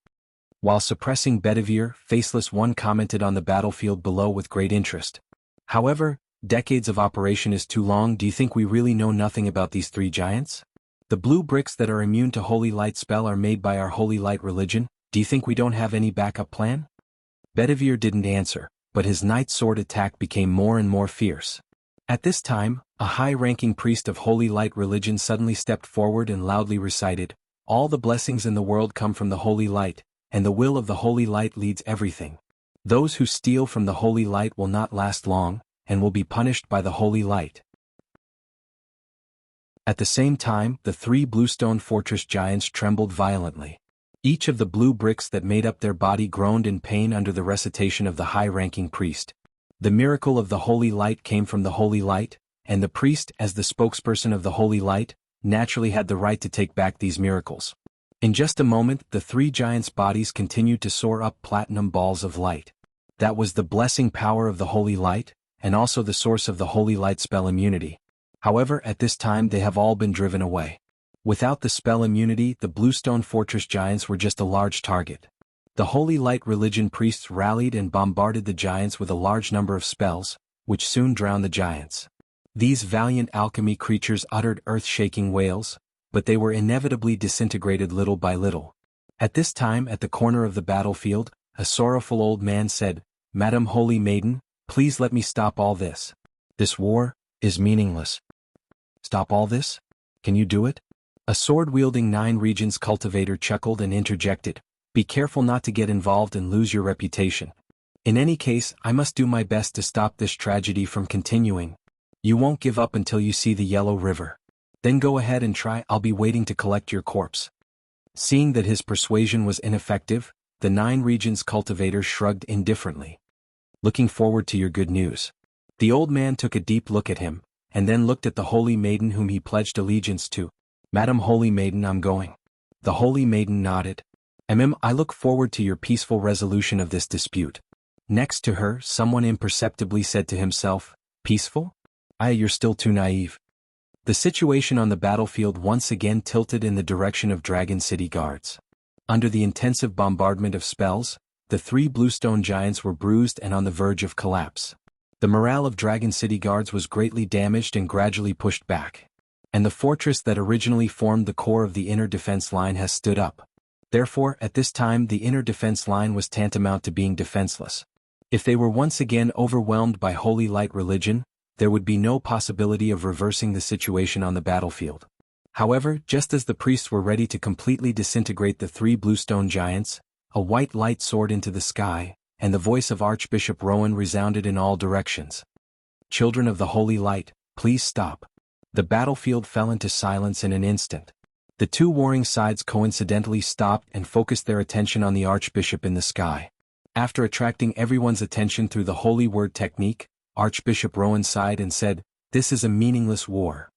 While suppressing Bedivere, Faceless One commented on the battlefield below with great interest. However, decades of operation is too long. Do you think we really know nothing about these 3 giants? The blue bricks that are immune to Holy Light spell are made by our Holy Light religion. Do you think we don't have any backup plan? Bedivere didn't answer, but his knight sword attack became more and more fierce. At this time, a high-ranking priest of Holy Light religion suddenly stepped forward and loudly recited, "All the blessings in the world come from the Holy Light, and the will of the Holy Light leads everything. Those who steal from the Holy Light will not last long, and will be punished by the Holy Light." At the same time, the 3 bluestone fortress giants trembled violently. Each of the blue bricks that made up their body groaned in pain under the recitation of the high-ranking priest. The miracle of the Holy Light came from the Holy Light, and the priest, as the spokesperson of the Holy Light, naturally had the right to take back these miracles. In just a moment, the 3 giants' bodies continued to soar up platinum balls of light. That was the blessing power of the Holy Light, and also the source of the Holy Light spell immunity. However, at this time they have all been driven away. Without the spell immunity, the bluestone fortress giants were just a large target. The Holy Light religion priests rallied and bombarded the giants with a large number of spells, which soon drowned the giants. These valiant alchemy creatures uttered earth-shaking wails, but they were inevitably disintegrated little by little. At this time, at the corner of the battlefield, a sorrowful old man said, "Madam Holy Maiden, please let me stop all this. This war is meaningless." "Stop all this? Can you do it?" A sword-wielding 9 regions cultivator chuckled and interjected, "Be careful not to get involved and lose your reputation. In any case, I must do my best to stop this tragedy from continuing. You won't give up until you see the Yellow River. Then go ahead and try. I'll be waiting to collect your corpse." Seeing that his persuasion was ineffective, the 9 regions cultivator shrugged indifferently. "Looking forward to your good news." The old man took a deep look at him, and then looked at the Holy Maiden whom he pledged allegiance to. "Madam Holy Maiden, I'm going." The Holy Maiden nodded. I look forward to your peaceful resolution of this dispute." Next to her, someone imperceptibly said to himself, "Peaceful? You're still too naive." The situation on the battlefield once again tilted in the direction of Dragon City guards. Under the intensive bombardment of spells, the 3 bluestone giants were bruised and on the verge of collapse. The morale of Dragon City guards was greatly damaged and gradually pushed back. And the fortress that originally formed the core of the inner defense line has stood up. Therefore, at this time the inner defense line was tantamount to being defenseless. If they were once again overwhelmed by Holy Light religion, there would be no possibility of reversing the situation on the battlefield. However, just as the priests were ready to completely disintegrate the 3 bluestone giants, a white light soared into the sky, and the voice of Archbishop Rowan resounded in all directions. "Children of the Holy Light, please stop." The battlefield fell into silence in an instant. The 2 warring sides coincidentally stopped and focused their attention on the Archbishop in the sky. After attracting everyone's attention through the holy word technique, Archbishop Rowan sighed and said, "This is a meaningless war.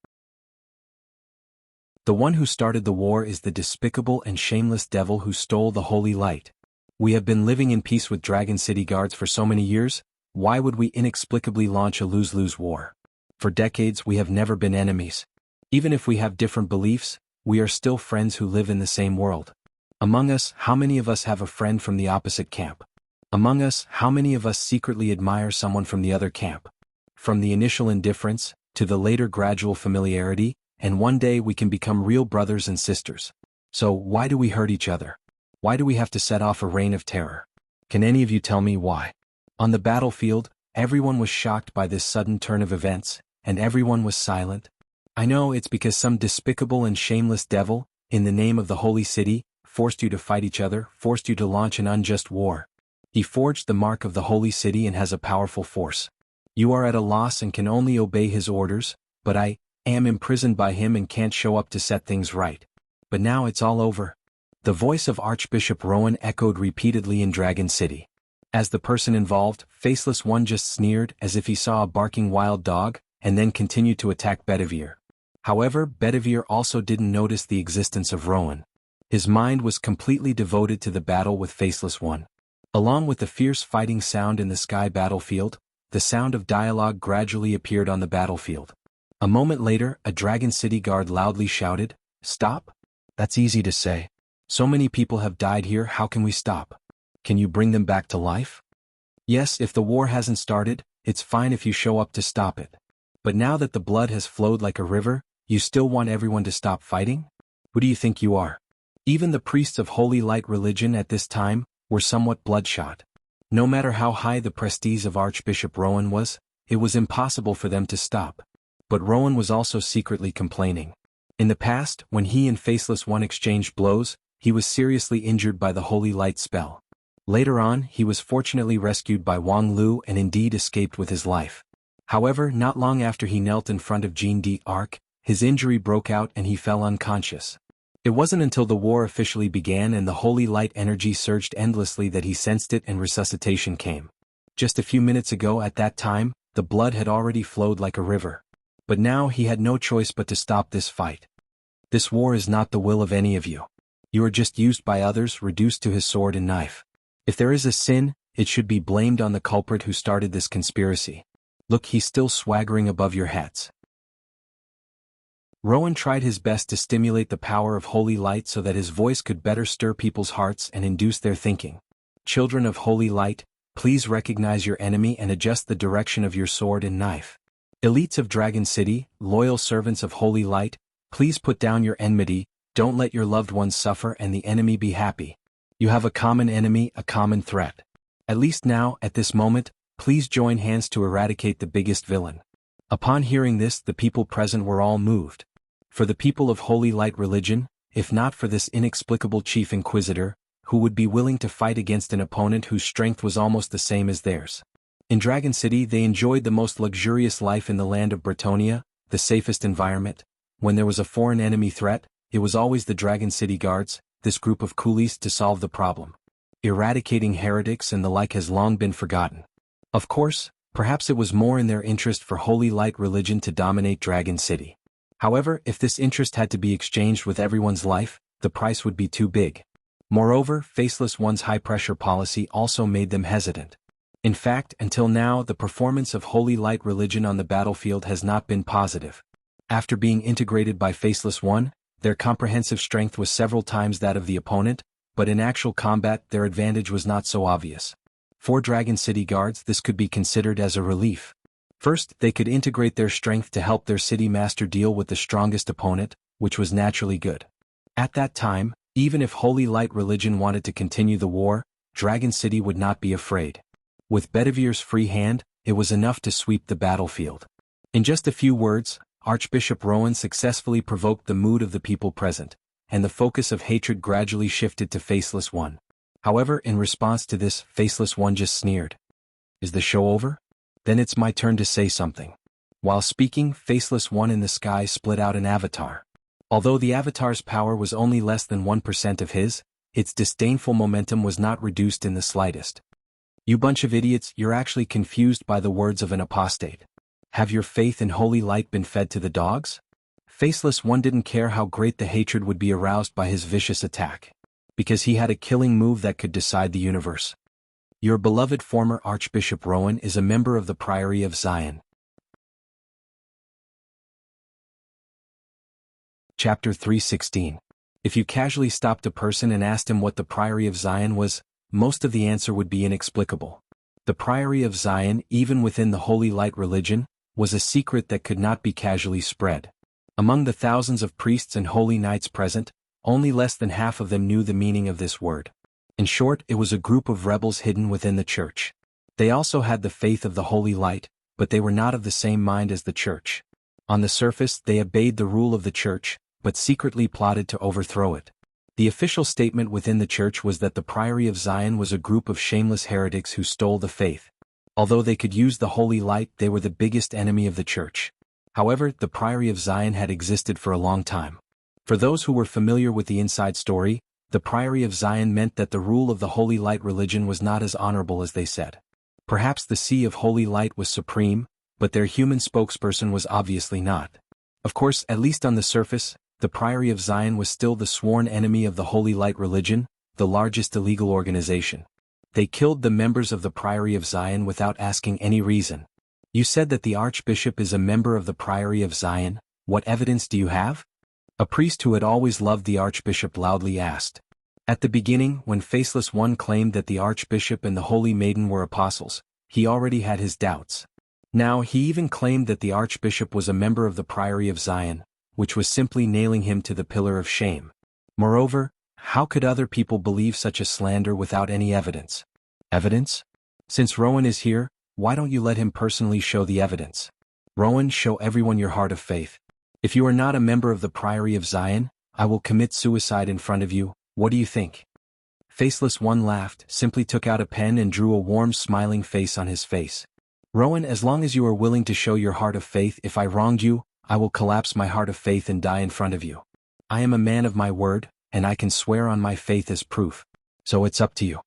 The one who started the war is the despicable and shameless devil who stole the holy light. We have been living in peace with Dragon City guards for so many years, why would we inexplicably launch a lose-lose war? For decades we have never been enemies. Even if we have different beliefs, we are still friends who live in the same world. Among us, how many of us have a friend from the opposite camp? Among us, how many of us secretly admire someone from the other camp? From the initial indifference, to the later gradual familiarity, and one day we can become real brothers and sisters. So why do we hurt each other? Why do we have to set off a reign of terror? Can any of you tell me why? On the battlefield, everyone was shocked by this sudden turn of events, and everyone was silent. I know it's because some despicable and shameless devil, in the name of the holy city, forced you to fight each other, forced you to launch an unjust war. He forged the mark of the holy city and has a powerful force. You are at a loss and can only obey his orders, but I am imprisoned by him and can't show up to set things right. But now it's all over. The voice of Archbishop Rowan echoed repeatedly in Dragon City. As the person involved, Faceless One just sneered as if he saw a barking wild dog, and then continued to attack Bedivere. However, Bedivere also didn't notice the existence of Rowan. His mind was completely devoted to the battle with Faceless One. Along with the fierce fighting sound in the sky battlefield, the sound of dialogue gradually appeared on the battlefield. A moment later, a Dragon City guard loudly shouted, "Stop? That's easy to say. So many people have died here, how can we stop? Can you bring them back to life? Yes, if the war hasn't started, it's fine if you show up to stop it. But now that the blood has flowed like a river, you still want everyone to stop fighting? Who do you think you are?" Even the priests of Holy Light religion at this time were somewhat bloodshot. No matter how high the prestige of Archbishop Rowan was, it was impossible for them to stop. But Rowan was also secretly complaining. In the past, when he and Faceless One exchanged blows, he was seriously injured by the Holy Light spell. Later on, he was fortunately rescued by Wang Lu and indeed escaped with his life. However, not long after he knelt in front of Jean d'Arc, his injury broke out and he fell unconscious. It wasn't until the war officially began and the Holy Light energy surged endlessly that he sensed it and resuscitation came. Just a few minutes ago at that time, the blood had already flowed like a river. But now he had no choice but to stop this fight. This war is not the will of any of you. You are just used by others, reduced to his sword and knife. If there is a sin, it should be blamed on the culprit who started this conspiracy. Look, he's still swaggering above your heads. Rowan tried his best to stimulate the power of Holy Light so that his voice could better stir people's hearts and induce their thinking. Children of Holy Light, please recognize your enemy and adjust the direction of your sword and knife. Elites of Dragon City, loyal servants of Holy Light, please put down your enmity, don't let your loved ones suffer and the enemy be happy. You have a common enemy, a common threat. At least now, at this moment, please join hands to eradicate the biggest villain. Upon hearing this, the people present were all moved. For the people of Holy Light religion, if not for this inexplicable chief inquisitor, who would be willing to fight against an opponent whose strength was almost the same as theirs. In Dragon City they enjoyed the most luxurious life in the land of Bretonia, the safest environment. When there was a foreign enemy threat, it was always the Dragon City guards, this group of coolies, to solve the problem. Eradicating heretics and the like has long been forgotten. Of course, perhaps it was more in their interest for Holy Light religion to dominate Dragon City. However, if this interest had to be exchanged with everyone's life, the price would be too big. Moreover, Faceless One's high-pressure policy also made them hesitant. In fact, until now the performance of Holy Light religion on the battlefield has not been positive. After being integrated by Faceless One, their comprehensive strength was several times that of the opponent, but in actual combat their advantage was not so obvious. For Dragon City guards this could be considered as a relief. First, they could integrate their strength to help their city master deal with the strongest opponent, which was naturally good. At that time, even if Holy Light religion wanted to continue the war, Dragon City would not be afraid. With Bedivere's free hand, it was enough to sweep the battlefield. In just a few words, Archbishop Rowan successfully provoked the mood of the people present, and the focus of hatred gradually shifted to Faceless One. However, in response to this, Faceless One just sneered. Is the show over? Then it's my turn to say something. While speaking, Faceless One in the sky split out an avatar. Although the avatar's power was only less than 1% of his, its disdainful momentum was not reduced in the slightest. You bunch of idiots, you're actually confused by the words of an apostate. Have your faith in Holy Light been fed to the dogs? Faceless One didn't care how great the hatred would be aroused by his vicious attack, because he had a killing move that could decide the universe. Your beloved former Archbishop Rowan is a member of the Priory of Zion. Chapter 3:16. If you casually stopped a person and asked him what the Priory of Zion was, most of the answer would be inexplicable. The Priory of Zion, even within the Holy Light religion, was a secret that could not be casually spread. Among the thousands of priests and holy knights present, only less than half of them knew the meaning of this word. In short, it was a group of rebels hidden within the church. They also had the faith of the Holy Light, but they were not of the same mind as the church. On the surface, they obeyed the rule of the church, but secretly plotted to overthrow it. The official statement within the church was that the Priory of Zion was a group of shameless heretics who stole the faith. Although they could use the Holy Light, they were the biggest enemy of the church. However, the Priory of Zion had existed for a long time. For those who were familiar with the inside story, the Priory of Zion meant that the rule of the Holy Light religion was not as honorable as they said. Perhaps the Sea of Holy Light was supreme, but their human spokesperson was obviously not. Of course, at least on the surface, the Priory of Zion was still the sworn enemy of the Holy Light religion, the largest illegal organization. They killed the members of the Priory of Zion without asking any reason. You said that the Archbishop is a member of the Priory of Zion. What evidence do you have? A priest who had always loved the Archbishop loudly asked. At the beginning, when Faceless One claimed that the Archbishop and the Holy Maiden were apostles, he already had his doubts. Now he even claimed that the Archbishop was a member of the Priory of Zion, which was simply nailing him to the pillar of shame. Moreover, how could other people believe such a slander without any evidence? Evidence? Since Rowan is here, why don't you let him personally show the evidence? Rowan, show everyone your heart of faith. If you are not a member of the Priory of Zion, I will commit suicide in front of you. What do you think? Faceless One laughed, simply took out a pen and drew a warm smiling face on his face. Rowan, as long as you are willing to show your heart of faith, if I wronged you, I will collapse my heart of faith and die in front of you. I am a man of my word, and I can swear on my faith as proof. So it's up to you.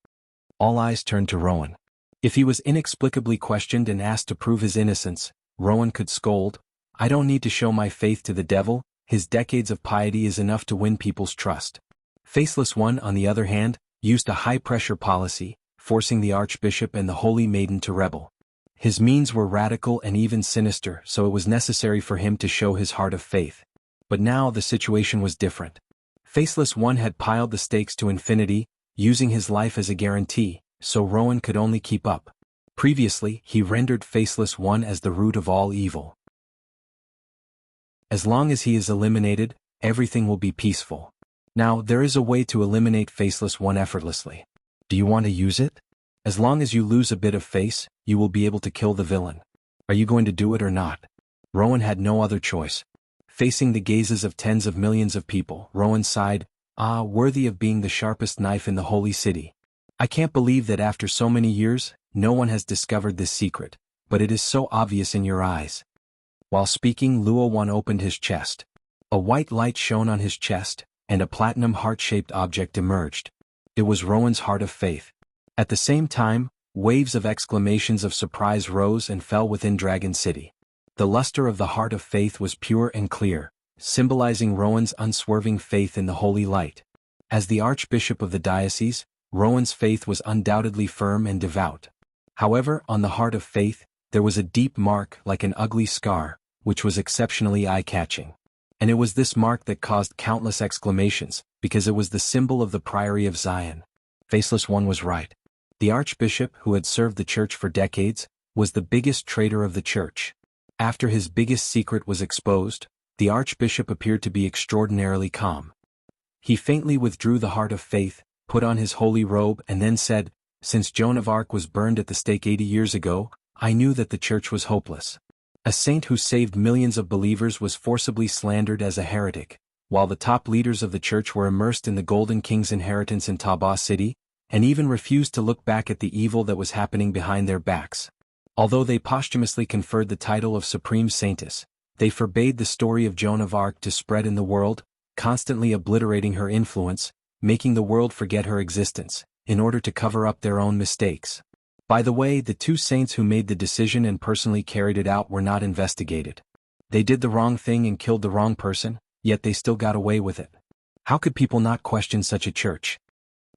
All eyes turned to Rowan. If he was inexplicably questioned and asked to prove his innocence, Rowan could scold. I don't need to show my faith to the devil, his decades of piety is enough to win people's trust. Faceless One, on the other hand, used a high-pressure policy, forcing the Archbishop and the Holy Maiden to rebel. His means were radical and even sinister, so it was necessary for him to show his heart of faith. But now the situation was different. Faceless One had piled the stakes to infinity, using his life as a guarantee, so Rowan could only keep up. Previously, he rendered Faceless One as the root of all evil. As long as he is eliminated, everything will be peaceful. Now, there is a way to eliminate Faceless One effortlessly. Do you want to use it? As long as you lose a bit of face, you will be able to kill the villain. Are you going to do it or not? Rowan had no other choice. Facing the gazes of tens of millions of people, Rowan sighed, worthy of being the sharpest knife in the holy city. I can't believe that after so many years, no one has discovered this secret, but it is so obvious in your eyes. While speaking, Luo Wan opened his chest. A white light shone on his chest, and a platinum heart-shaped object emerged. It was Rowan's heart of faith. At the same time, waves of exclamations of surprise rose and fell within Dragon City. The luster of the heart of faith was pure and clear, symbolizing Rowan's unswerving faith in the holy light. As the Archbishop of the diocese, Rowan's faith was undoubtedly firm and devout. However, on the heart of faith, there was a deep mark like an ugly scar, which was exceptionally eye-catching. And it was this mark that caused countless exclamations, because it was the symbol of the Priory of Zion. Faceless One was right. The Archbishop, who had served the church for decades, was the biggest traitor of the church. After his biggest secret was exposed, the Archbishop appeared to be extraordinarily calm. He faintly withdrew the heart of faith, put on his holy robe and then said, "Since Joan of Arc was burned at the stake 80 years ago, I knew that the church was hopeless. A saint who saved millions of believers was forcibly slandered as a heretic, while the top leaders of the church were immersed in the Golden King's inheritance in Taba City, and even refused to look back at the evil that was happening behind their backs. Although they posthumously conferred the title of Supreme Saintess, they forbade the story of Joan of Arc to spread in the world, constantly obliterating her influence, making the world forget her existence, in order to cover up their own mistakes. By the way, the two saints who made the decision and personally carried it out were not investigated. They did the wrong thing and killed the wrong person, yet they still got away with it. How could people not question such a church?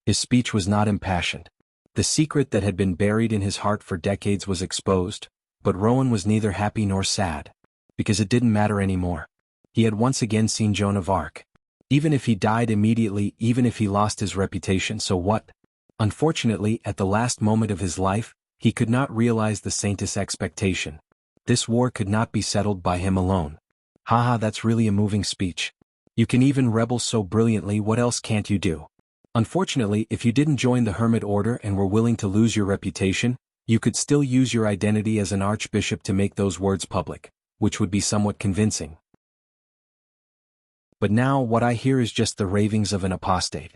His speech was not impassioned. The secret that had been buried in his heart for decades was exposed, but Rowan was neither happy nor sad. Because it didn't matter anymore. He had once again seen Joan of Arc. Even if he died immediately, even if he lost his reputation, so what? Unfortunately, at the last moment of his life, he could not realize the saintess' expectation. This war could not be settled by him alone. Haha, that's really a moving speech. You can even rebel so brilliantly, what else can't you do? Unfortunately, if you didn't join the Hermit Order and were willing to lose your reputation, you could still use your identity as an archbishop to make those words public, which would be somewhat convincing. But now what I hear is just the ravings of an apostate.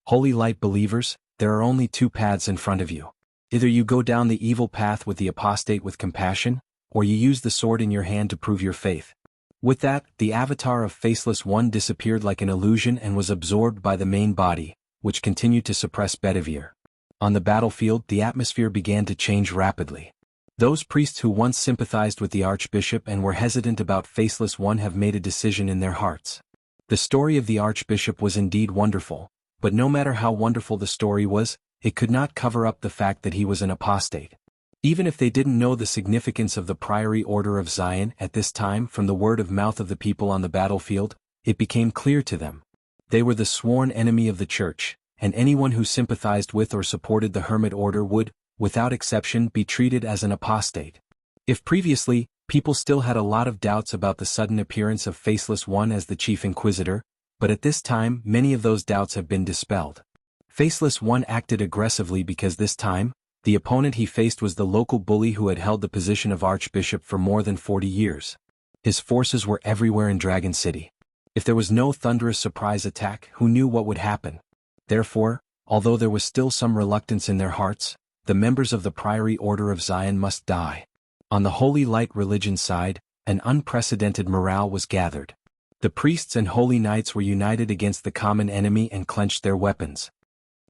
Holy light believers, there are only two paths in front of you. Either you go down the evil path with the apostate with compassion, or you use the sword in your hand to prove your faith. With that, the avatar of Faceless One disappeared like an illusion and was absorbed by the main body, which continued to suppress Bedivere. On the battlefield, the atmosphere began to change rapidly. Those priests who once sympathized with the archbishop and were hesitant about Faceless One have made a decision in their hearts. The story of the archbishop was indeed wonderful, but no matter how wonderful the story was, it could not cover up the fact that he was an apostate. Even if they didn't know the significance of the Priory Order of Zion at this time from the word of mouth of the people on the battlefield, it became clear to them. They were the sworn enemy of the church, and anyone who sympathized with or supported the Hermit Order would, without exception, be treated as an apostate. If previously, people still had a lot of doubts about the sudden appearance of Faceless One as the chief inquisitor, but at this time many of those doubts have been dispelled. Faceless One acted aggressively because this time, the opponent he faced was the local bully who had held the position of archbishop for more than 40 years. His forces were everywhere in Dragon City. If there was no thunderous surprise attack, who knew what would happen? Therefore, although there was still some reluctance in their hearts, the members of the Priory Order of Zion must die. On the Holy Light religion side, an unprecedented morale was gathered. The priests and holy knights were united against the common enemy and clenched their weapons.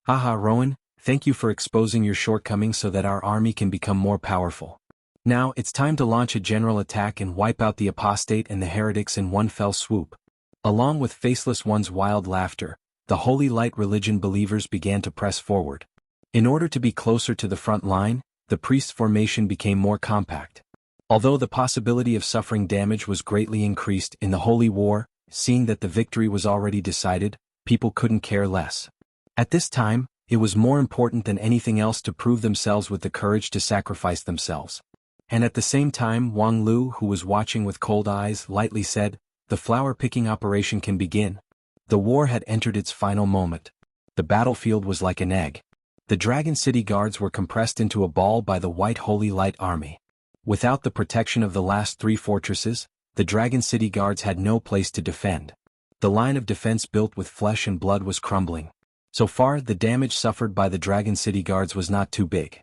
Haha, Rowan, thank you for exposing your shortcomings so that our army can become more powerful. Now it's time to launch a general attack and wipe out the apostate and the heretics in one fell swoop. Along with Faceless One's wild laughter, the Holy Light religion believers began to press forward. In order to be closer to the front line, the priest's formation became more compact. Although the possibility of suffering damage was greatly increased in the Holy War, seeing that the victory was already decided, people couldn't care less. At this time, it was more important than anything else to prove themselves with the courage to sacrifice themselves. And at the same time, Wang Lu, who was watching with cold eyes, lightly said, "The flower-picking operation can begin." The war had entered its final moment. The battlefield was like an egg. The Dragon City guards were compressed into a ball by the White Holy Light Army. Without the protection of the last three fortresses, the Dragon City guards had no place to defend. The line of defense built with flesh and blood was crumbling. So far, the damage suffered by the Dragon City guards was not too big.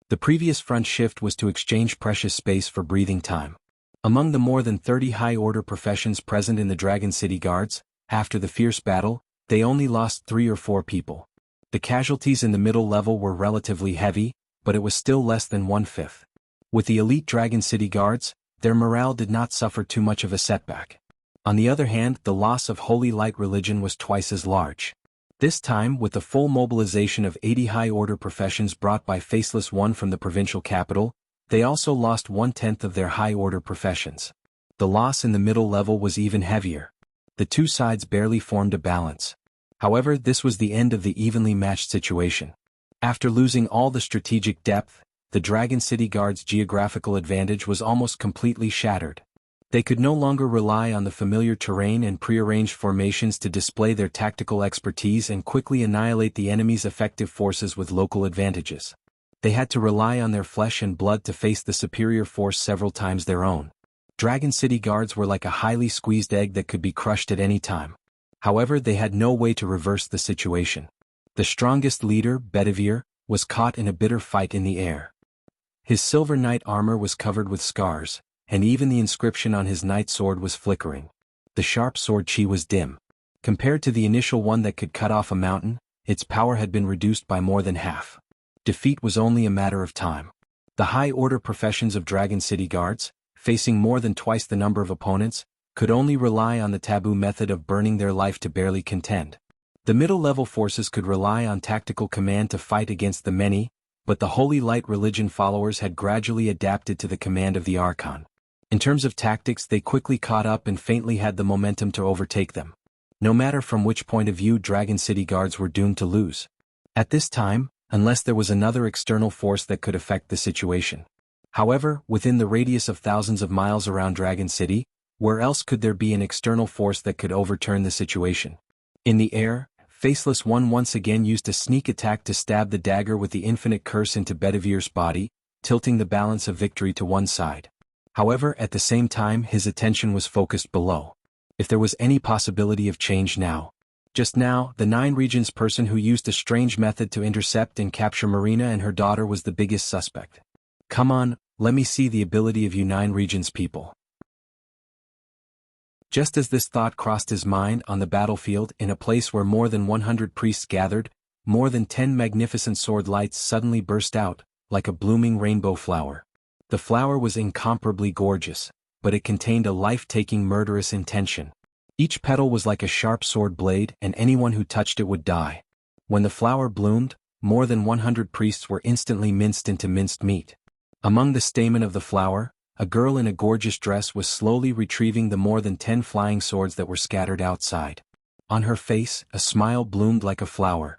The previous front shift was to exchange precious space for breathing time. Among the more than 30 high-order professions present in the Dragon City Guards, after the fierce battle, they only lost 3 or 4 people. The casualties in the middle level were relatively heavy, but it was still less than 1/5. With the elite Dragon City Guards, their morale did not suffer too much of a setback. On the other hand, the loss of Holy Light religion was twice as large. This time, with the full mobilization of 80 high-order professions brought by Faceless One from the provincial capital, they also lost 1/10 of their high-order professions. The loss in the middle level was even heavier. The two sides barely formed a balance. However, this was the end of the evenly matched situation. After losing all the strategic depth, the Dragon City Guards' geographical advantage was almost completely shattered. They could no longer rely on the familiar terrain and prearranged formations to display their tactical expertise and quickly annihilate the enemy's effective forces with local advantages. They had to rely on their flesh and blood to face the superior force several times their own. Dragon City Guards were like a highly squeezed egg that could be crushed at any time. However, they had no way to reverse the situation. The strongest leader, Bedivere, was caught in a bitter fight in the air. His silver knight armor was covered with scars, and even the inscription on his knight sword was flickering. The sharp sword chi was dim. Compared to the initial one that could cut off a mountain, its power had been reduced by more than half. Defeat was only a matter of time. The high-order professions of Dragon City Guards, facing more than twice the number of opponents, could only rely on the taboo method of burning their life to barely contend. The middle-level forces could rely on tactical command to fight against the many, but the Holy Light religion followers had gradually adapted to the command of the Archon. In terms of tactics, they quickly caught up and faintly had the momentum to overtake them. No matter from which point of view, Dragon City guards were doomed to lose. At this time, unless there was another external force that could affect the situation. However, within the radius of thousands of miles around Dragon City, where else could there be an external force that could overturn the situation? In the air, Faceless One once again used a sneak attack to stab the dagger with the infinite curse into Bedivir's body, tilting the balance of victory to one side. However, at the same time, his attention was focused below. If there was any possibility of change now. Just now, the Nine Regions person who used a strange method to intercept and capture Marina and her daughter was the biggest suspect. Come on, let me see the ability of you Nine Regions people. Just as this thought crossed his mind, on the battlefield, in a place where more than 100 priests gathered, more than 10 magnificent sword lights suddenly burst out, like a blooming rainbow flower. The flower was incomparably gorgeous, but it contained a life-taking murderous intention. Each petal was like a sharp sword blade, and anyone who touched it would die. When the flower bloomed, more than 100 priests were instantly minced into minced meat. Among the stamen of the flower, a girl in a gorgeous dress was slowly retrieving the more than 10 flying swords that were scattered outside. On her face, a smile bloomed like a flower.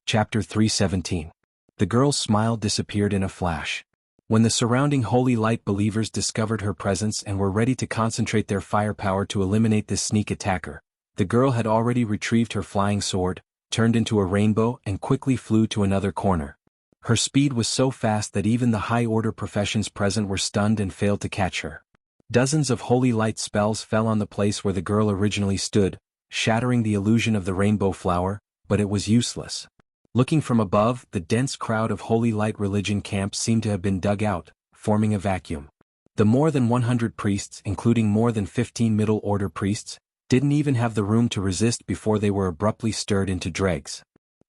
Chapter 317. The girl's smile disappeared in a flash. When the surrounding Holy Light believers discovered her presence and were ready to concentrate their firepower to eliminate this sneak attacker, the girl had already retrieved her flying sword, turned into a rainbow, and quickly flew to another corner. Her speed was so fast that even the high-order professions present were stunned and failed to catch her. Dozens of Holy Light spells fell on the place where the girl originally stood, shattering the illusion of the rainbow flower, but it was useless. Looking from above, the dense crowd of Holy Light religion camps seemed to have been dug out, forming a vacuum. The more than 100 priests, including more than 15 middle-order priests, didn't even have the room to resist before they were abruptly stirred into dregs.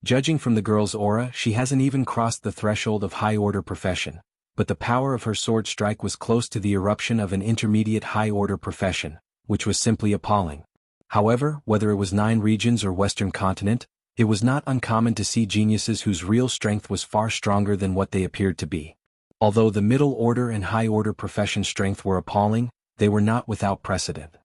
Judging from the girl's aura, she hasn't even crossed the threshold of high-order profession, but the power of her sword strike was close to the eruption of an intermediate high-order profession, which was simply appalling. However, whether it was Nine Regions or Western Continent, it was not uncommon to see geniuses whose real strength was far stronger than what they appeared to be. Although the middle-order and high-order profession strength were appalling, they were not without precedent.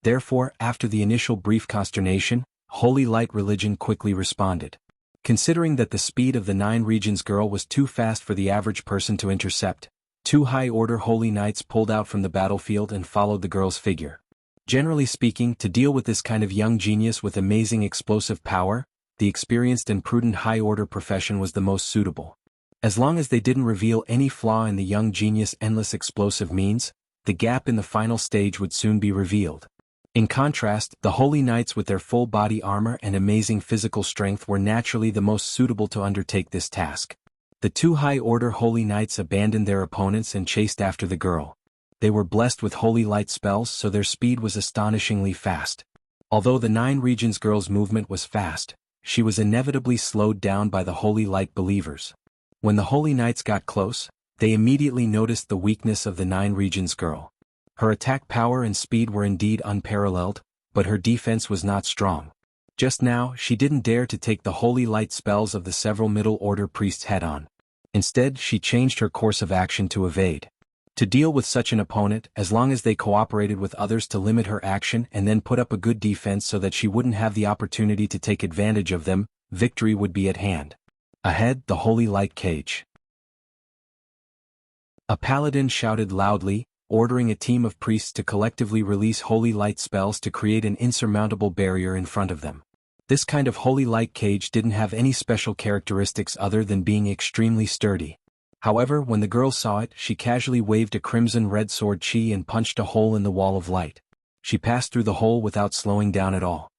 Therefore, after the initial brief consternation, Holy Light religion quickly responded. Considering that the speed of the Nine Regions girl was too fast for the average person to intercept, 2 high-order Holy Knights pulled out from the battlefield and followed the girl's figure. Generally speaking, to deal with this kind of young genius with amazing explosive power, the experienced and prudent high-order profession was the most suitable. As long as they didn't reveal any flaw in the young genius' endless explosive means, the gap in the final stage would soon be revealed. In contrast, the Holy Knights with their full body armor and amazing physical strength were naturally the most suitable to undertake this task. The 2 high-order Holy Knights abandoned their opponents and chased after the girl. They were blessed with Holy Light spells, so their speed was astonishingly fast. Although the Nine Regions girl's movement was fast, she was inevitably slowed down by the Holy Light believers. When the Holy Knights got close, they immediately noticed the weakness of the Nine Regions girl. Her attack power and speed were indeed unparalleled, but her defense was not strong. Just now, she didn't dare to take the Holy Light spells of the several middle-order priests head-on. Instead, she changed her course of action to evade. To deal with such an opponent, as long as they cooperated with others to limit her action and then put up a good defense so that she wouldn't have the opportunity to take advantage of them, victory would be at hand. Ahead, the Holy Light cage. A paladin shouted loudly, ordering a team of priests to collectively release Holy Light spells to create an insurmountable barrier in front of them. This kind of Holy Light cage didn't have any special characteristics other than being extremely sturdy. However, when the girl saw it, she casually waved a crimson-red sword chi and punched a hole in the wall of light. She passed through the hole without slowing down at all.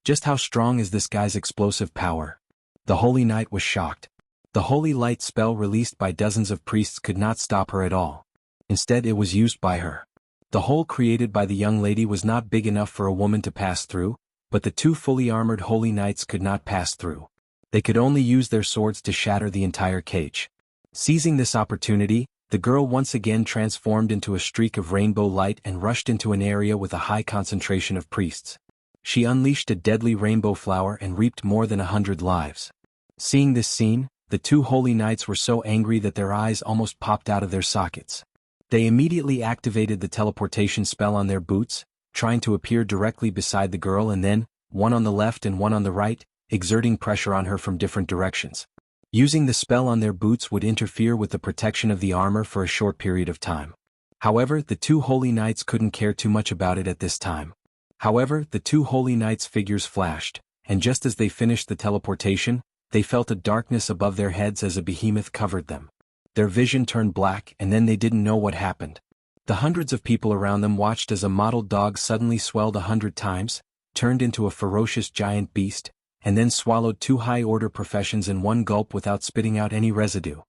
Just how strong is this guy's explosive power? The Holy Knight was shocked. The Holy Light spell released by dozens of priests could not stop her at all. Instead, it was used by her. The hole created by the young lady was not big enough for a woman to pass through, but the 2 fully armored Holy Knights could not pass through. They could only use their swords to shatter the entire cage. Seizing this opportunity, the girl once again transformed into a streak of rainbow light and rushed into an area with a high concentration of priests. She unleashed a deadly rainbow flower and reaped more than 100 lives. Seeing this scene, the two holy knights were so angry that their eyes almost popped out of their sockets. They immediately activated the teleportation spell on their boots, trying to appear directly beside the girl and then, one on the left and one on the right, exerting pressure on her from different directions. Using the spell on their boots would interfere with the protection of the armor for a short period of time. However, the two holy knights couldn't care too much about it at this time. However, the two holy knights' figures flashed, and just as they finished the teleportation, they felt a darkness above their heads as a behemoth covered them. Their vision turned black and then they didn't know what happened. The hundreds of people around them watched as a mottled dog suddenly swelled 100 times, turned into a ferocious giant beast, and then swallowed 2 high-order professions in one gulp without spitting out any residue.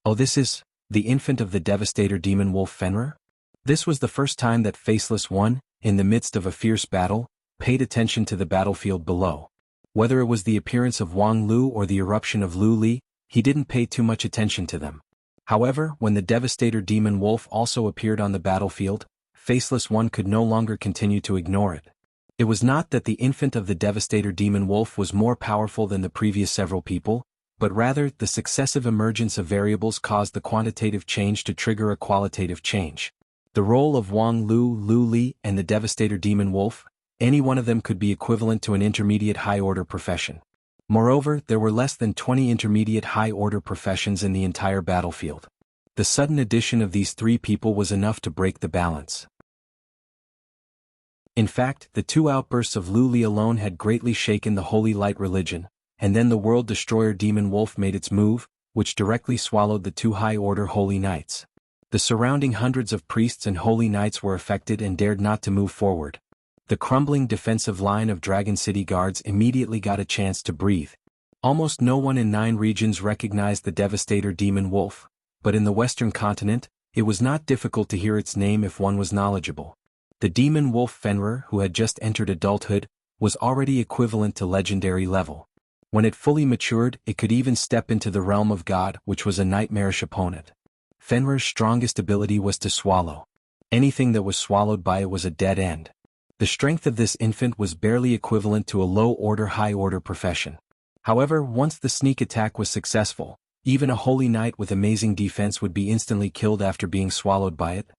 Oh, this is the infant of the devastator demon wolf Fenrir? This was the first time that Faceless One, in the midst of a fierce battle, paid attention to the battlefield below. Whether it was the appearance of Wang Lu or the eruption of Lu Li, he didn't pay too much attention to them. However, when the devastator demon wolf also appeared on the battlefield, Faceless One could no longer continue to ignore it. It was not that the infant of the devastator demon wolf was more powerful than the previous several people, but rather the successive emergence of variables caused the quantitative change to trigger a qualitative change. The role of Wang Lu, Lu Li, and the devastator demon wolf, any one of them could be equivalent to an intermediate high-order profession. Moreover, there were less than 20 intermediate high-order professions in the entire battlefield. The sudden addition of these 3 people was enough to break the balance. In fact, the 2 outbursts of Lu Li alone had greatly shaken the Holy Light religion, and then the World Destroyer Demon Wolf made its move, which directly swallowed the 2 high-order Holy Knights. The surrounding hundreds of priests and Holy Knights were affected and dared not to move forward. The crumbling defensive line of Dragon City guards immediately got a chance to breathe. Almost no one in 9 regions recognized the devastator demon wolf, but in the Western continent, it was not difficult to hear its name if one was knowledgeable. The demon wolf Fenrir, who had just entered adulthood, was already equivalent to legendary level. When it fully matured, it could even step into the realm of God, which was a nightmarish opponent. Fenrir's strongest ability was to swallow. Anything that was swallowed by it was a dead end. The strength of this infant was barely equivalent to a low-order high-order profession. However, once the sneak attack was successful, even a holy knight with amazing defense would be instantly killed after being swallowed by it.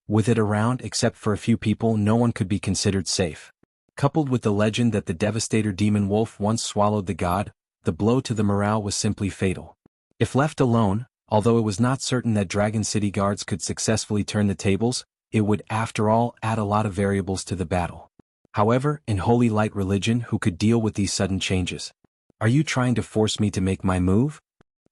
With it around, except for a few people, no one could be considered safe. Coupled with the legend that the devastator demon wolf once swallowed the god, the blow to the morale was simply fatal. If left alone, although it was not certain that Dragon City guards could successfully turn the tables, it would, after all, add a lot of variables to the battle. However, in Holy Light religion, who could deal with these sudden changes? Are you trying to force me to make my move?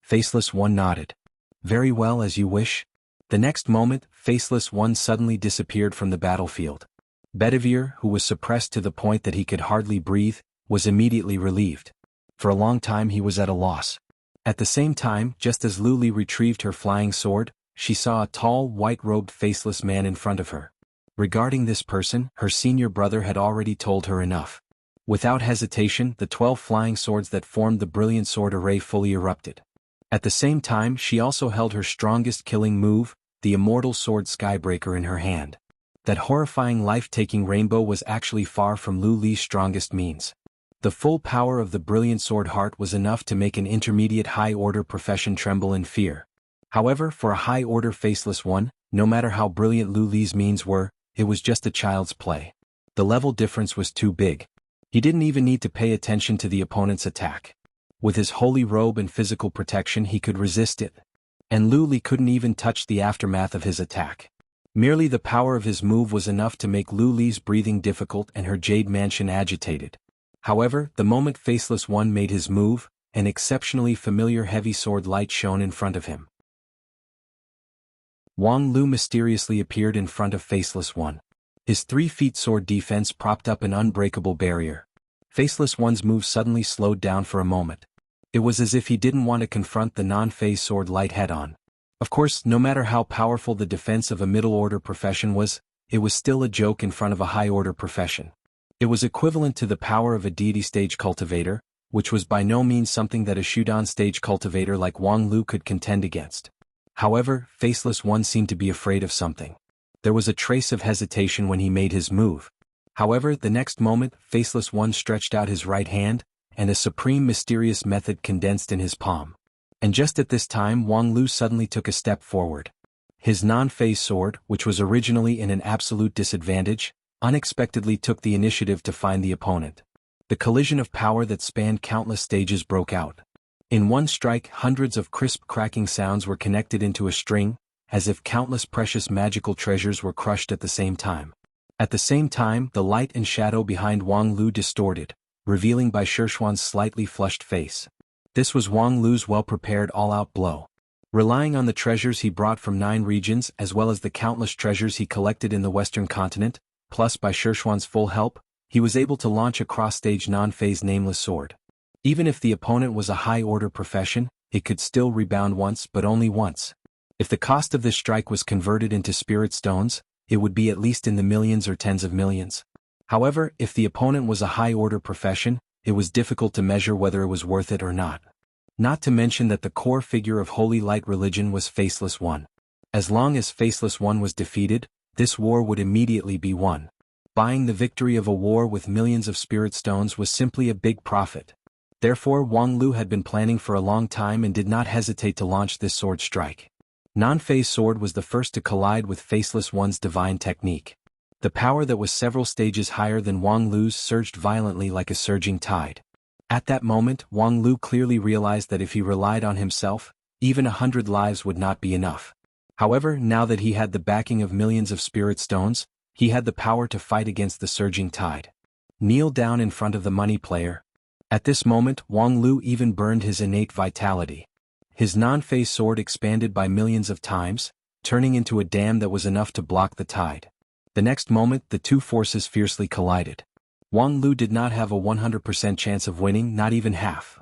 Faceless One nodded. Very well, as you wish. The next moment, Faceless One suddenly disappeared from the battlefield. Bedivere, who was suppressed to the point that he could hardly breathe, was immediately relieved. For a long time he was at a loss. At the same time, just as Lu Li retrieved her flying sword, she saw a tall, white-robed faceless man in front of her. Regarding this person, her senior brother had already told her enough. Without hesitation, the 12 flying swords that formed the brilliant sword array fully erupted. At the same time, she also held her strongest killing move, the immortal sword Skybreaker, in her hand. That horrifying life-taking rainbow was actually far from Lu Li's strongest means. The full power of the brilliant sword heart was enough to make an intermediate high-order profession tremble in fear. However, for a high-order Faceless One, no matter how brilliant Lu Li's means were, it was just a child's play. The level difference was too big. He didn't even need to pay attention to the opponent's attack. With his holy robe and physical protection he could resist it. And Lu Li couldn't even touch the aftermath of his attack. Merely the power of his move was enough to make Lu Li's breathing difficult and her jade mansion agitated. However, the moment Faceless One made his move, an exceptionally familiar heavy sword light shone in front of him. Wang Lu mysteriously appeared in front of Faceless One. His 3-feet sword defense propped up an unbreakable barrier. Faceless One's move suddenly slowed down for a moment. It was as if he didn't want to confront the non-phase sword light head-on. Of course, no matter how powerful the defense of a middle-order profession was, it was still a joke in front of a high-order profession. It was equivalent to the power of a deity stage cultivator, which was by no means something that a Shudan stage cultivator like Wang Lu could contend against. However, Faceless One seemed to be afraid of something. There was a trace of hesitation when he made his move. However, the next moment, Faceless One stretched out his right hand, and a supreme mysterious method condensed in his palm. And just at this time, Wang Lu suddenly took a step forward. His non-phase sword, which was originally in an absolute disadvantage, unexpectedly took the initiative to find the opponent. The collision of power that spanned countless stages broke out. In one strike, hundreds of crisp cracking sounds were connected into a string, as if countless precious magical treasures were crushed at the same time. At the same time, the light and shadow behind Wang Lu distorted, revealing Bai Shishuan's slightly flushed face. This was Wang Lu's well-prepared all-out blow. Relying on the treasures he brought from 9 regions as well as the countless treasures he collected in the Western continent, plus Bai Shishuan's full help, he was able to launch a cross-stage non-phase nameless sword. Even if the opponent was a high-order profession, it could still rebound once but only once. If the cost of this strike was converted into spirit stones, it would be at least in the millions or tens of millions. However, if the opponent was a high-order profession, it was difficult to measure whether it was worth it or not. Not to mention that the core figure of Holy Light religion was Faceless One. As long as Faceless One was defeated, this war would immediately be won. Buying the victory of a war with millions of spirit stones was simply a big profit. Therefore, Wang Lu had been planning for a long time and did not hesitate to launch this sword strike. Non-phase sword was the first to collide with Faceless One's divine technique. The power that was several stages higher than Wang Lu's surged violently like a surging tide. At that moment, Wang Lu clearly realized that if he relied on himself, even 100 lives would not be enough. However, now that he had the backing of millions of spirit stones, he had the power to fight against the surging tide. Kneel down in front of the money player. At this moment, Wang Lu even burned his innate vitality. His non-phase sword expanded by millions of times, turning into a dam that was enough to block the tide. The next moment, the two forces fiercely collided. Wang Lu did not have a 100% chance of winning, not even half.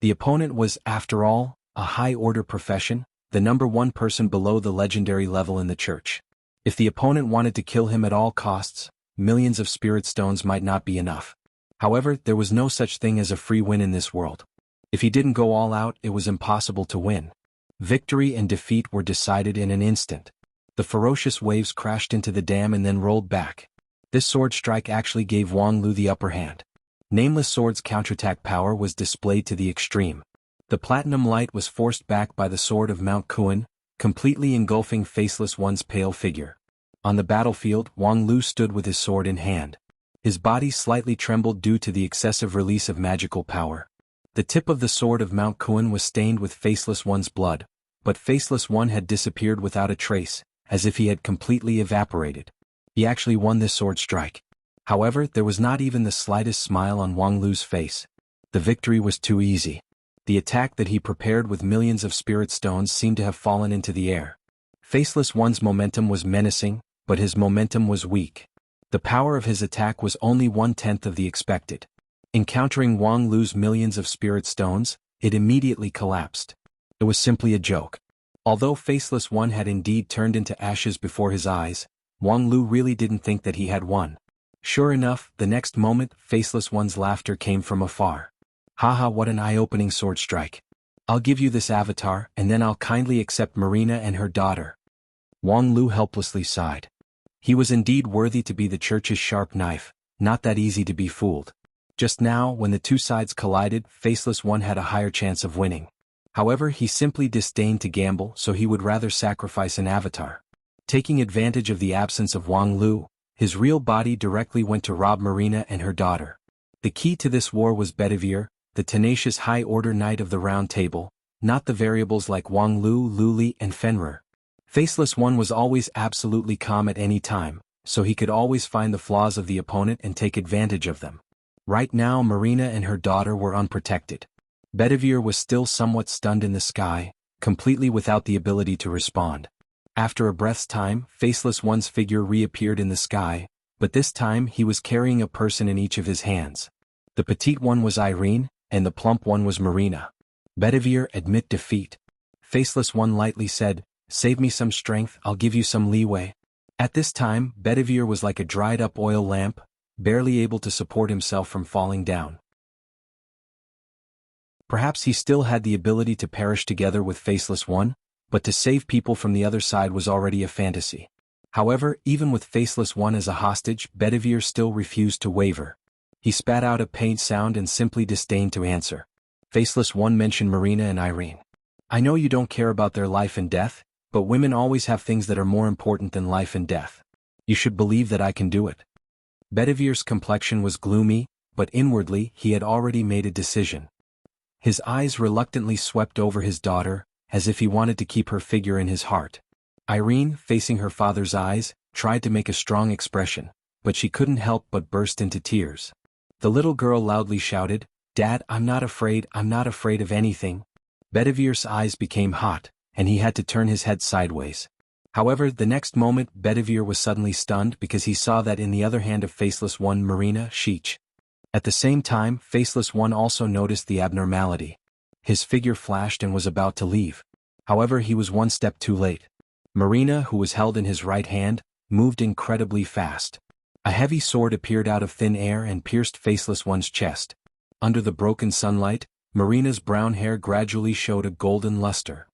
The opponent was, after all, a high-order profession, the #1 person below the legendary level in the church. If the opponent wanted to kill him at all costs, millions of spirit stones might not be enough. However, there was no such thing as a free win in this world. If he didn't go all out, it was impossible to win. Victory and defeat were decided in an instant. The ferocious waves crashed into the dam and then rolled back. This sword strike actually gave Wang Lu the upper hand. Nameless Sword's counterattack power was displayed to the extreme. The platinum light was forced back by the sword of Mount Kuan, completely engulfing Faceless One's pale figure. On the battlefield, Wang Lu stood with his sword in hand. His body slightly trembled due to the excessive release of magical power. The tip of the sword of Mount Kuan was stained with Faceless One's blood, but Faceless One had disappeared without a trace, as if he had completely evaporated. He actually won this sword strike. However, there was not even the slightest smile on Wang Lu's face. The victory was too easy. The attack that he prepared with millions of spirit stones seemed to have fallen into the air. Faceless One's momentum was menacing, but his momentum was weak. The power of his attack was only 1/10 of the expected. Encountering Wang Lu's millions of spirit stones, it immediately collapsed. It was simply a joke. Although Faceless One had indeed turned into ashes before his eyes, Wang Lu really didn't think that he had won. Sure enough, the next moment, Faceless One's laughter came from afar. Haha, what an eye-opening sword strike. I'll give you this avatar, and then I'll kindly accept Marina and her daughter. Wang Lu helplessly sighed. He was indeed worthy to be the church's sharp knife, not that easy to be fooled. Just now, when the two sides collided, Faceless One had a higher chance of winning. However, he simply disdained to gamble, so he would rather sacrifice an avatar. Taking advantage of the absence of Wang Lu, his real body directly went to rob Marina and her daughter. The key to this war was Bedivere, the tenacious high-order knight of the Round Table, not the variables like Wang Lu, Luli, and Fenrir. Faceless One was always absolutely calm at any time, so he could always find the flaws of the opponent and take advantage of them. Right now, Marina and her daughter were unprotected. Bedivere was still somewhat stunned in the sky, completely without the ability to respond. After a breath's time, Faceless One's figure reappeared in the sky, but this time he was carrying a person in each of his hands. The petite one was Irene, and the plump one was Marina. Bedivere, admit defeat. Faceless One lightly said, save me some strength, I'll give you some leeway. At this time, Bedivere was like a dried-up oil lamp, barely able to support himself from falling down. Perhaps he still had the ability to perish together with Faceless One, but to save people from the other side was already a fantasy. However, even with Faceless One as a hostage, Bedivere still refused to waver. He spat out a pained sound and simply disdained to answer. Faceless One mentioned Marina and Irene. I know you don't care about their life and death, but women always have things that are more important than life and death. You should believe that I can do it. Bedivere's complexion was gloomy, but inwardly he had already made a decision. His eyes reluctantly swept over his daughter, as if he wanted to keep her figure in his heart. Irene, facing her father's eyes, tried to make a strong expression, but she couldn't help but burst into tears. The little girl loudly shouted, "Dad, I'm not afraid of anything." Bedivere's eyes became hot, and he had to turn his head sideways. However, the next moment Bedivere was suddenly stunned because he saw that in the other hand of Faceless One Marina Sheech. At the same time, Faceless One also noticed the abnormality. His figure flashed and was about to leave. However, he was one step too late. Marina, who was held in his right hand, moved incredibly fast. A heavy sword appeared out of thin air and pierced Faceless One's chest. Under the broken sunlight, Marina's brown hair gradually showed a golden luster.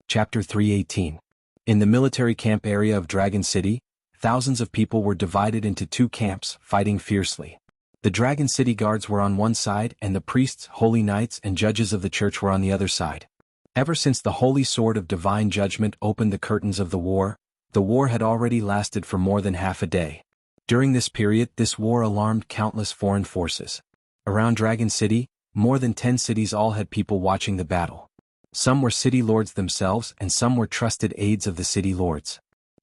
Chapter 318. In the military camp area of Dragon City, thousands of people were divided into two camps, fighting fiercely. The Dragon City guards were on one side and the priests, holy knights and judges of the church were on the other side. Ever since the holy sword of divine judgment opened the curtains of the war had already lasted for more than half a day. During this period, this war alarmed countless foreign forces. Around Dragon City, more than 10 cities all had people watching the battle. Some were city lords themselves and some were trusted aides of the city lords.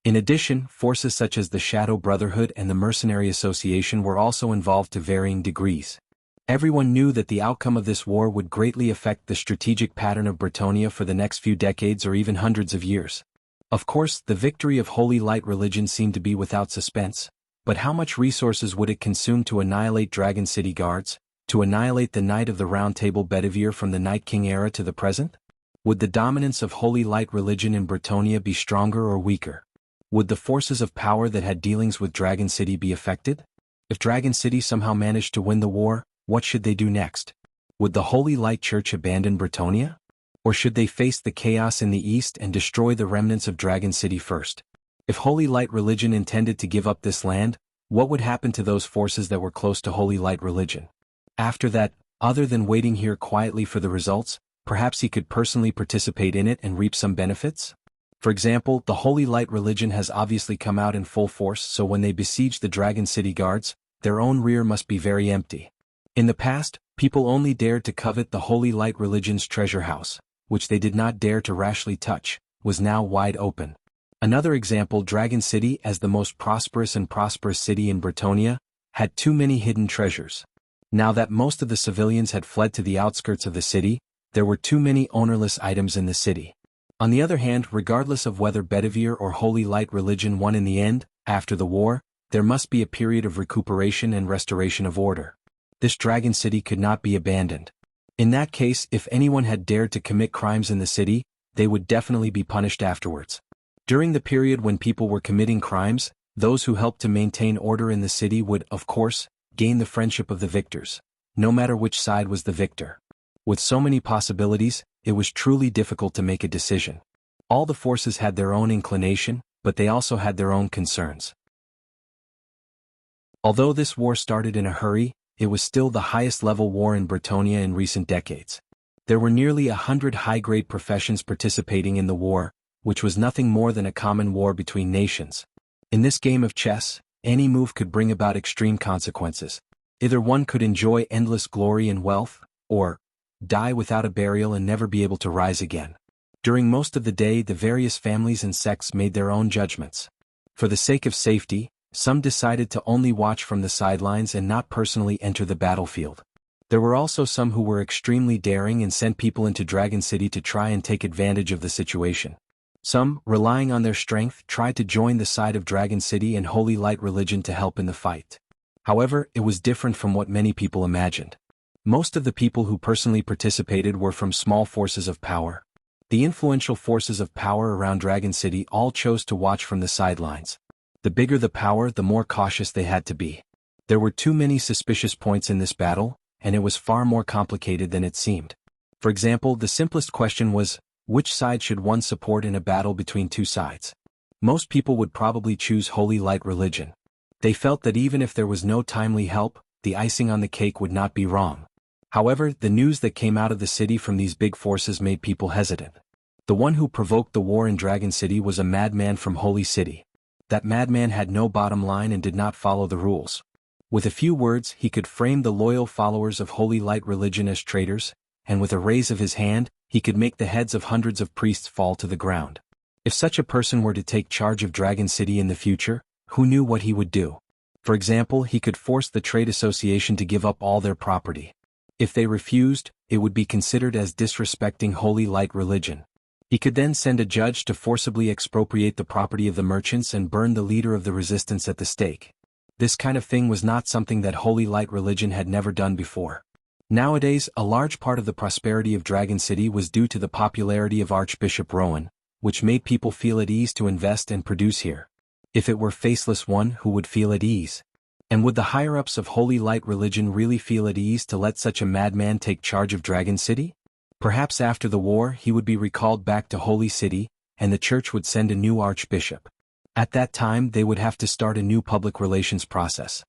In addition, forces such as the Shadow Brotherhood and the Mercenary Association were also involved to varying degrees. Everyone knew that the outcome of this war would greatly affect the strategic pattern of Bretonnia for the next few decades or even hundreds of years. Of course, the victory of Holy Light Religion seemed to be without suspense, but how much resources would it consume to annihilate Dragon City guards, to annihilate the Knight of the Round Table Bedivere from the Night King era to the present? Would the dominance of Holy Light Religion in Bretonnia be stronger or weaker? Would the forces of power that had dealings with Dragon City be affected? If Dragon City somehow managed to win the war, what should they do next? Would the Holy Light Church abandon Bretonnia? Or should they face the chaos in the east and destroy the remnants of Dragon City first? If Holy Light Religion intended to give up this land, what would happen to those forces that were close to Holy Light Religion? After that, other than waiting here quietly for the results, perhaps he could personally participate in it and reap some benefits? For example, the Holy Light Religion has obviously come out in full force, so when they besiege the Dragon City guards, their own rear must be very empty. In the past, people only dared to covet the Holy Light Religion's treasure house, which they did not dare to rashly touch, was now wide open. Another example, Dragon City, as the most prosperous city in Bretonnia, had too many hidden treasures. Now that most of the civilians had fled to the outskirts of the city, there were too many ownerless items in the city. On the other hand, regardless of whether Bedivere or Holy Light Religion won in the end, after the war, there must be a period of recuperation and restoration of order. This Dragon City could not be abandoned. In that case, if anyone had dared to commit crimes in the city, they would definitely be punished afterwards. During the period when people were committing crimes, those who helped to maintain order in the city would, of course, gain the friendship of the victors, no matter which side was the victor. With so many possibilities, it was truly difficult to make a decision. All the forces had their own inclination, but they also had their own concerns. Although this war started in a hurry, it was still the highest-level war in Bretonnia in recent decades. There were nearly 100 high-grade professions participating in the war, which was nothing more than a common war between nations. In this game of chess, any move could bring about extreme consequences. Either one could enjoy endless glory and wealth, or die without a burial and never be able to rise again. During most of the day, the various families and sects made their own judgments. For the sake of safety, some decided to only watch from the sidelines and not personally enter the battlefield. There were also some who were extremely daring and sent people into Dragon City to try and take advantage of the situation. Some, relying on their strength, tried to join the side of Dragon City and Holy Light Religion to help in the fight. However, it was different from what many people imagined. Most of the people who personally participated were from small forces of power. The influential forces of power around Dragon City all chose to watch from the sidelines. The bigger the power, the more cautious they had to be. There were too many suspicious points in this battle, and it was far more complicated than it seemed. For example, the simplest question was, which side should one support in a battle between two sides? Most people would probably choose Holy Light Religion. They felt that even if there was no timely help, the icing on the cake would not be wrong. However, the news that came out of the city from these big forces made people hesitant. The one who provoked the war in Dragon City was a madman from Holy City. That madman had no bottom line and did not follow the rules. With a few words, he could frame the loyal followers of Holy Light Religion as traitors, and with a raise of his hand, he could make the heads of hundreds of priests fall to the ground. If such a person were to take charge of Dragon City in the future, who knew what he would do? For example, he could force the trade association to give up all their property. If they refused, it would be considered as disrespecting Holy Light Religion. He could then send a judge to forcibly expropriate the property of the merchants and burn the leader of the resistance at the stake. This kind of thing was not something that Holy Light Religion had never done before. Nowadays, a large part of the prosperity of Dragon City was due to the popularity of Archbishop Rowan, which made people feel at ease to invest and produce here. If it were Faceless One who would feel at ease? And would the higher-ups of Holy Light Religion really feel at ease to let such a madman take charge of Dragon City? Perhaps after the war he would be recalled back to Holy City, and the church would send a new archbishop. At that time they would have to start a new public relations process.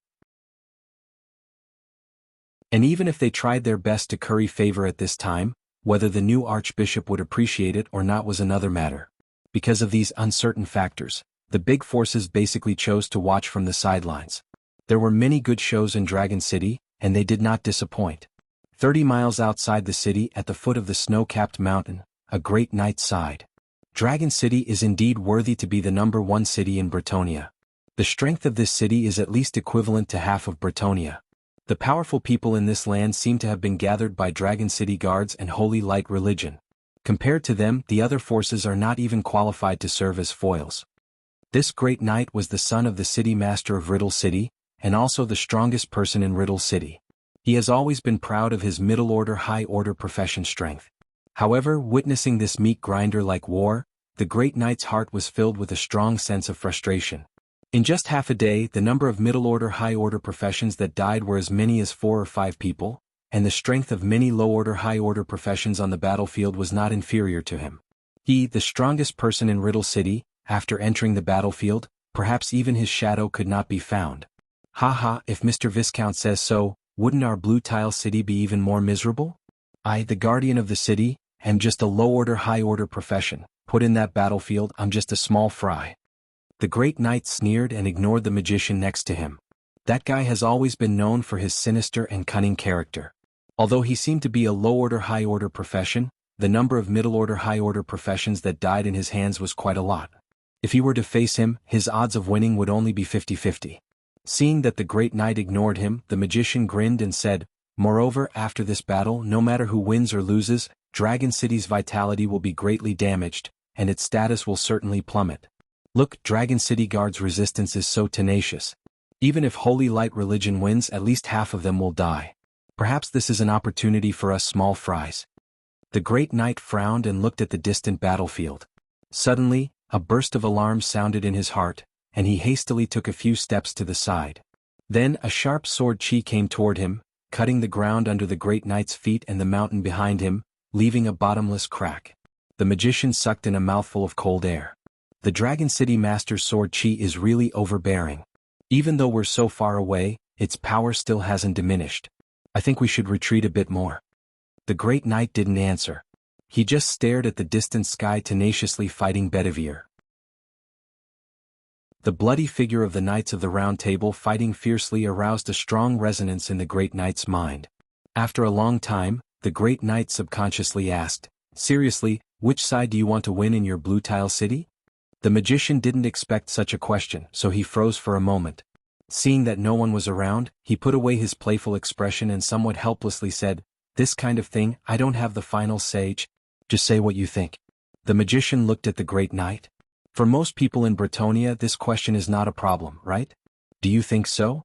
And even if they tried their best to curry favor at this time, whether the new archbishop would appreciate it or not was another matter. Because of these uncertain factors, the big forces basically chose to watch from the sidelines. There were many good shows in Dragon City, and they did not disappoint. 30 miles outside the city at the foot of the snow-capped mountain, a great knight sighed. Dragon City is indeed worthy to be the #1 city in Bretonia. The strength of this city is at least equivalent to half of Bretonia. The powerful people in this land seem to have been gathered by Dragon City guards and Holy Light Religion. Compared to them, the other forces are not even qualified to serve as foils. This great knight was the son of the city master of Riddle City, and also the strongest person in Riddle City. He has always been proud of his middle-order high-order profession strength. However, witnessing this meat grinder like war, the great knight's heart was filled with a strong sense of frustration. In just half a day, the number of middle-order high-order professions that died were as many as 4 or 5 people, and the strength of many low-order high-order professions on the battlefield was not inferior to him. He, the strongest person in Riddle City, after entering the battlefield, perhaps even his shadow could not be found. Ha, if Mr. Viscount says so, wouldn't our blue tile city be even more miserable? I, the guardian of the city, am just a low-order high-order profession. Put in that battlefield, I'm just a small fry. The great knight sneered and ignored the magician next to him. That guy has always been known for his sinister and cunning character. Although he seemed to be a low-order high-order profession, the number of middle-order high-order professions that died in his hands was quite a lot. If he were to face him, his odds of winning would only be 50-50. Seeing that the great knight ignored him, the magician grinned and said, "Moreover, after this battle, no matter who wins or loses, Dragon City's vitality will be greatly damaged, and its status will certainly plummet. Look, Dragon City Guard's resistance is so tenacious. Even if Holy Light Religion wins, at least half of them will die. Perhaps this is an opportunity for us small fries." The great knight frowned and looked at the distant battlefield. Suddenly, a burst of alarm sounded in his heart, and he hastily took a few steps to the side. Then a sharp sword chi came toward him, cutting the ground under the great knight's feet and the mountain behind him, leaving a bottomless crack. The magician sucked in a mouthful of cold air. The Dragon City Master's sword chi is really overbearing. Even though we're so far away, its power still hasn't diminished. I think we should retreat a bit more. The great knight didn't answer. He just stared at the distant sky, tenaciously fighting Bedivere. The bloody figure of the Knights of the Round Table fighting fiercely aroused a strong resonance in the great knight's mind. After a long time, the great knight subconsciously asked, "Seriously, which side do you want to win in your blue tile city?" The magician didn't expect such a question, so he froze for a moment. Seeing that no one was around, he put away his playful expression and somewhat helplessly said, "This kind of thing, I don't have the final say. Just say what you think." The magician looked at the great knight. For most people in Bretonia, this question is not a problem, right? Do you think so?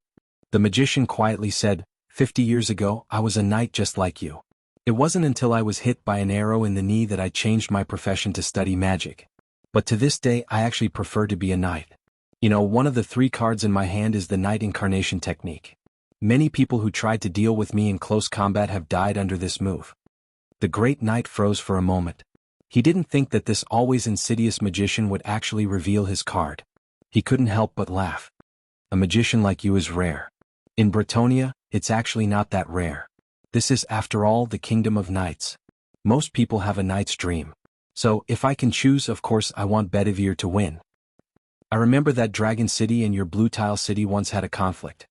The magician quietly said, 50 years ago, I was a knight just like you. It wasn't until I was hit by an arrow in the knee that I changed my profession to study magic. But to this day, I actually prefer to be a knight. You know, one of the 3 cards in my hand is the Knight Incarnation technique. Many people who tried to deal with me in close combat have died under this move. The great knight froze for a moment. He didn't think that this always insidious magician would actually reveal his card. He couldn't help but laugh. A magician like you is rare. In Bretonia, it's actually not that rare. This is, after all, the kingdom of knights. Most people have a knight's dream. So, if I can choose, of course I want Bedivere to win. I remember that Dragon City and your Blue Tile City once had a conflict.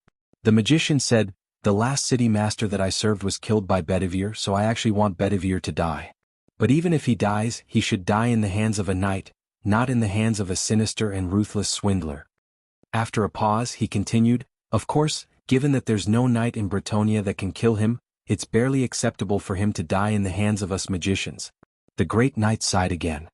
The magician said, the last city master that I served was killed by Bedivere, so I actually want Bedivere to die. But even if he dies, he should die in the hands of a knight, not in the hands of a sinister and ruthless swindler. After a pause, he continued, of course, given that there's no knight in Bretonia that can kill him, it's barely acceptable for him to die in the hands of us magicians. The great knight sighed again.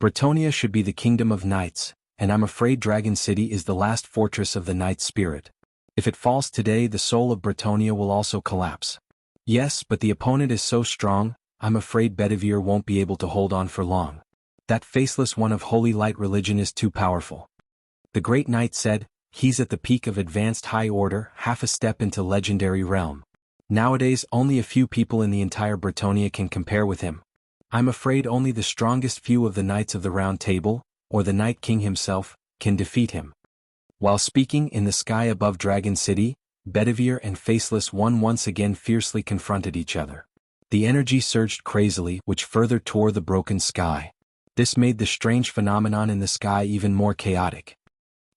Bretonia should be the kingdom of knights, and I'm afraid Dragon City is the last fortress of the knight spirit. If it falls today, the soul of Bretonia will also collapse. Yes, but the opponent is so strong, I'm afraid Bedivere won't be able to hold on for long. That faceless one of holy light religion is too powerful. The great knight said, he's at the peak of advanced high order, half a step into legendary realm. Nowadays only a few people in the entire Bretonia can compare with him. I'm afraid only the strongest few of the knights of the Round Table, or the Night King himself, can defeat him. While speaking in the sky above Dragon City, Bedivere and Faceless One once again fiercely confronted each other. The energy surged crazily, which further tore the broken sky. This made the strange phenomenon in the sky even more chaotic.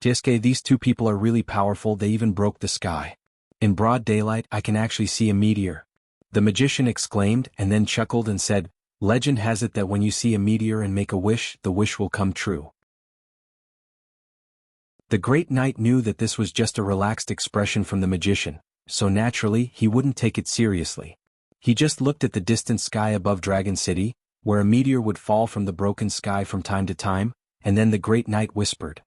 Tiske, these two people are really powerful, they even broke the sky. In broad daylight I can actually see a meteor. The magician exclaimed and then chuckled and said, legend has it that when you see a meteor and make a wish, the wish will come true. The great knight knew that this was just a relaxed expression from the magician, so naturally he wouldn't take it seriously. He just looked at the distant sky above Dragon City, where a meteor would fall from the broken sky from time to time, and then the great knight whispered,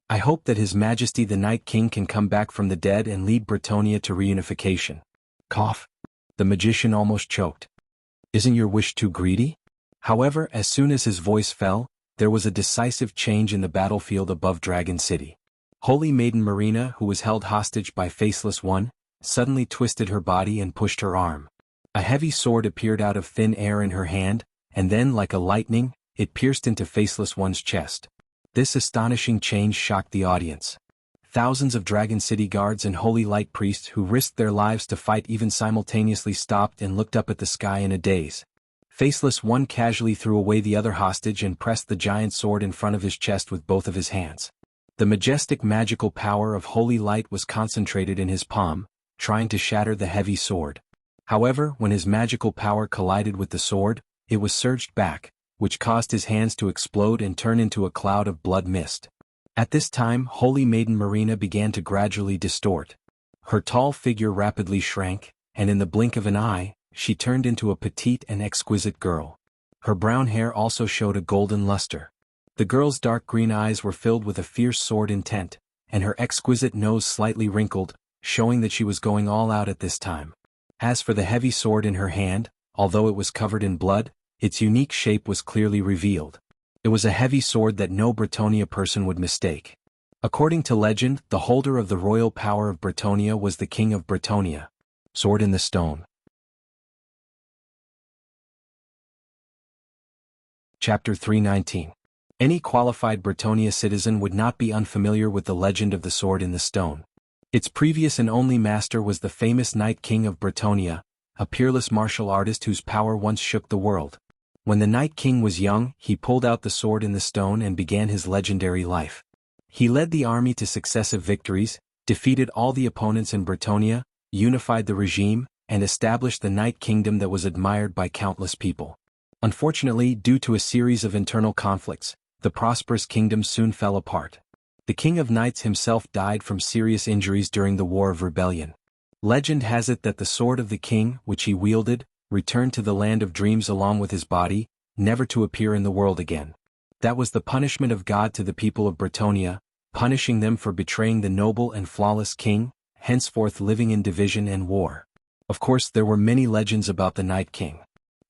I hope that His Majesty the Night King can come back from the dead and lead Bretonia to reunification. Cough. The magician almost choked. Isn't your wish too greedy? However, as soon as his voice fell, there was a decisive change in the battlefield above Dragon City. Holy Maiden Marina, who was held hostage by Faceless One, suddenly twisted her body and pushed her arm. A heavy sword appeared out of thin air in her hand, and then, like a lightning, it pierced into Faceless One's chest. This astonishing change shocked the audience. Thousands of Dragon City guards and holy light priests who risked their lives to fight even simultaneously stopped and looked up at the sky in a daze. Faceless One casually threw away the other hostage and pressed the giant sword in front of his chest with both of his hands. The majestic magical power of holy light was concentrated in his palm, trying to shatter the heavy sword. However, when his magical power collided with the sword, it was surged back, which caused his hands to explode and turn into a cloud of blood mist. At this time, Holy Maiden Marina began to gradually distort. Her tall figure rapidly shrank, and in the blink of an eye, she turned into a petite and exquisite girl. Her brown hair also showed a golden luster. The girl's dark green eyes were filled with a fierce sword intent, and her exquisite nose slightly wrinkled, showing that she was going all out at this time. As for the heavy sword in her hand, although it was covered in blood, its unique shape was clearly revealed. It was a heavy sword that no Bretonia person would mistake. According to legend, the holder of the royal power of Bretonia was the King of Bretonia. Sword in the Stone. Chapter 319. Any qualified Bretonia citizen would not be unfamiliar with the legend of the Sword in the Stone. Its previous and only master was the famous Night King of Bretonia, a peerless martial artist whose power once shook the world. When the Night King was young, he pulled out the Sword in the Stone and began his legendary life. He led the army to successive victories, defeated all the opponents in Bretonia, unified the regime, and established the Night Kingdom that was admired by countless people. Unfortunately, due to a series of internal conflicts, the prosperous kingdom soon fell apart. The King of Knights himself died from serious injuries during the War of Rebellion. Legend has it that the sword of the king, which he wielded, returned to the land of dreams along with his body, never to appear in the world again. That was the punishment of God to the people of Bretonia, punishing them for betraying the noble and flawless king, henceforth living in division and war. Of course, there were many legends about the Night King.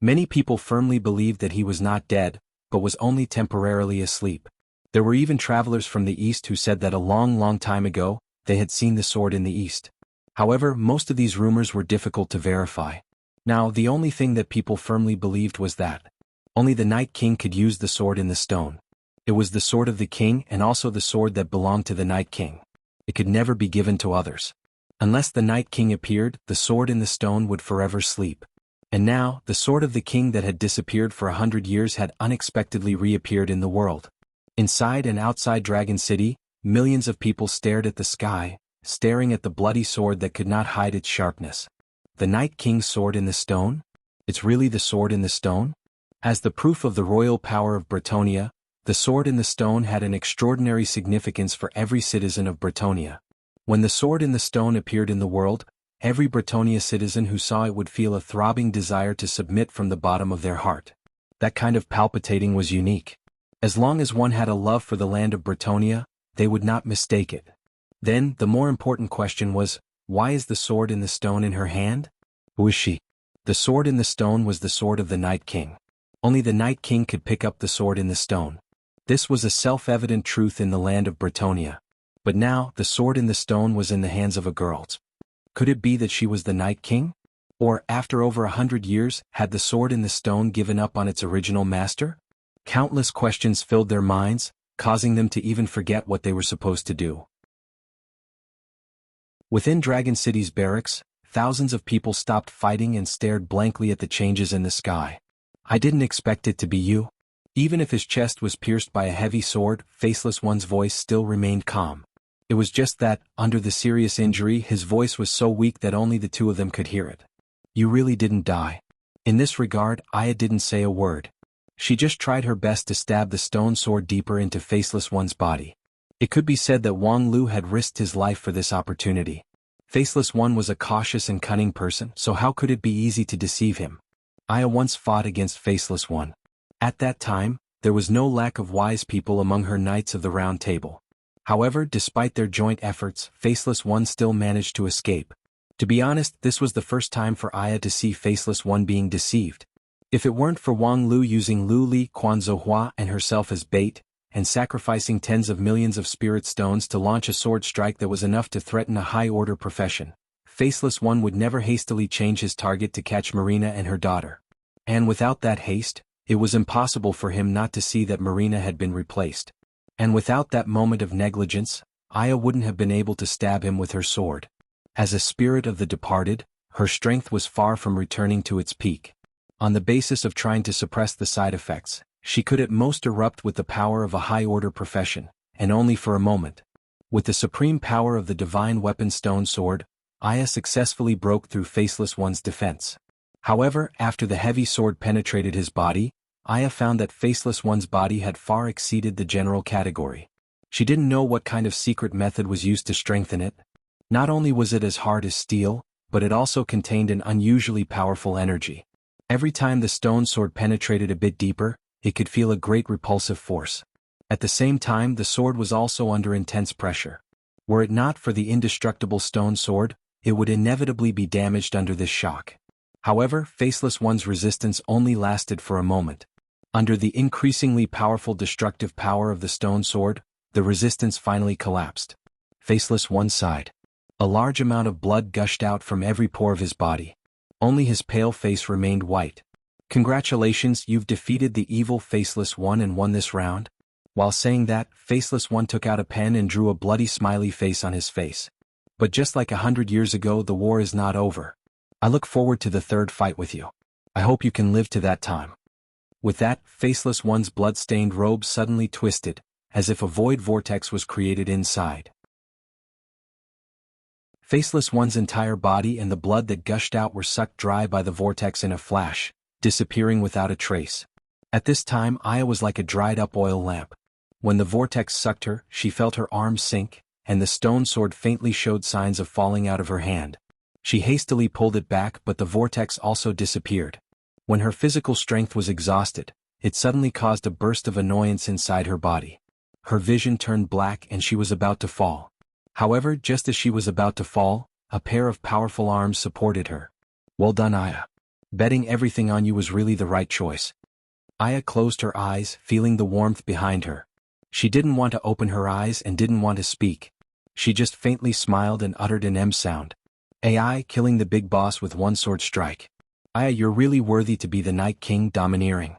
Many people firmly believed that he was not dead, but was only temporarily asleep. There were even travelers from the east who said that a long time ago, they had seen the sword in the east. However, most of these rumors were difficult to verify. Now, the only thing that people firmly believed was that only the Night King could use the sword in the stone. It was the sword of the king and also the sword that belonged to the Night King. It could never be given to others. Unless the Night King appeared, the sword in the stone would forever sleep. And now, the sword of the king that had disappeared for 100 years had unexpectedly reappeared in the world. Inside and outside Dragon City, millions of people stared at the sky, staring at the bloody sword that could not hide its sharpness. The Night King's sword in the stone? It's really the sword in the stone? As the proof of the royal power of Bretonia, the sword in the stone had an extraordinary significance for every citizen of Bretonia. When the sword in the stone appeared in the world, every Bretonia citizen who saw it would feel a throbbing desire to submit from the bottom of their heart. That kind of palpitating was unique. As long as one had a love for the land of Bretonia, they would not mistake it. Then, the more important question was, why is the sword in the stone in her hand? Who is she? The sword in the stone was the sword of the Night King. Only the Night King could pick up the sword in the stone. This was a self-evident truth in the land of Bretonia. But now, the sword in the stone was in the hands of a girl. Could it be that she was the Night King? Or, after over 100 years, had the sword in the stone given up on its original master? Countless questions filled their minds, causing them to even forget what they were supposed to do. Within Dragon City's barracks, thousands of people stopped fighting and stared blankly at the changes in the sky. I didn't expect it to be you. Even if his chest was pierced by a heavy sword, Faceless One's voice still remained calm. It was just that, under the serious injury, his voice was so weak that only the two of them could hear it. You really didn't die. In this regard, Aya didn't say a word. She just tried her best to stab the stone sword deeper into Faceless One's body. It could be said that Wang Lu had risked his life for this opportunity. Faceless One was a cautious and cunning person, so how could it be easy to deceive him? Aya once fought against Faceless One. At that time, there was no lack of wise people among her Knights of the Round Table. However, despite their joint efforts, Faceless One still managed to escape. To be honest, this was the first time for Aya to see Faceless One being deceived. If it weren't for Wang Lu using Lu Li Quanzhou and herself as bait, and sacrificing tens of millions of spirit stones to launch a sword strike that was enough to threaten a high-order profession, Faceless One would never hastily change his target to catch Marina and her daughter. And without that haste, it was impossible for him not to see that Marina had been replaced. And without that moment of negligence, Aya wouldn't have been able to stab him with her sword. As a spirit of the departed, her strength was far from returning to its peak. On the basis of trying to suppress the side effects, she could at most erupt with the power of a high-order profession, and only for a moment. With the supreme power of the divine weapon stone sword, Aya successfully broke through Faceless One's defense. However, after the heavy sword penetrated his body, Aya found that Faceless One's body had far exceeded the general category. She didn't know what kind of secret method was used to strengthen it. Not only was it as hard as steel, but it also contained an unusually powerful energy. Every time the stone sword penetrated a bit deeper, it could feel a great repulsive force. At the same time, the sword was also under intense pressure. Were it not for the indestructible stone sword, it would inevitably be damaged under this shock. However, Faceless One's resistance only lasted for a moment. Under the increasingly powerful destructive power of the stone sword, the resistance finally collapsed. Faceless One sighed. A large amount of blood gushed out from every pore of his body. Only his pale face remained white. Congratulations, you've defeated the evil Faceless One and won this round. While saying that, Faceless One took out a pen and drew a bloody smiley face on his face. But just like 100 years ago, the war is not over. I look forward to the third fight with you. I hope you can live to that time. With that, Faceless One's blood-stained robe suddenly twisted, as if a void vortex was created inside. Faceless One's entire body and the blood that gushed out were sucked dry by the vortex in a flash, disappearing without a trace. At this time, Aya was like a dried-up oil lamp. When the vortex sucked her, she felt her arms sink, and the stone sword faintly showed signs of falling out of her hand. She hastily pulled it back, but the vortex also disappeared. When her physical strength was exhausted, it suddenly caused a burst of annoyance inside her body. Her vision turned black and she was about to fall. However, just as she was about to fall, a pair of powerful arms supported her. Well done, Aya. Betting everything on you was really the right choice. Aya closed her eyes, feeling the warmth behind her. She didn't want to open her eyes and didn't want to speak. She just faintly smiled and uttered an M sound. AI killing the big boss with one sword strike. Aya, you're really worthy to be the Night King, domineering.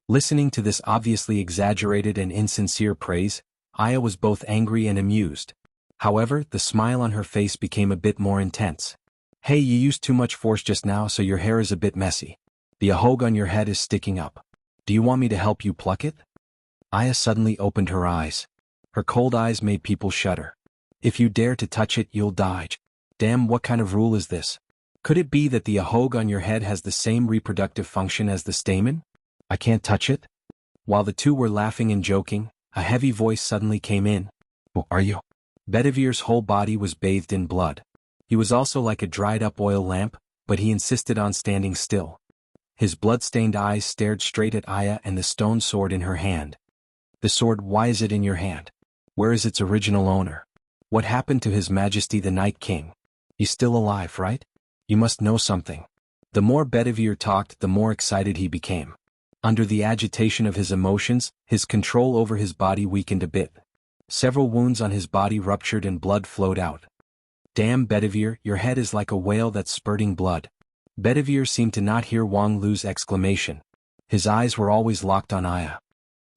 Listening to this obviously exaggerated and insincere praise, Aya was both angry and amused. However, the smile on her face became a bit more intense. Hey, you used too much force just now, so your hair is a bit messy. The ahog on your head is sticking up. Do you want me to help you pluck it? Aya suddenly opened her eyes. Her cold eyes made people shudder. If you dare to touch it, you'll die. Damn, what kind of rule is this? Could it be that the ahog on your head has the same reproductive function as the stamen? I can't touch it? While the two were laughing and joking, a heavy voice suddenly came in. Who are you? Bedivir's whole body was bathed in blood. He was also like a dried-up oil lamp, but he insisted on standing still. His blood-stained eyes stared straight at Aya and the stone sword in her hand. The sword, why is it in your hand? Where is its original owner? What happened to His Majesty the Night King? He's still alive, right? You must know something. The more Bedivere talked, the more excited he became. Under the agitation of his emotions, his control over his body weakened a bit. Several wounds on his body ruptured and blood flowed out. Damn, Bedivere, your head is like a whale that's spurting blood. Bedivere seemed to not hear Wang Lu's exclamation. His eyes were always locked on Aya.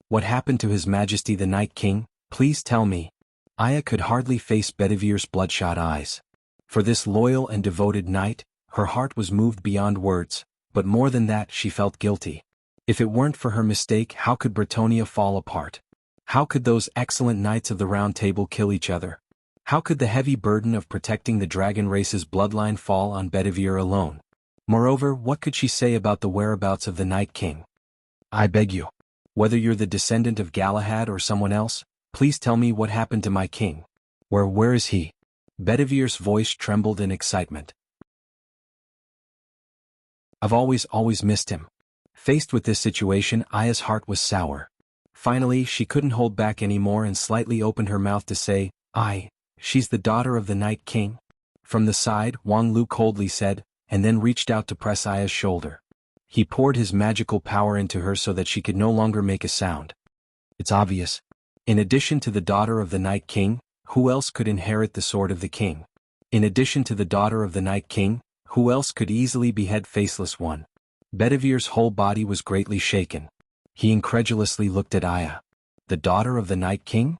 What happened to His Majesty the Night King? Please tell me. Aya could hardly face Bedivire's bloodshot eyes. For this loyal and devoted knight, her heart was moved beyond words, but more than that, she felt guilty. If it weren't for her mistake, how could Bretonia fall apart? How could those excellent knights of the Round Table kill each other? How could the heavy burden of protecting the dragon race's bloodline fall on Bedivere alone? Moreover, what could she say about the whereabouts of the Night King? I beg you. Whether you're the descendant of Galahad or someone else, please tell me what happened to my king. Where is he? Bedivire's voice trembled in excitement. I've always missed him. Faced with this situation, Aya's heart was sour. Finally, she couldn't hold back anymore and slightly opened her mouth to say, she's the daughter of the Night King. From the side, Wang Lu coldly said, and then reached out to press Aya's shoulder. He poured his magical power into her so that she could no longer make a sound. It's obvious. In addition to the daughter of the Night King, who else could inherit the sword of the king? In addition to the daughter of the Night King, who else could easily behead Faceless One? Bedivire's whole body was greatly shaken. He incredulously looked at Aya. The daughter of the Night King?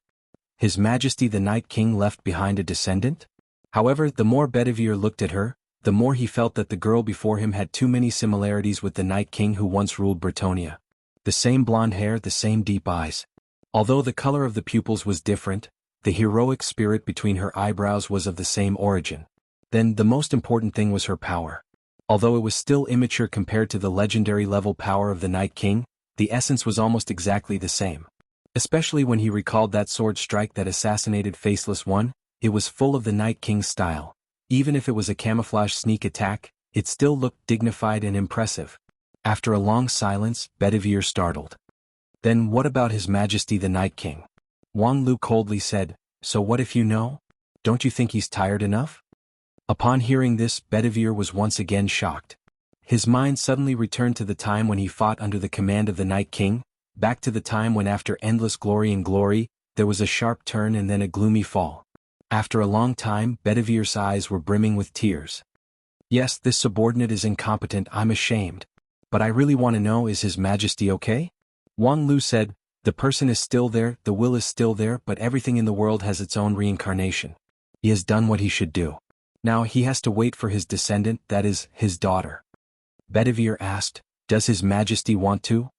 His Majesty the Night King left behind a descendant? However, the more Bedivere looked at her, the more he felt that the girl before him had too many similarities with the Night King who once ruled Bretonia. The same blonde hair, the same deep eyes. Although the color of the pupils was different, the heroic spirit between her eyebrows was of the same origin. Then, the most important thing was her power. Although it was still immature compared to the legendary level power of the Night King, the essence was almost exactly the same. Especially when he recalled that sword strike that assassinated Faceless One, it was full of the Night King's style. Even if it was a camouflage sneak attack, it still looked dignified and impressive. After a long silence, Bedivere startled. Then what about His Majesty the Night King? Wang Lu coldly said, so what if you know? Don't you think he's tired enough? Upon hearing this, Bedivere was once again shocked. His mind suddenly returned to the time when he fought under the command of the Night King, back to the time when after endless glory and glory, there was a sharp turn and then a gloomy fall. After a long time, Bedivire's eyes were brimming with tears. Yes, this subordinate is incompetent, I'm ashamed. But I really want to know, is His Majesty okay? Wang Lu said, the person is still there, the will is still there, but everything in the world has its own reincarnation. He has done what he should do. Now he has to wait for his descendant, that is, his daughter. Bedivere asked, does His Majesty want to?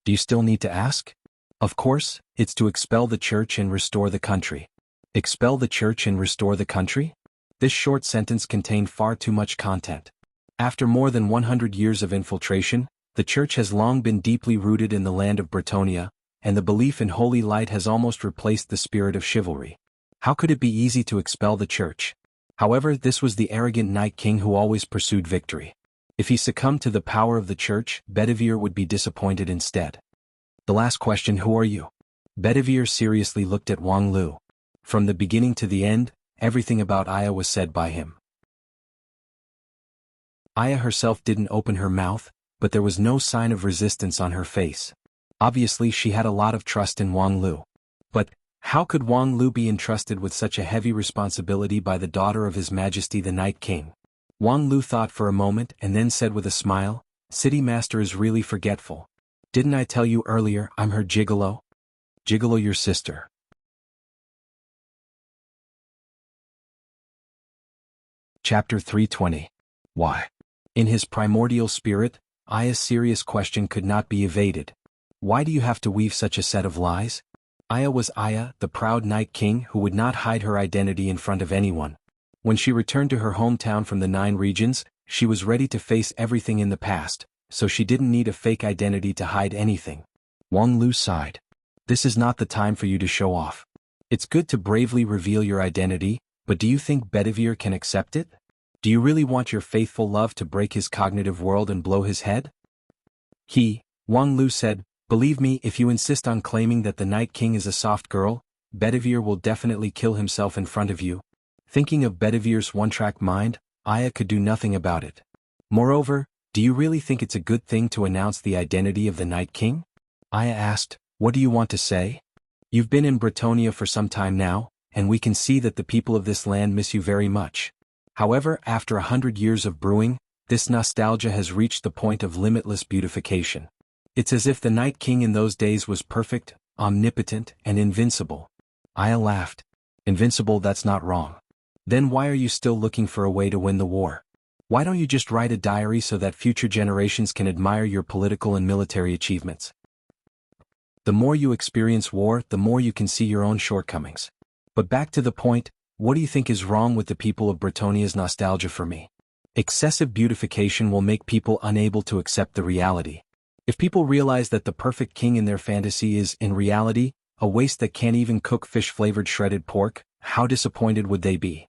Do you still need to ask? Of course, it's to expel the church and restore the country. Expel the church and restore the country? This short sentence contained far too much content. After more than 100 years of infiltration, the church has long been deeply rooted in the land of Bretonia, and the belief in holy light has almost replaced the spirit of chivalry. How could it be easy to expel the church? However, this was the arrogant Night King who always pursued victory. If he succumbed to the power of the church, Bedivere would be disappointed instead. The last question, who are you? Bedivere seriously looked at Wang Lu. From the beginning to the end, everything about Aya was said by him. Aya herself didn't open her mouth, but there was no sign of resistance on her face. Obviously she had a lot of trust in Wang Lu. But, how could Wang Lu be entrusted with such a heavy responsibility by the daughter of His Majesty the Night King? Wang Lu thought for a moment and then said with a smile, City Master is really forgetful. Didn't I tell you earlier I'm her gigolo? Gigolo your sister. Chapter 320. Why? In his primordial spirit, Aya's serious question could not be evaded. Why do you have to weave such a set of lies? Aya was Aya, the proud Night King who would not hide her identity in front of anyone. When she returned to her hometown from the 9 regions, she was ready to face everything in the past, so she didn't need a fake identity to hide anything. Wang Lu sighed. This is not the time for you to show off. It's good to bravely reveal your identity, but do you think Bedivere can accept it? Do you really want your faithful love to break his cognitive world and blow his head? Wang Lu said, believe me, if you insist on claiming that the Night King is a soft girl, Bedivere will definitely kill himself in front of you. Thinking of Bedivere's one-track mind, Aya could do nothing about it. Moreover, do you really think it's a good thing to announce the identity of the Night King? Aya asked, what do you want to say? You've been in Bretonia for some time now, and we can see that the people of this land miss you very much. However, after 100 years of brewing, this nostalgia has reached the point of limitless beautification. It's as if the Night King in those days was perfect, omnipotent, and invincible. Aya laughed. Invincible, that's not wrong. Then why are you still looking for a way to win the war? Why don't you just write a diary so that future generations can admire your political and military achievements? The more you experience war, the more you can see your own shortcomings. But back to the point, what do you think is wrong with the people of Bretonia's nostalgia for me? Excessive beautification will make people unable to accept the reality. If people realize that the perfect king in their fantasy is, in reality, a waste that can't even cook fish-flavored shredded pork, how disappointed would they be?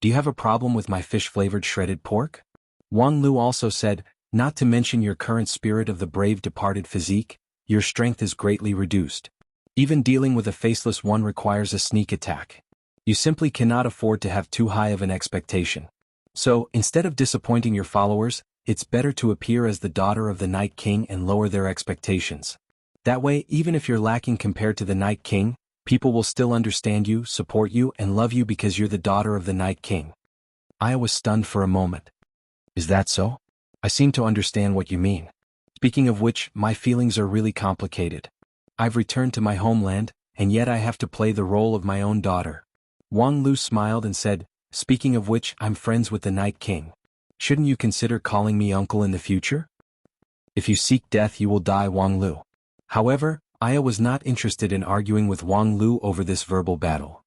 Do you have a problem with my fish-flavored shredded pork? Wang Lu also said, not to mention your current spirit of the brave departed physique, your strength is greatly reduced. Even dealing with a faceless one requires a sneak attack. You simply cannot afford to have too high of an expectation. So, instead of disappointing your followers, it's better to appear as the daughter of the Night King and lower their expectations. That way, even if you're lacking compared to the Night King, people will still understand you, support you, and love you because you're the daughter of the Night King. Aya was stunned for a moment. Is that so? I seem to understand what you mean. Speaking of which, my feelings are really complicated. I've returned to my homeland, and yet I have to play the role of my own daughter. Wang Lu smiled and said, speaking of which, I'm friends with the Night King. Shouldn't you consider calling me uncle in the future? If you seek death you will die, Wang Lu. However, Aya was not interested in arguing with Wang Lu over this verbal battle.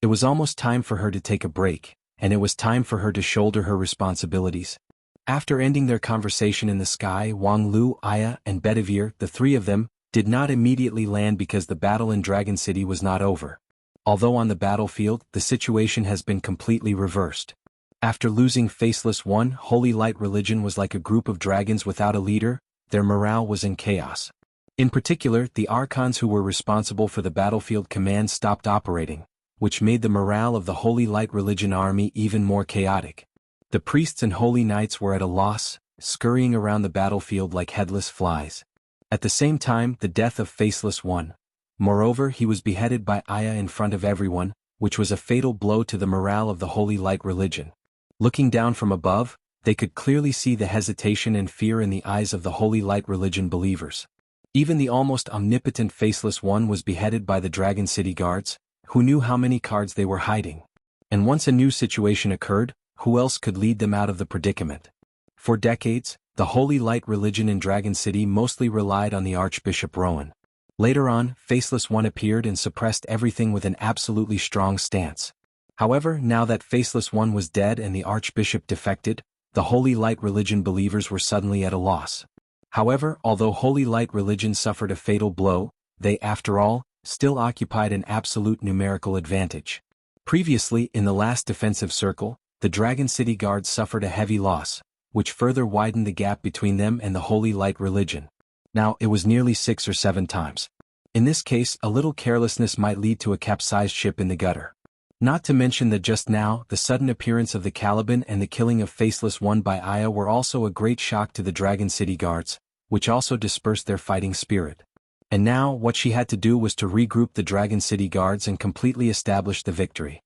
It was almost time for her to take a break, and it was time for her to shoulder her responsibilities. After ending their conversation in the sky, Wang Lu, Aya, and Bedivere, the 3 of them, did not immediately land because the battle in Dragon City was not over. Although on the battlefield, the situation has been completely reversed. After losing Faceless One, Holy Light Religion was like a group of dragons without a leader. Their morale was in chaos. In particular, the archons who were responsible for the battlefield command stopped operating, which made the morale of the Holy Light Religion army even more chaotic. The priests and holy knights were at a loss, scurrying around the battlefield like headless flies. At the same time, the death of Faceless One. Moreover, he was beheaded by Aya in front of everyone, which was a fatal blow to the morale of the Holy Light Religion. Looking down from above, they could clearly see the hesitation and fear in the eyes of the Holy Light Religion believers. Even the almost omnipotent Faceless One was beheaded by the Dragon City guards, who knew how many cards they were hiding. And once a new situation occurred, who else could lead them out of the predicament? For decades, the Holy Light Religion in Dragon City mostly relied on the Archbishop Rowan. Later on, Faceless One appeared and suppressed everything with an absolutely strong stance. However, now that Faceless One was dead and the Archbishop defected, the Holy Light Religion believers were suddenly at a loss. However, although Holy Light Religion suffered a fatal blow, they, after all, still occupied an absolute numerical advantage. Previously, in the last defensive circle, the Dragon City guards suffered a heavy loss, which further widened the gap between them and the Holy Light Religion. Now, it was nearly 6 or 7 times. In this case, a little carelessness might lead to a capsized ship in the gutter. Not to mention that just now, the sudden appearance of the Caliban and the killing of Faceless One by Aya were also a great shock to the Dragon City guards, which also dispersed their fighting spirit. And now, what she had to do was to regroup the Dragon City guards and completely establish the victory.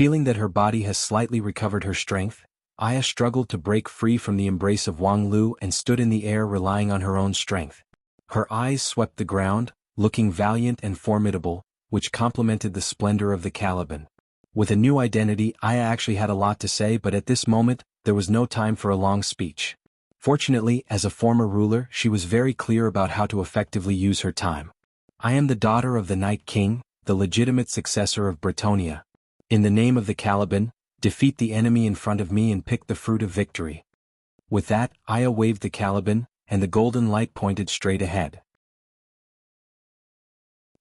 Feeling that her body has slightly recovered her strength, Aya struggled to break free from the embrace of Wang Lu and stood in the air relying on her own strength. Her eyes swept the ground, looking valiant and formidable, which complemented the splendor of the Caliban. With a new identity, Aya actually had a lot to say, but at this moment, there was no time for a long speech. Fortunately, as a former ruler, she was very clear about how to effectively use her time. I am the daughter of the Night King, the legitimate successor of Bretonia. In the name of the Caliban, defeat the enemy in front of me and pick the fruit of victory. With that, Aya waved the Caliban, and the golden light pointed straight ahead.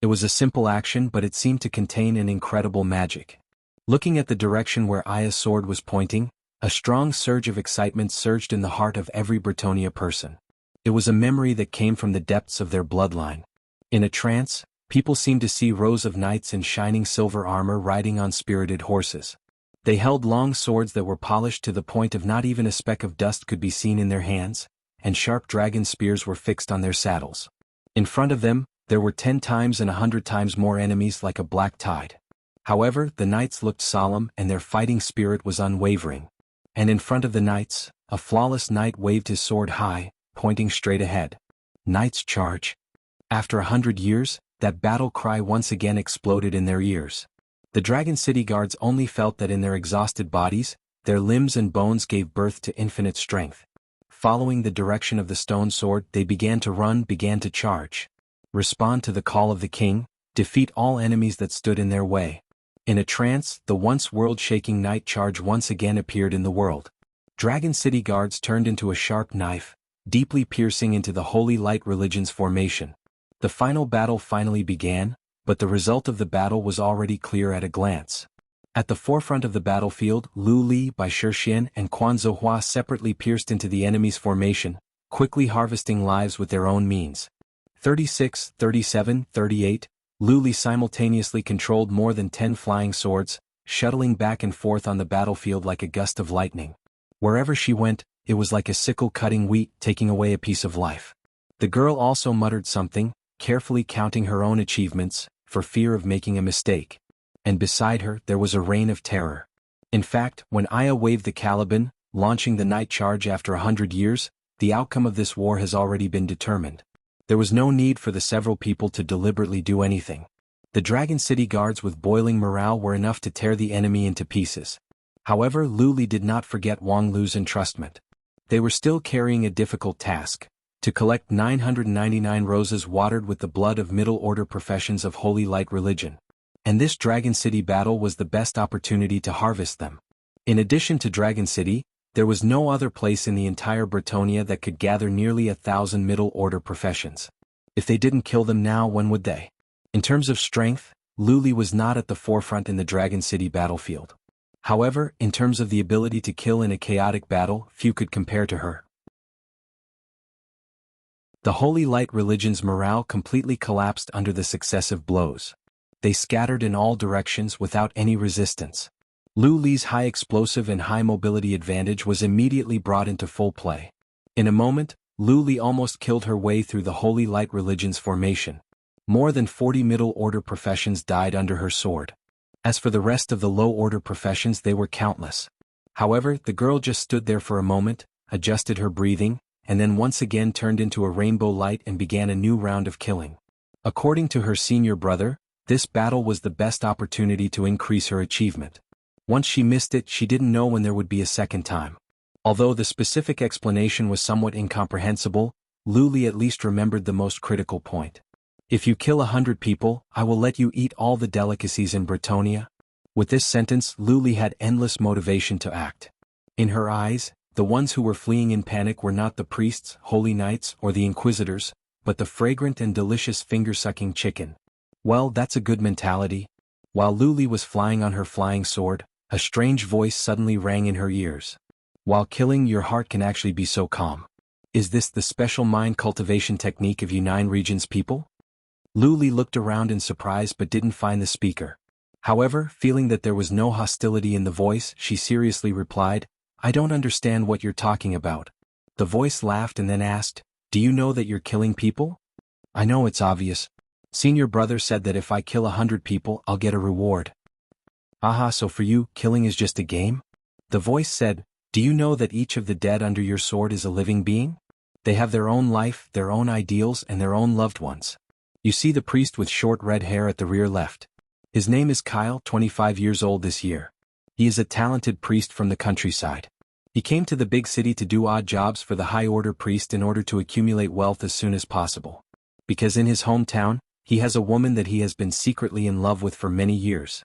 It was a simple action, but it seemed to contain an incredible magic. Looking at the direction where Aya's sword was pointing, a strong surge of excitement surged in the heart of every Bretonia person. It was a memory that came from the depths of their bloodline. In a trance, people seemed to see rows of knights in shining silver armor riding on spirited horses. They held long swords that were polished to the point of not even a speck of dust could be seen in their hands, and sharp dragon spears were fixed on their saddles. In front of them, there were 10 times and 100 times more enemies like a black tide. However, the knights looked solemn and their fighting spirit was unwavering. And in front of the knights, a flawless knight waved his sword high, pointing straight ahead. Knights charge. After 100 years, that battle cry once again exploded in their ears. The Dragon City guards only felt that in their exhausted bodies, their limbs and bones gave birth to infinite strength. Following the direction of the stone sword, they began to run, began to charge. Respond to the call of the king, defeat all enemies that stood in their way. In a trance, the once world-shaking night charge once again appeared in the world. Dragon City guards turned into a sharp knife, deeply piercing into the Holy Light Religion's formation. The final battle finally began, but the result of the battle was already clear at a glance. At the forefront of the battlefield, Lu Li, Bai Shixian, and Quan Zhouhua separately pierced into the enemy's formation, quickly harvesting lives with their own means. 36, 37, 38, Lu Li simultaneously controlled more than 10 flying swords, shuttling back and forth on the battlefield like a gust of lightning. Wherever she went, it was like a sickle cutting wheat, taking away a piece of life. The girl also muttered something, carefully counting her own achievements, for fear of making a mistake. And beside her there was a reign of terror. In fact, when Aya waved the Caliban, launching the night charge after 100 years, the outcome of this war has already been determined. There was no need for the several people to deliberately do anything. The Dragon City guards with boiling morale were enough to tear the enemy into pieces. However, Lu Li did not forget Wang Lu's entrustment. They were still carrying a difficult task: to collect 999 roses watered with the blood of middle-order professions of Holy Light Religion. And this Dragon City battle was the best opportunity to harvest them. In addition to Dragon City, there was no other place in the entire Bretonia that could gather nearly 1,000 middle-order professions. If they didn't kill them now, when would they? In terms of strength, Lu Li was not at the forefront in the Dragon City battlefield. However, in terms of the ability to kill in a chaotic battle, few could compare to her. The Holy Light Religion's morale completely collapsed under the successive blows. They scattered in all directions without any resistance. Lu Li's high explosive and high mobility advantage was immediately brought into full play. In a moment, Lu Li almost killed her way through the Holy Light Religion's formation. More than 40 middle-order professions died under her sword. As for the rest of the low-order professions, they were countless. However, the girl just stood there for a moment, adjusted her breathing, and then once again turned into a rainbow light and began a new round of killing. According to her senior brother, this battle was the best opportunity to increase her achievement. Once she missed it, she didn't know when there would be a second time. Although the specific explanation was somewhat incomprehensible, Lu Li at least remembered the most critical point. If you kill 100 people, I will let you eat all the delicacies in Bretonia. With this sentence, Lu Li had endless motivation to act. In her eyes, the ones who were fleeing in panic were not the priests, holy knights, or the inquisitors, but the fragrant and delicious finger-sucking chicken. Well, that's a good mentality. While Lu Li was flying on her flying sword, a strange voice suddenly rang in her ears. While killing, your heart can actually be so calm. Is this the special mind cultivation technique of U9 region's people? Lu Li looked around in surprise but didn't find the speaker. However, feeling that there was no hostility in the voice, she seriously replied, I don't understand what you're talking about. The voice laughed and then asked, do you know that you're killing people? I know it's obvious. Senior brother said that if I kill 100 people, I'll get a reward. Aha, so for you, killing is just a game? The voice said, do you know that each of the dead under your sword is a living being? They have their own life, their own ideals, and their own loved ones. You see the priest with short red hair at the rear left. His name is Kyle, 25 years old this year. He is a talented priest from the countryside. He came to the big city to do odd jobs for the high-order priest in order to accumulate wealth as soon as possible. Because in his hometown, he has a woman that he has been secretly in love with for many years.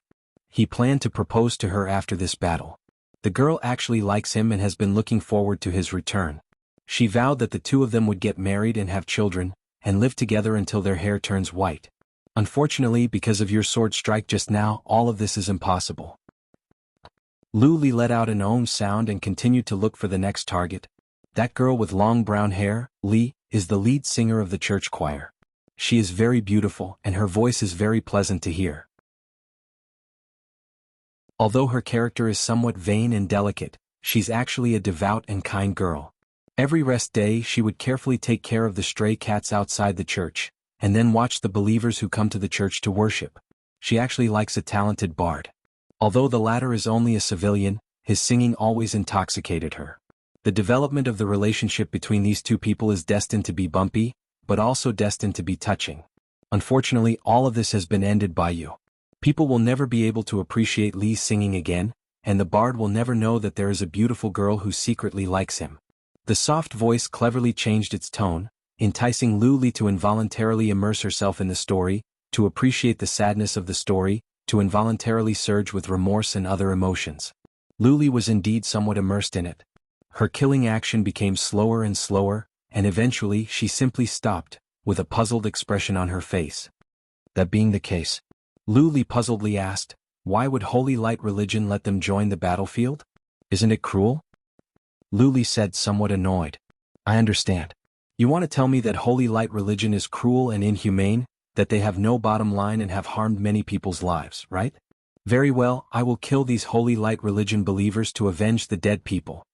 He planned to propose to her after this battle. The girl actually likes him and has been looking forward to his return. She vowed that the two of them would get married and have children, and live together until their hair turns white. Unfortunately, because of your sword strike just now, all of this is impossible. Lu Li let out an ohm sound and continued to look for the next target. That girl with long brown hair, Li, is the lead singer of the church choir. She is very beautiful and her voice is very pleasant to hear. Although her character is somewhat vain and delicate, she's actually a devout and kind girl. Every rest day she would carefully take care of the stray cats outside the church, and then watch the believers who come to the church to worship. She actually likes a talented bard. Although the latter is only a civilian, his singing always intoxicated her. The development of the relationship between these two people is destined to be bumpy, but also destined to be touching. Unfortunately, all of this has been ended by you. People will never be able to appreciate Li's singing again, and the bard will never know that there is a beautiful girl who secretly likes him. The soft voice cleverly changed its tone, enticing Lu Li to involuntarily immerse herself in the story, to appreciate the sadness of the story, to involuntarily surge with remorse and other emotions. Lu Li was indeed somewhat immersed in it. Her killing action became slower and slower, and eventually she simply stopped, with a puzzled expression on her face. That being the case, Lu Li puzzledly asked, why would Holy Light religion let them join the battlefield? Isn't it cruel? Lu Li said, somewhat annoyed. I understand. You want to tell me that Holy Light religion is cruel and inhumane, that they have no bottom line and have harmed many people's lives, right? Very well, I will kill these Holy Light religion believers to avenge the dead people.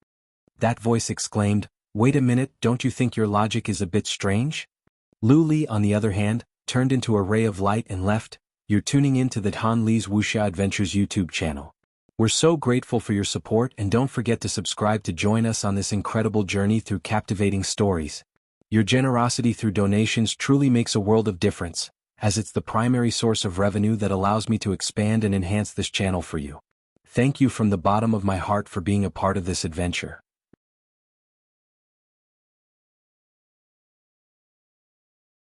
That voice exclaimed, wait a minute, don't you think your logic is a bit strange? Lu Li, on the other hand, turned into a ray of light and left. You're tuning in to the Han Li's Wuxia Adventures YouTube channel. We're so grateful for your support and don't forget to subscribe to join us on this incredible journey through captivating stories. Your generosity through donations truly makes a world of difference, as it's the primary source of revenue that allows me to expand and enhance this channel for you. Thank you from the bottom of my heart for being a part of this adventure.